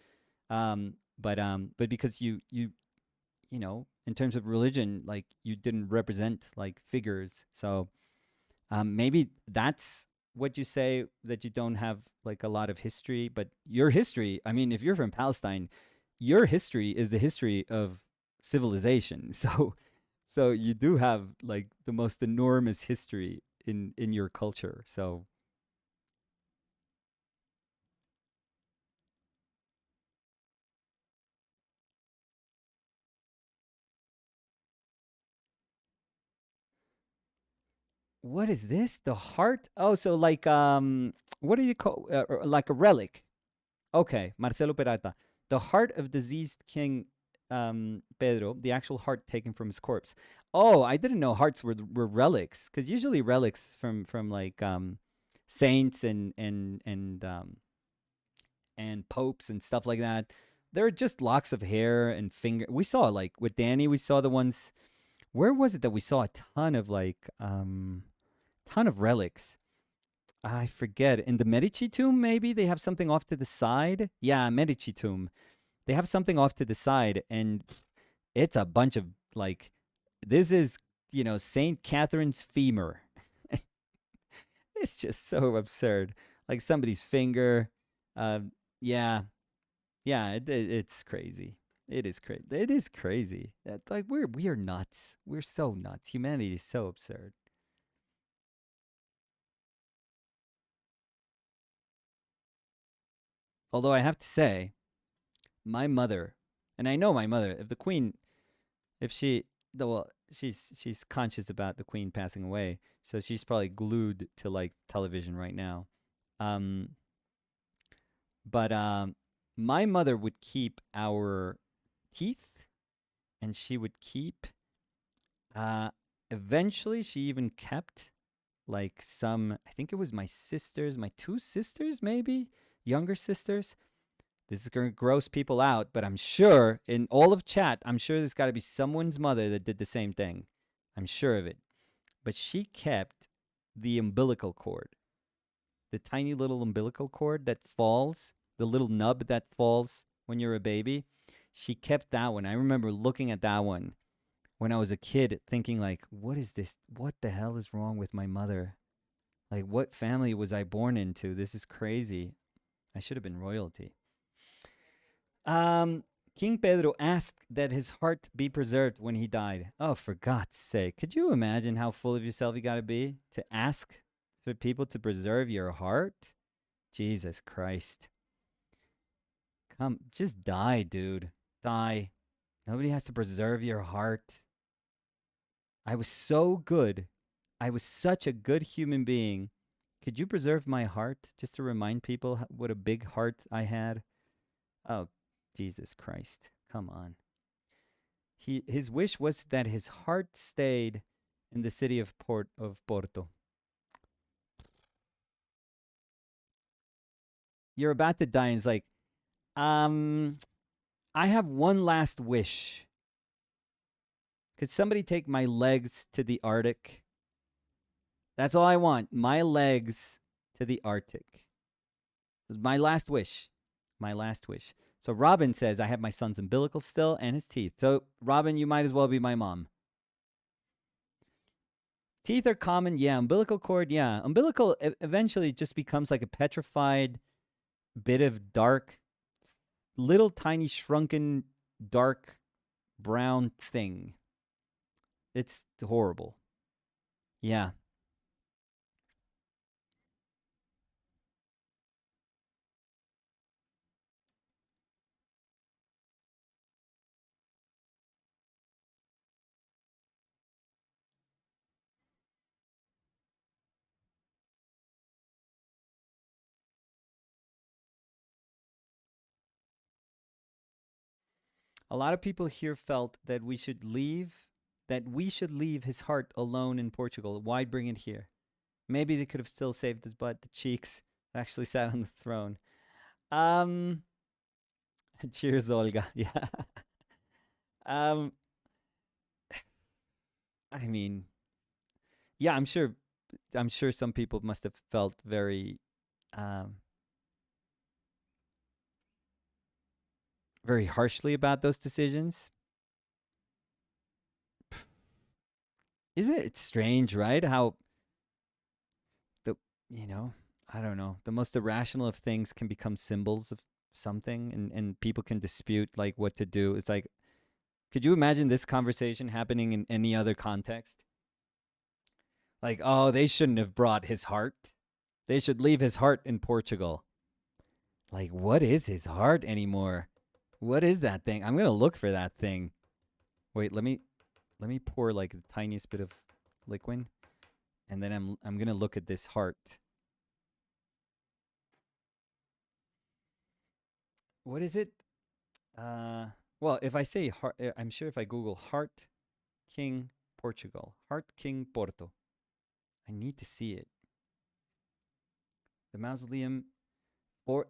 But because in terms of religion, like you didn't represent like figures, so maybe that's what you say, that you don't have like a lot of history. But your history, I mean, if you're from Palestine, your history is the history of civilization. So you do have like the most enormous history in your culture. So what is this? The heart? Oh, so like what do you call like a relic? Okay, Marcelo Peralta. The heart of diseased King Pedro, the actual heart taken from his corpse. Oh, I didn't know hearts were relics, because usually relics from like saints and popes and stuff like that. They're just locks of hair and finger. We saw like with Danny, we saw the ones. Where was it that we saw a ton of like ton of relics? I forget. In the Medici tomb, maybe they have something off to the side. Yeah, Medici tomb. They have something off to the side, and it's a bunch of like, this is Saint Catherine's femur. It's just so absurd. Like somebody's finger. Yeah, yeah. It's crazy. It is crazy. It is crazy. Like we are nuts. We're so nuts. Humanity is so absurd. Although I have to say, my mother, and I know my mother, if the queen, if she, well, she's conscious about the queen passing away, so she's probably glued to like television right now. Um, but my mother would keep our teeth, and she would keep. Uh, Eventually, she even kept like some. I think it was my sisters, my two sisters, maybe younger sisters. This is going to gross people out, but I'm sure in all of chat, I'm sure there's got to be someone's mother that did the same thing. I'm sure of it. But she kept the umbilical cord, the tiny little umbilical cord that falls, the little nub that falls when you're a baby. She kept that one. I remember looking at that one when I was a kid, thinking like, what is this? What the hell is wrong with my mother? Like, what family was I born into? This is crazy. I should have been royalty. Um, King Pedro asked that his heart be preserved when he died. Oh, for God's sake. Could you imagine how full of yourself you got to be to ask for people to preserve your heart? Jesus Christ. Come, just die, dude. Die. Nobody has to preserve your heart. I was so good. I was such a good human being. Could you preserve my heart just to remind people what a big heart I had? Oh, Jesus Christ. Come on. His wish was that his heart stayed in the city of Porto. You're about to die, and it's like, um, I have one last wish. Could somebody take my legs to the Arctic? That's all I want. My legs to the Arctic. This is my last wish. My last wish. So Robin says, I have my son's umbilical still and his teeth. So, Robin, you might as well be my mom. Teeth are common, yeah. Umbilical cord, yeah. Umbilical eventually just becomes like a petrified bit of dark, little tiny shrunken, dark brown thing. It's horrible. Yeah. A lot of people here felt that we should leave his heart alone in Portugal. Why bring it here? Maybe they could have still saved his butt. The cheeks actually sat on the throne. Um, cheers, Olga. Yeah. Um, I mean, yeah, I'm sure. I'm sure some people must have felt very, um, very harshly about those decisions. Isn't it strange, right? How the you know, I don't know, the most irrational of things can become symbols of something, and people can dispute like what to do. It's like, could you imagine this conversation happening in any other context? Like, oh, they shouldn't have brought his heart. They should leave his heart in Portugal. Like, what is his heart anymore? What is that thing? I'm gonna look for that thing. Wait, let me pour like the tiniest bit of liquid, and then I'm gonna look at this heart. What is it? Uh, well, if I say heart, I'm sure if I Google Heart King Portugal, Heart King Porto, I need to see it. The mausoleum for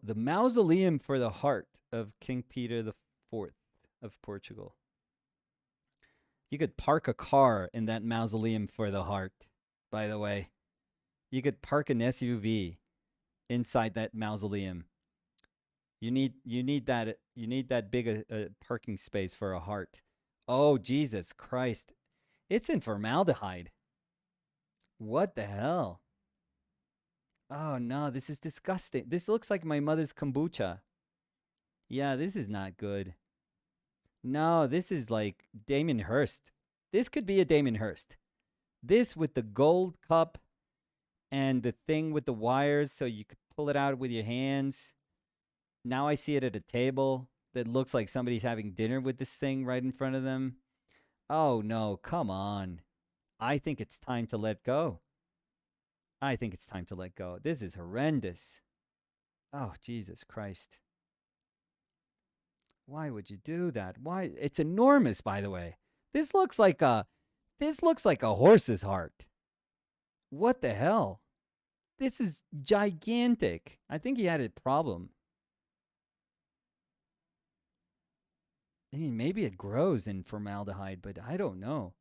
the heart of King Peter the Fourth of Portugal. You could park a car in that mausoleum for the heart. By the way, you could park an SUV inside that mausoleum. You need that big parking space for a heart. Oh, Jesus Christ. It's in formaldehyde. What the hell? Oh no, this is disgusting. This looks like my mother's kombucha. Yeah, this is not good. No, this is like Damien Hirst. This could be a Damien Hirst. This with the gold cup and the thing with the wires so you could pull it out with your hands. Now I see it at a table that looks like somebody's having dinner with this thing right in front of them. Oh no, come on. I think it's time to let go. I think it's time to let go. This is horrendous. Oh, Jesus Christ. Why would you do that? Why? It's enormous, by the way. This looks like a this looks like a horse's heart. What the hell? This is gigantic. I think he had a problem. I mean, maybe it grows in formaldehyde, but I don't know.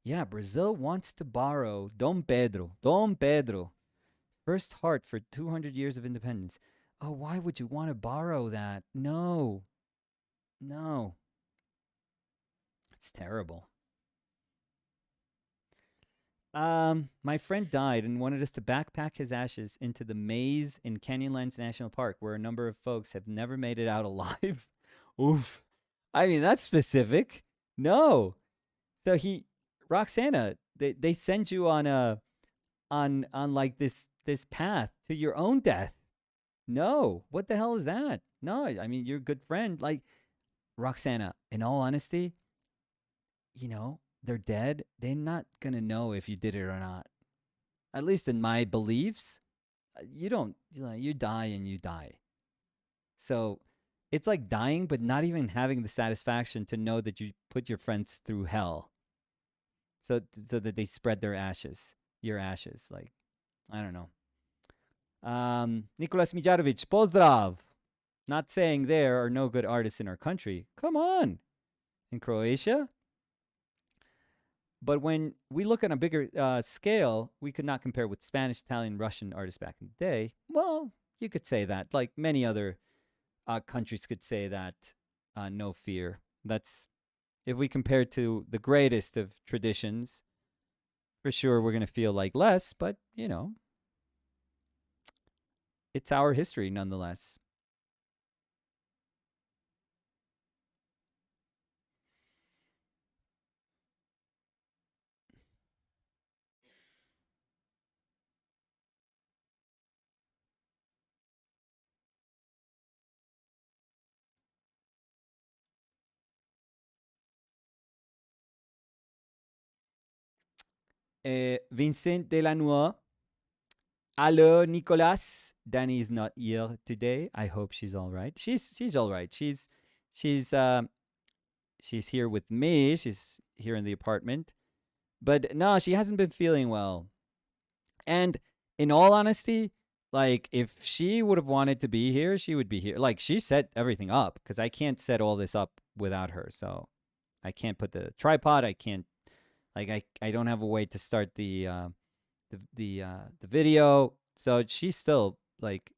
Yeah, Brazil wants to borrow Dom Pedro. Dom Pedro. First heart for 200 years of independence. Oh, why would you want to borrow that? No. No. It's terrible. My friend died and wanted us to backpack his ashes into the maze in Canyonlands National Park, where a number of folks have never made it out alive. Oof. I mean, that's specific. No. So Roxana, they send you on like this path to your own death. No. What the hell is that? No, I mean, you're a good friend. Like, Roxana, in all honesty, they're dead. They're not going to know if you did it or not. At least in my beliefs, you don't, you die and you die. So it's like dying, but not even having the satisfaction to know that you put your friends through hell. So that they spread your ashes. Like, I don't know. Nicolas Mijarovic, pozdrav. Not saying there are no good artists in our country. Come on. In Croatia, but when we look on a bigger scale, we could not compare with Spanish, Italian, Russian artists back in the day. Well, you could say that. Like many other countries could say that. No fear. That's if we compare to the greatest of traditions. For sure, we're going to feel like less, but it's our history nonetheless. Vincent Delanois. Hello, Nicolas. Danny is not here today. I hope she's all right. She's all right. She's she's here with me. She's here in the apartment. But no, she hasn't been feeling well. And in all honesty, like if she would have wanted to be here, she would be here. Like she set everything up because I can't set all this up without her. So I can't put the tripod. I can't like I don't have a way to start the video. So she's still like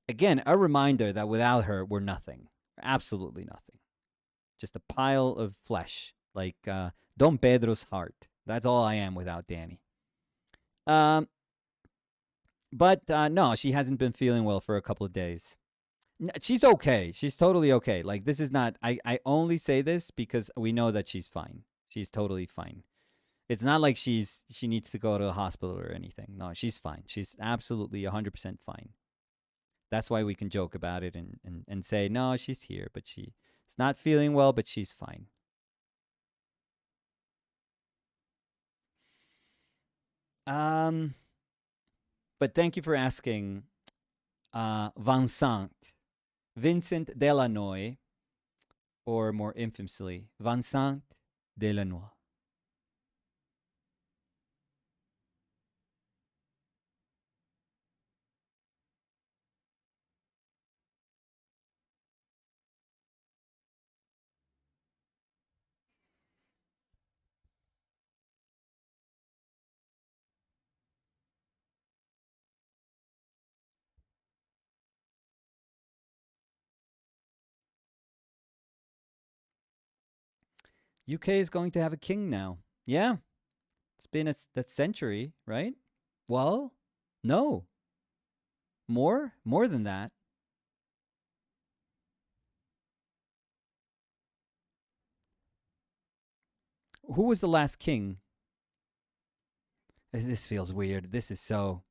again a reminder that without her we're nothing. Absolutely nothing. Just a pile of flesh, like Don Pedro's heart. That's all I am without Danny. Um, but no, she hasn't been feeling well for a couple of days. She's okay. She's totally okay. Like this is not. I only say this because we know that she's fine. She's totally fine. It's not like she needs to go to the hospital or anything. No, she's fine. She's absolutely 100% fine. That's why we can joke about it and say no, she's here, but she's not feeling well, but she's fine. Um, but thank you for asking, Vincent. Vincent Delanoy, or more infamously, Vincent Delanoy. UK is going to have a king now. Yeah, it's been a century, right? Well, no, more than that. Who was the last king? This feels weird. This is so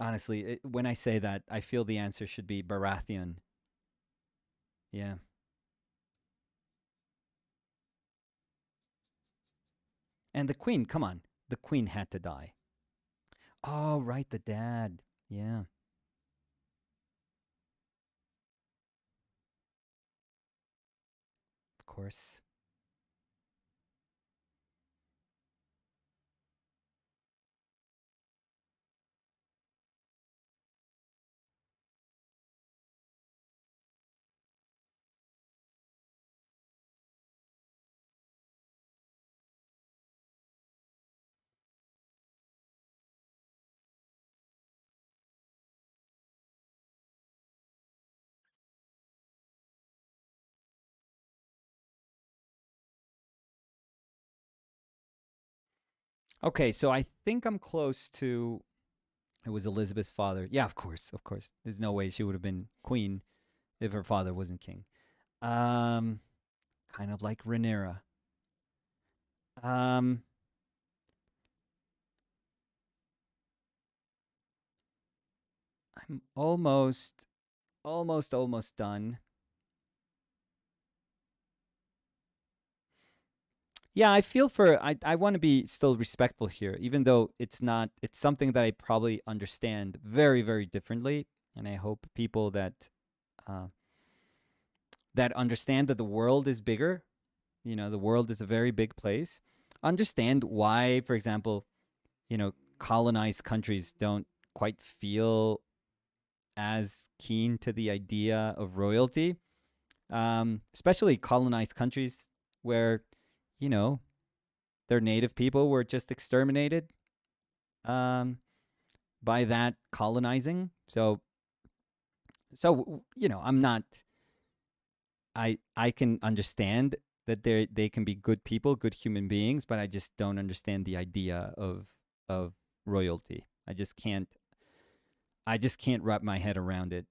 honestly. When I say that, I feel the answer should be Baratheon. Yeah, and the queen. Come on, the queen had to die. Oh, right, the dad. Yeah, of course. Okay, so I think I'm close to. It was Elizabeth's father. Yeah, of course, of course. There's no way she would have been queen if her father wasn't king. Um, kind of like Rhaenyra. Um, I'm almost done. Yeah, I feel for. I want to be still respectful here, even though it's not. It's something that I probably understand very, very differently, and I hope people uh, that understand that the world is bigger. You know, the world is a very big place. Understand why, for example, colonized countries don't quite feel as keen to the idea of royalty, especially colonized countries where, you know, their native people were just exterminated um, by that colonizing. So I'm not. I can understand that they can be good people, good human beings, but I just don't understand the idea of royalty. I just can't wrap my head around it.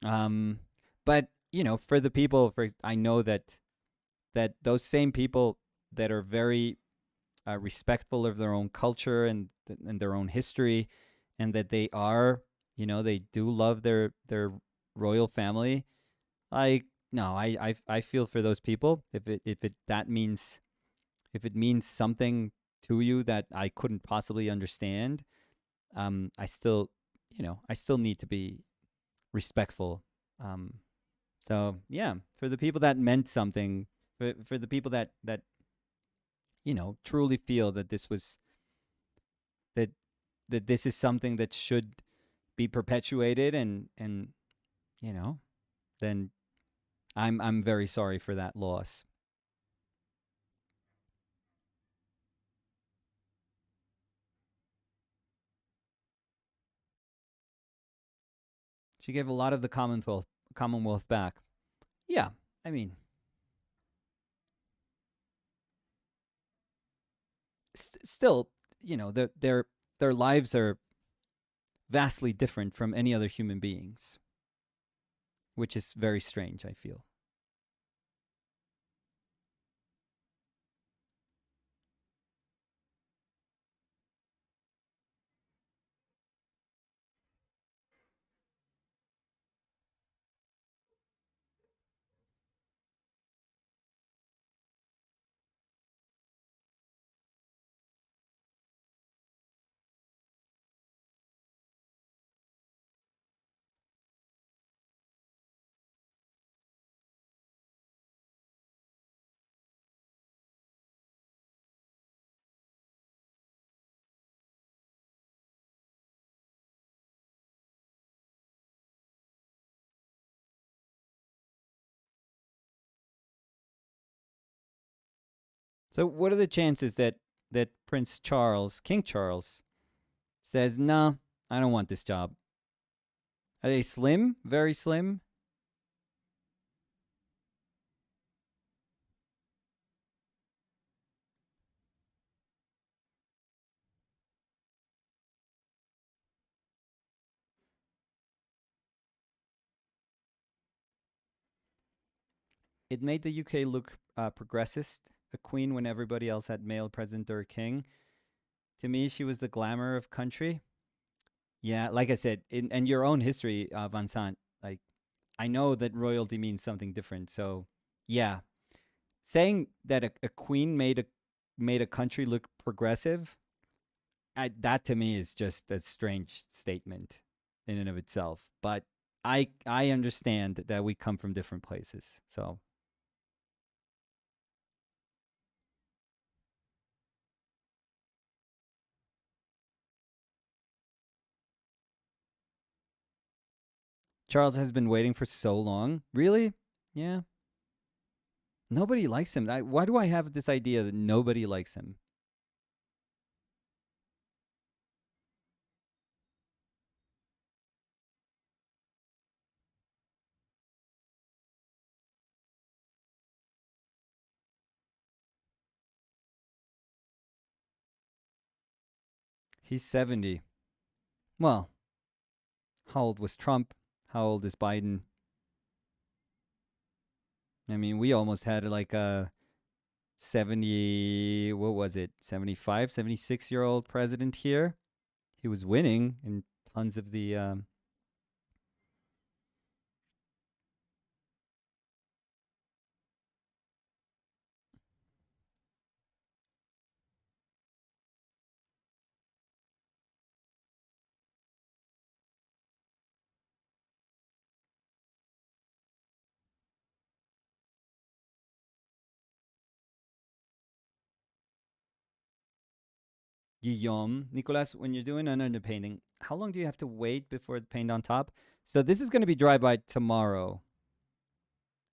Um, but for the people, I know that those same people that are very respectful of their own culture and their own history, and that they do love their royal family. I no, I feel for those people. If it means something to you that I couldn't possibly understand, I still need to be respectful. Um, so yeah, for the people that meant something, for the people that truly feel that that this is something that should be perpetuated, and you know, then I'm very sorry for that loss. She gave a lot of the Commonwealth back. Yeah, I mean, still, their lives are vastly different from any other human beings, which is very strange. I feel. So, what are the chances that Prince Charles, King Charles, says, "No, I don't want this job"? Are they slim? Very slim? It made the UK look progressist, a queen when everybody else had male president or a king. To me, she was the glamour of country. Yeah, like I said, and your own history, Vincent, like, I know that royalty means something different. So, yeah, saying that a queen made a country look progressive, that to me is just a strange statement in and of itself. But I understand that we come from different places. So Charles has been waiting for so long. Really? Yeah. Nobody likes him. Why do I have this idea that nobody likes him? He's 70. Well, how old was Trump? How old is Biden? I mean, we almost had like a 70, what was it? 75, 76-year-old president here. He was winning in tons of the Guillaume. Nicolas, when you're doing an underpainting, how long do you have to wait before the paint on top? So this is going to be dry by tomorrow,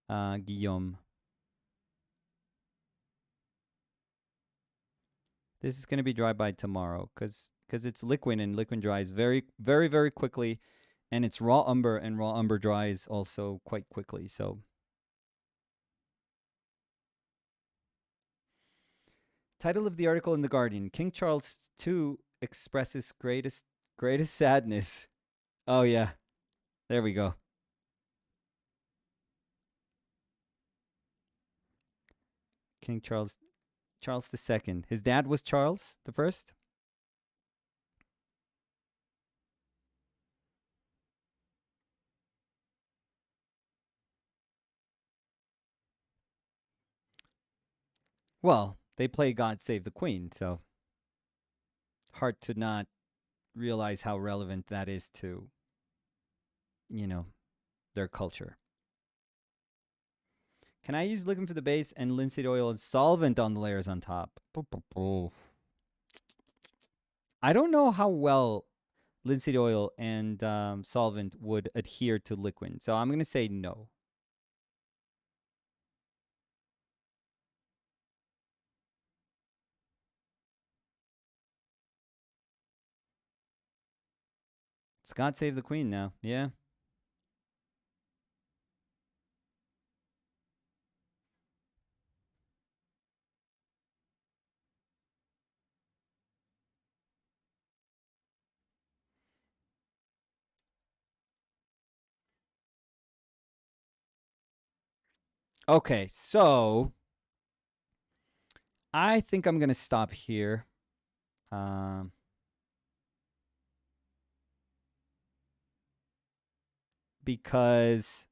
Guillaume. This is going to be dry by tomorrow because it's liquid and liquid dries very, very, very quickly. And it's raw umber, and raw umber dries also quite quickly. So, title of the article in The Guardian: King Charles II expresses greatest sadness. Oh yeah, there we go. King Charles II. His dad was Charles the First. Well, they play God Save the Queen, so hard to not realize how relevant that is to, you know, their culture. Can I use looking for the base and linseed oil and solvent on the layers on top? I don't know how well linseed oil and solvent would adhere to liquid, so I'm going to say no. It's God Save the Queen now. Yeah. Okay, so I think I'm going to stop here. Um, because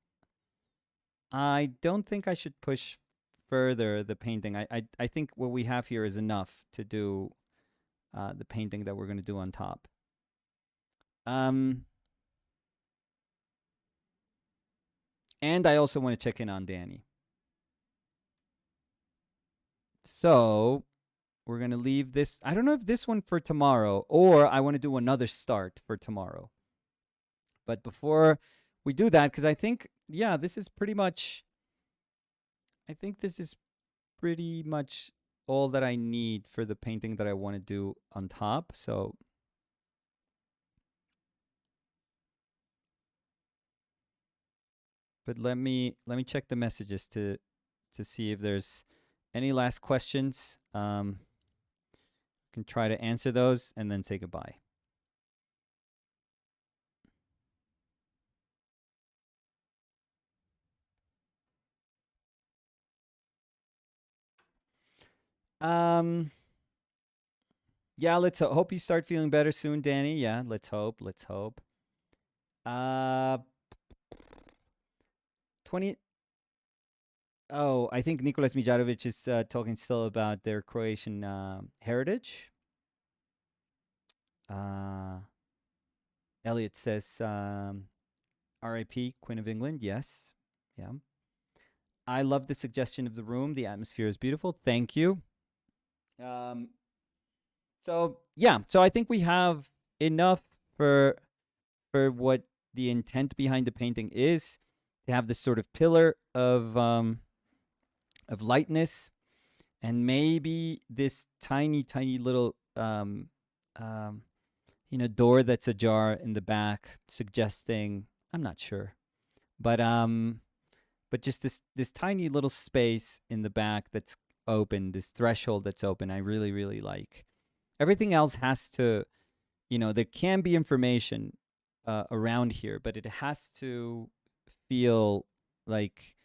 I don't think I should push further the painting. I think what we have here is enough to do the painting that we're going to do on top. And I also want to check in on Danny. So we're going to leave this. I don't know if this one for tomorrow, or I want to do another start for tomorrow. But before we do that, because I think, yeah, this is pretty much, I think this is pretty much all that I need for the painting that I want to do on top. So but let me check the messages to see if there's any last questions. Can try to answer those and then say goodbye. Um, yeah, let's hope you start feeling better soon, Danny. Yeah, let's hope. Let's hope. 20. Oh, I think Nicolas Mijarovic is talking still about their Croatian heritage. Elliot says, R.I.P. Queen of England. Yes. Yeah. I love the suggestion of the room. The atmosphere is beautiful. Thank you. Um, so yeah, so I think we have enough for what the intent behind the painting is, to have this sort of pillar of lightness, and maybe this tiny little um, door that's ajar in the back, suggesting, I'm not sure, but just this tiny little space in the back that's open, this threshold that's open. I really like. Everything else has to there can be information around here, but it has to feel like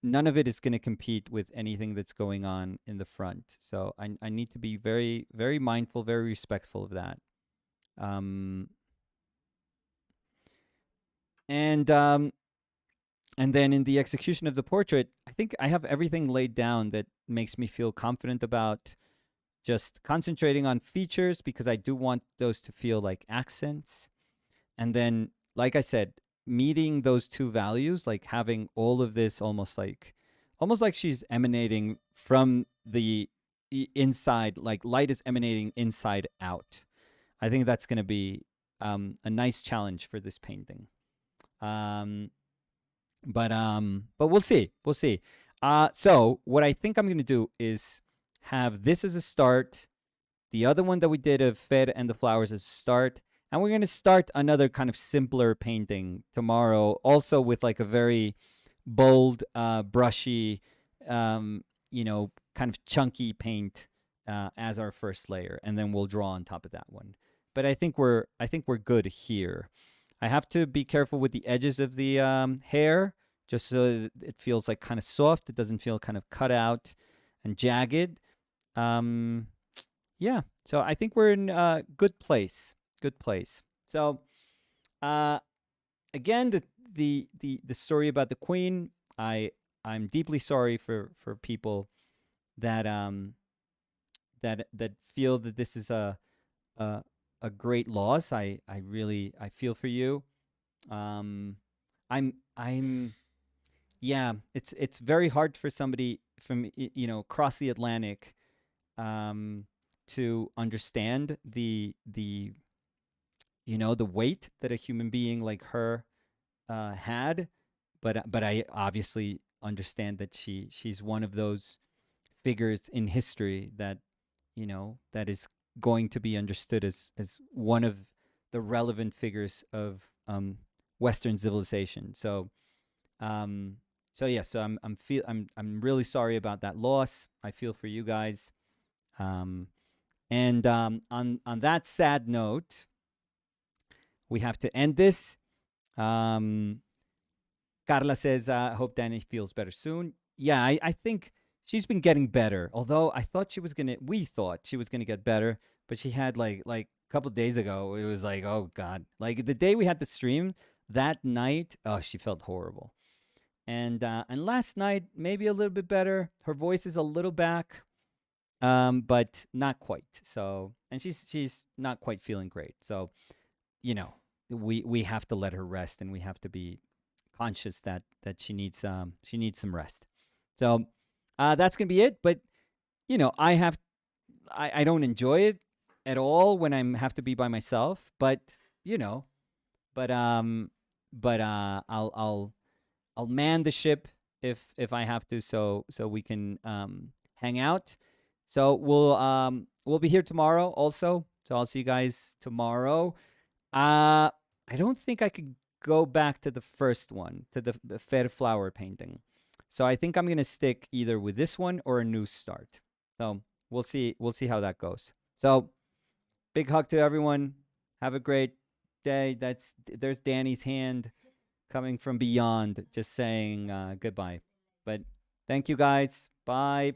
none of it is going to compete with anything that's going on in the front. So I need to be very, very mindful, very respectful of that. Um, and um, and then in the execution of the portrait, I think I have everything laid down that makes me feel confident about just concentrating on features because I do want those to feel like accents. And then, like I said, meeting those two values, like having all of this almost like she's emanating from the inside, like light is emanating inside out. I think that's going to be a nice challenge for this painting. Um, but we'll see. We'll see. So what I think I'm going to do is have this as a start, the other one that we did of Fed and the Flowers as a start, and we're going to start another kind of simpler painting tomorrow, also with like a very bold, brushy, kind of chunky paint as our first layer, and then we'll draw on top of that one. But I think we're good here. I have to be careful with the edges of the hair, just so that it feels like kind of soft. It doesn't feel kind of cut out and jagged. Um, yeah, so I think we're in a good place. Good place. So, uh, again, the story about the queen. I'm deeply sorry for people that that feel that this is a a great loss. I feel for you. Um, I'm yeah. It's very hard for somebody from across the Atlantic um, to understand the weight that a human being like her had, but I obviously understand that she's one of those figures in history that that is going to be understood as one of the relevant figures of Western civilization. Um, so yeah, so I'm really sorry about that loss. I feel for you guys. Um, and on that sad note, we have to end this. Um, Carla says, "I hope Danny feels better soon." Yeah, I think she's been getting better. Although we thought she was gonna get better, but she had like a couple days ago, it was like, oh god, like the day we had the stream that night, oh, she felt horrible. And last night maybe a little bit better. Her voice is a little back, but not quite. So, and she's not quite feeling great. So, you know, we have to let her rest, and we have to be conscious that she needs some rest. So that's gonna be it. But I don't enjoy it at all when I have to be by myself. But you know, but I'll man the ship if I have to, so we can hang out. So we'll be here tomorrow also. So I'll see you guys tomorrow. I don't think I could go back to the first one, to the Fair Flower painting. So I think I'm gonna stick either with this one or a new start. So we'll see. We'll see how that goes. So big hug to everyone. Have a great day. There's Danny's hand coming from beyond, just saying goodbye. But thank you guys. Bye.